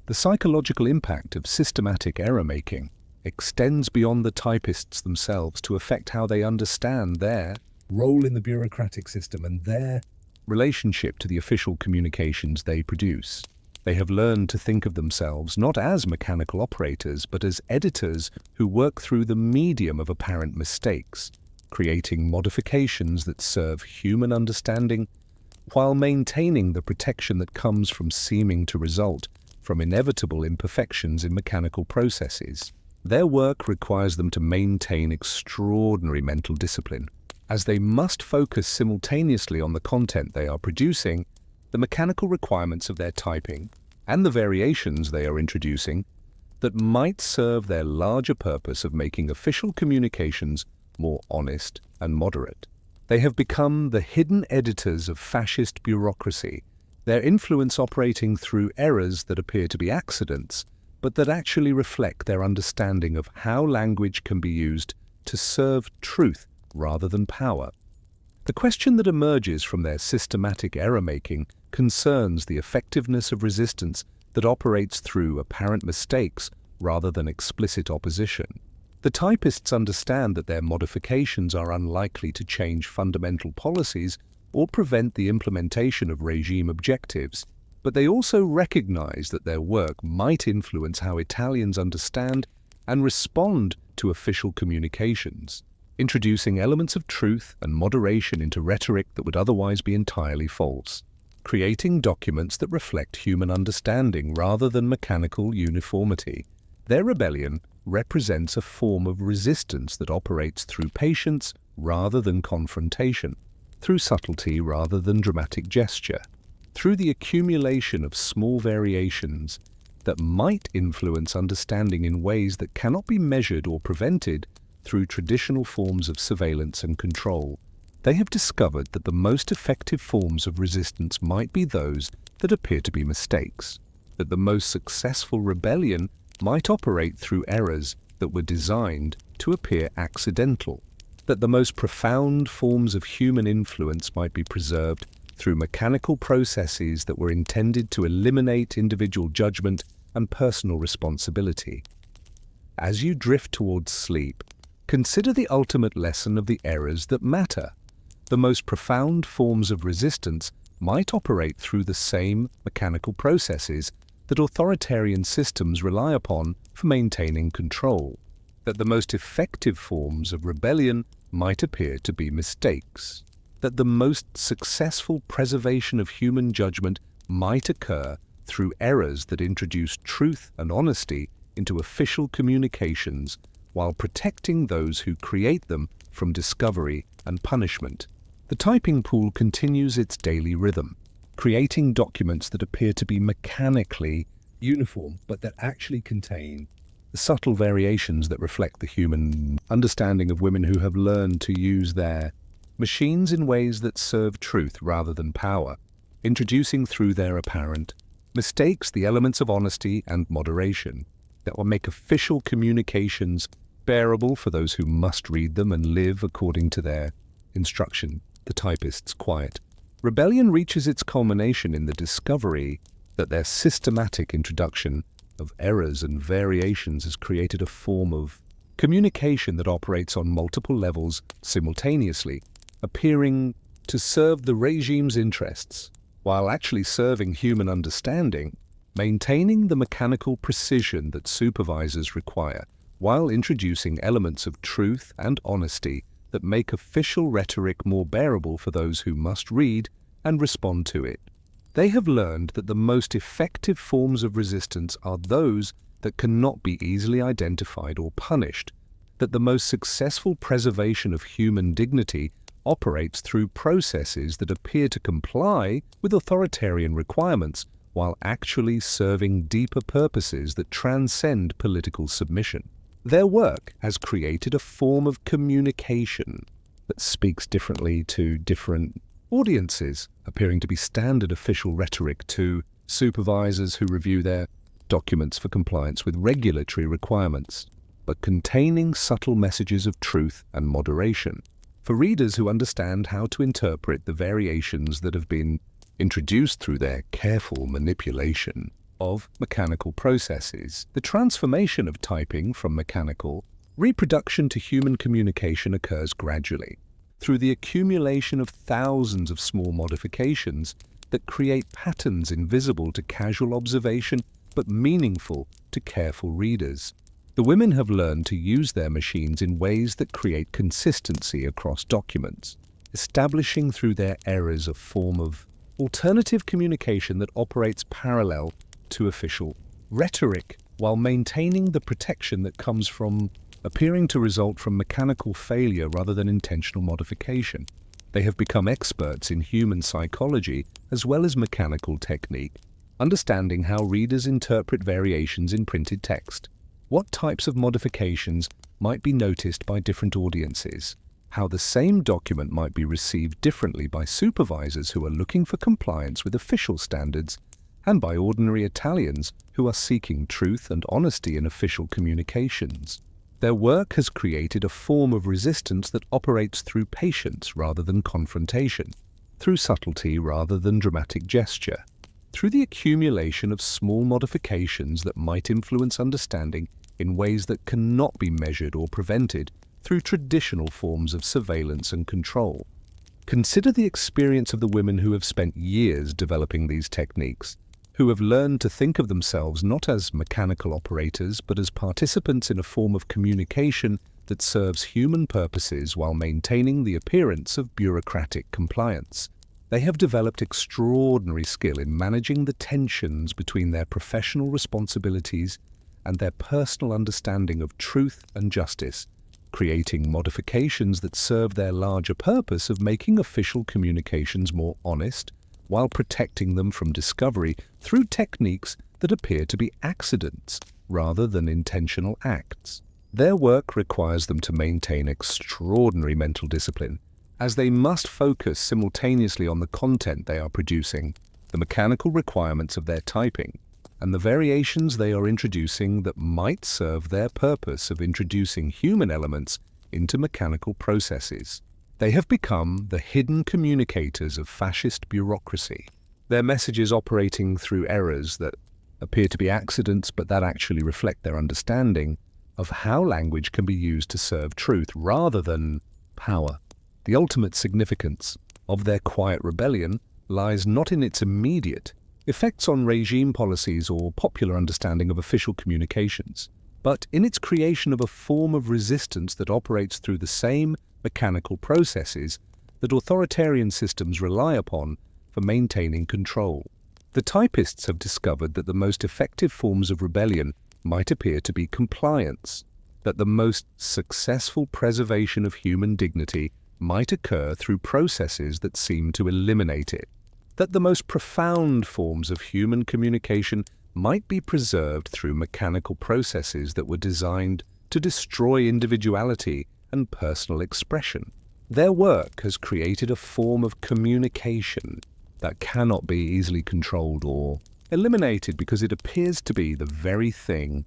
[SPEAKER 1] The psychological impact of systematic error-making extends beyond the typists themselves to affect how they understand their role in the bureaucratic system and their relationship to the official communications they produce. They have learned to think of themselves not as mechanical operators, but as editors who work through the medium of apparent mistakes, creating modifications that serve human understanding while maintaining the protection that comes from seeming to result from inevitable imperfections in mechanical processes. Their work requires them to maintain extraordinary mental discipline, as they must focus simultaneously on the content they are producing, the mechanical requirements of their typing, and the variations they are introducing that might serve their larger purpose of making official communications more honest and moderate. They have become the hidden editors of fascist bureaucracy, their influence operating through errors that appear to be accidents, but that actually reflect their understanding of how language can be used to serve truth rather than power. The question that emerges from their systematic error-making concerns the effectiveness of resistance that operates through apparent mistakes rather than explicit opposition. The typists understand that their modifications are unlikely to change fundamental policies or prevent the implementation of regime objectives, but they also recognize that their work might influence how Italians understand and respond to official communications, introducing elements of truth and moderation into rhetoric that would otherwise be entirely false, creating documents that reflect human understanding rather than mechanical uniformity. Their rebellion represents a form of resistance that operates through patience rather than confrontation, through subtlety rather than dramatic gesture, through the accumulation of small variations that might influence understanding in ways that cannot be measured or prevented through traditional forms of surveillance and control. They have discovered that the most effective forms of resistance might be those that appear to be mistakes, that the most successful rebellion might operate through errors that were designed to appear accidental, that the most profound forms of human influence might be preserved through mechanical processes that were intended to eliminate individual judgment and personal responsibility. As you drift towards sleep, consider the ultimate lesson of the errors that matter. The most profound forms of resistance might operate through the same mechanical processes that authoritarian systems rely upon for maintaining control, that the most effective forms of rebellion might appear to be mistakes, that the most successful preservation of human judgment might occur through errors that introduce truth and honesty into official communications while protecting those who create them from discovery and punishment. The typing pool continues its daily rhythm, creating documents that appear to be mechanically uniform but that actually contain the subtle variations that reflect the human understanding of women who have learned to use their machines in ways that serve truth rather than power. introducing through their apparent mistakes the elements of honesty and moderation that will make official communications bearable for those who must read them and live according to their instruction, the typist's quiet. Rebellion reaches its culmination in the discovery that their systematic introduction of errors and variations has created a form of communication that operates on multiple levels simultaneously, appearing to serve the regime's interests, while actually serving human understanding, maintaining the mechanical precision that supervisors require, while introducing elements of truth and honesty that make official rhetoric more bearable for those who must read and respond to it. They have learned that the most effective forms of resistance are those that cannot be easily identified or punished, that the most successful preservation of human dignity operates through processes that appear to comply with authoritarian requirements while actually serving deeper purposes that transcend political submission. Their work has created a form of communication that speaks differently to different audiences, appearing to be standard official rhetoric to supervisors who review their documents for compliance with regulatory requirements, but containing subtle messages of truth and moderation. For readers who understand how to interpret the variations that have been introduced through their careful manipulation of mechanical processes, the transformation of typing from mechanical reproduction to human communication occurs gradually, through the accumulation of thousands of small modifications that create patterns invisible to casual observation but meaningful to careful readers. The women have learned to use their machines in ways that create consistency across documents, establishing through their errors a form of alternative communication that operates parallel to official rhetoric, while maintaining the protection that comes from appearing to result from mechanical failure rather than intentional modification. They have become experts in human psychology as well as mechanical technique, understanding how readers interpret variations in printed text, what types of modifications might be noticed by different audiences, how the same document might be received differently by supervisors who are looking for compliance with official standards, and by ordinary Italians who are seeking truth and honesty in official communications. Their work has created a form of resistance that operates through patience rather than confrontation, through subtlety rather than dramatic gesture, through the accumulation of small modifications that might influence understanding in ways that cannot be measured or prevented through traditional forms of surveillance and control. Consider the experience of the women who have spent years developing these techniques, who have learned to think of themselves not as mechanical operators but as participants in a form of communication that serves human purposes while maintaining the appearance of bureaucratic compliance. They have developed extraordinary skill in managing the tensions between their professional responsibilities and their personal understanding of truth and justice, creating modifications that serve their larger purpose of making official communications more honest, while protecting them from discovery through techniques that appear to be accidents rather than intentional acts. Their work requires them to maintain extraordinary mental discipline, as they must focus simultaneously on the content they are producing, the mechanical requirements of their typing, and the variations they are introducing that might serve their purpose of introducing human elements into mechanical processes. They have become the hidden communicators of fascist bureaucracy, their messages operating through errors that appear to be accidents but that actually reflect their understanding of how language can be used to serve truth rather than power. The ultimate significance of their quiet rebellion lies not in its immediate effects on regime policies or popular understanding of official communications, but in its creation of a form of resistance that operates through the same mechanical processes that authoritarian systems rely upon for maintaining control. The typists have discovered that the most effective forms of rebellion might appear to be compliance, that the most successful preservation of human dignity might occur through processes that seem to eliminate it, that the most profound forms of human communication might be preserved through mechanical processes that were designed to destroy individuality and personal expression. Their work has created a form of communication that cannot be easily controlled or eliminated because it appears to be the very thing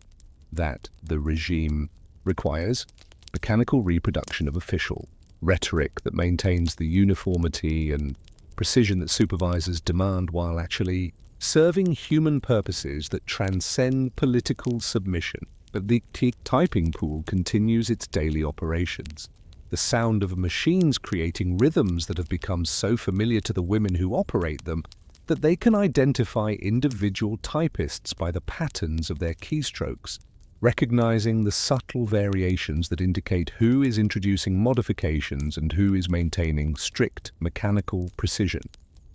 [SPEAKER 1] that the regime requires: mechanical reproduction of official rhetoric that maintains the uniformity and precision that supervisors demand while actually serving human purposes that transcend political submission. But the typing pool continues its daily operations. The sound of machines creating rhythms that have become so familiar to the women who operate them that they can identify individual typists by the patterns of their keystrokes, recognizing the subtle variations that indicate who is introducing modifications and who is maintaining strict mechanical precision.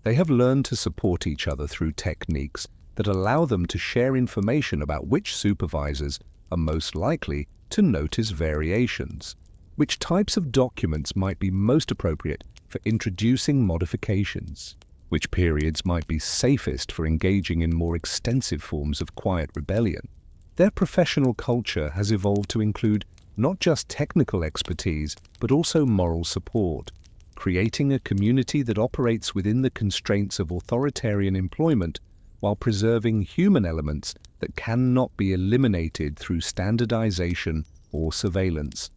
[SPEAKER 1] They have learned to support each other through techniques that allow them to share information about which supervisors are most likely to notice variations, which types of documents might be most appropriate for introducing modifications, which periods might be safest for engaging in more extensive forms of quiet rebellion. Their professional culture has evolved to include not just technical expertise, but also moral support, creating a community that operates within the constraints of authoritarian employment while preserving human elements that cannot be eliminated through standardization or surveillance.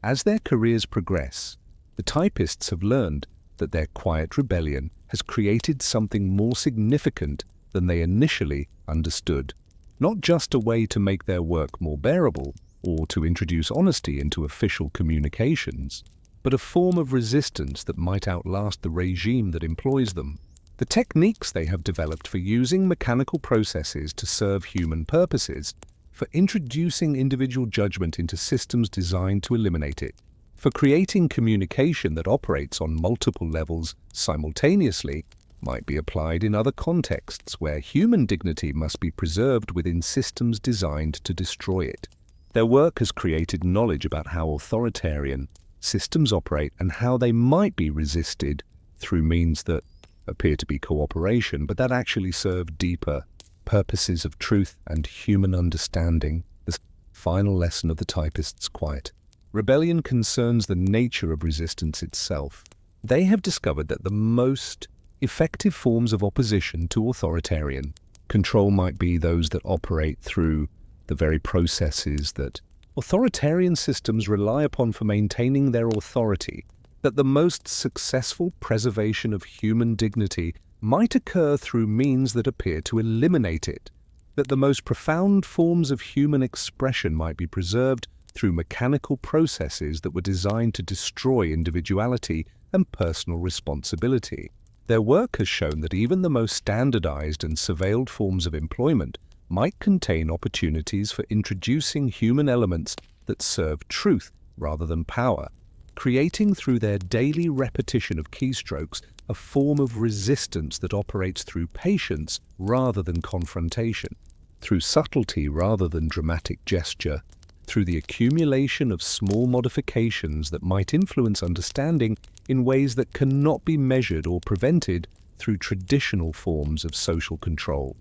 [SPEAKER 1] As their careers progress, the typists have learned that their quiet rebellion has created something more significant than they initially understood. Not just a way to make their work more bearable or to introduce honesty into official communications, but a form of resistance that might outlast the regime that employs them. The techniques they have developed for using mechanical processes to serve human purposes, for introducing individual judgment into systems designed to eliminate it, for creating communication that operates on multiple levels simultaneously, might be applied in other contexts where human dignity must be preserved within systems designed to destroy it. Their work has created knowledge about how authoritarian systems operate and how they might be resisted through means that appear to be cooperation, but that actually serve deeper purposes of truth and human understanding. The final lesson of the typist's quiet rebellion concerns the nature of resistance itself. They have discovered that the most effective forms of opposition to authoritarian control might be those that operate through the very processes that authoritarian systems rely upon for maintaining their authority, that the most successful preservation of human dignity might occur through means that appear to eliminate it, that the most profound forms of human expression might be preserved through mechanical processes that were designed to destroy individuality and personal responsibility. Their work has shown that even the most standardized and surveilled forms of employment might contain opportunities for introducing human elements that serve truth rather than power, creating through their daily repetition of keystrokes a form of resistance that operates through patience rather than confrontation, through subtlety rather than dramatic gesture, through the accumulation of small modifications that might influence understanding in ways that cannot be measured or prevented through traditional forms of social control.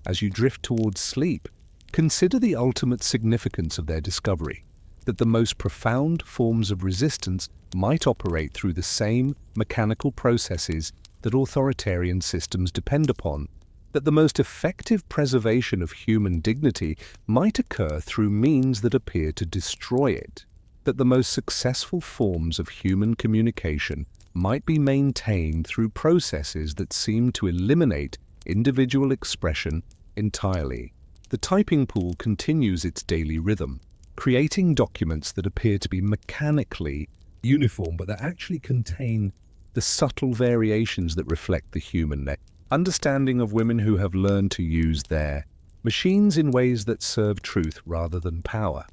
[SPEAKER 1] As you drift towards sleep, consider the ultimate significance of their discovery, that the most profound forms of resistance might operate through the same mechanical processes that authoritarian systems depend upon, that the most effective preservation of human dignity might occur through means that appear to destroy it, that the most successful forms of human communication might be maintained through processes that seem to eliminate individual expression entirely. The typing pool continues its daily rhythm, creating documents that appear to be mechanically uniform, but that actually contain the subtle variations that reflect the human understanding of women who have learned to use their machines in ways that serve truth rather than power.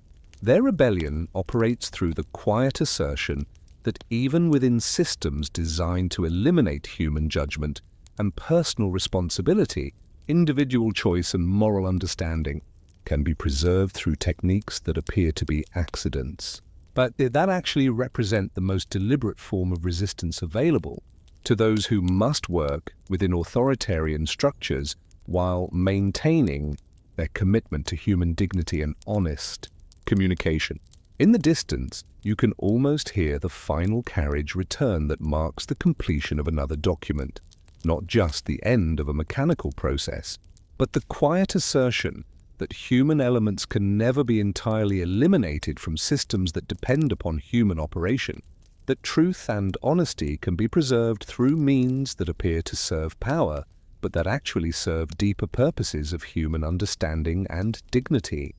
[SPEAKER 1] Their rebellion operates through the quiet assertion that even within systems designed to eliminate human judgment and personal responsibility, individual choice and moral understanding can be preserved through techniques that appear to be accidents, but that actually represent the most deliberate form of resistance available to those who must work within authoritarian structures while maintaining their commitment to human dignity and honest communication. In the distance, you can almost hear the final carriage return that marks the completion of another document. not just the end of a mechanical process, but the quiet assertion that human elements can never be entirely eliminated from systems that depend upon human operation, that truth and honesty can be preserved through means that appear to serve power, but that actually serve deeper purposes of human understanding and dignity.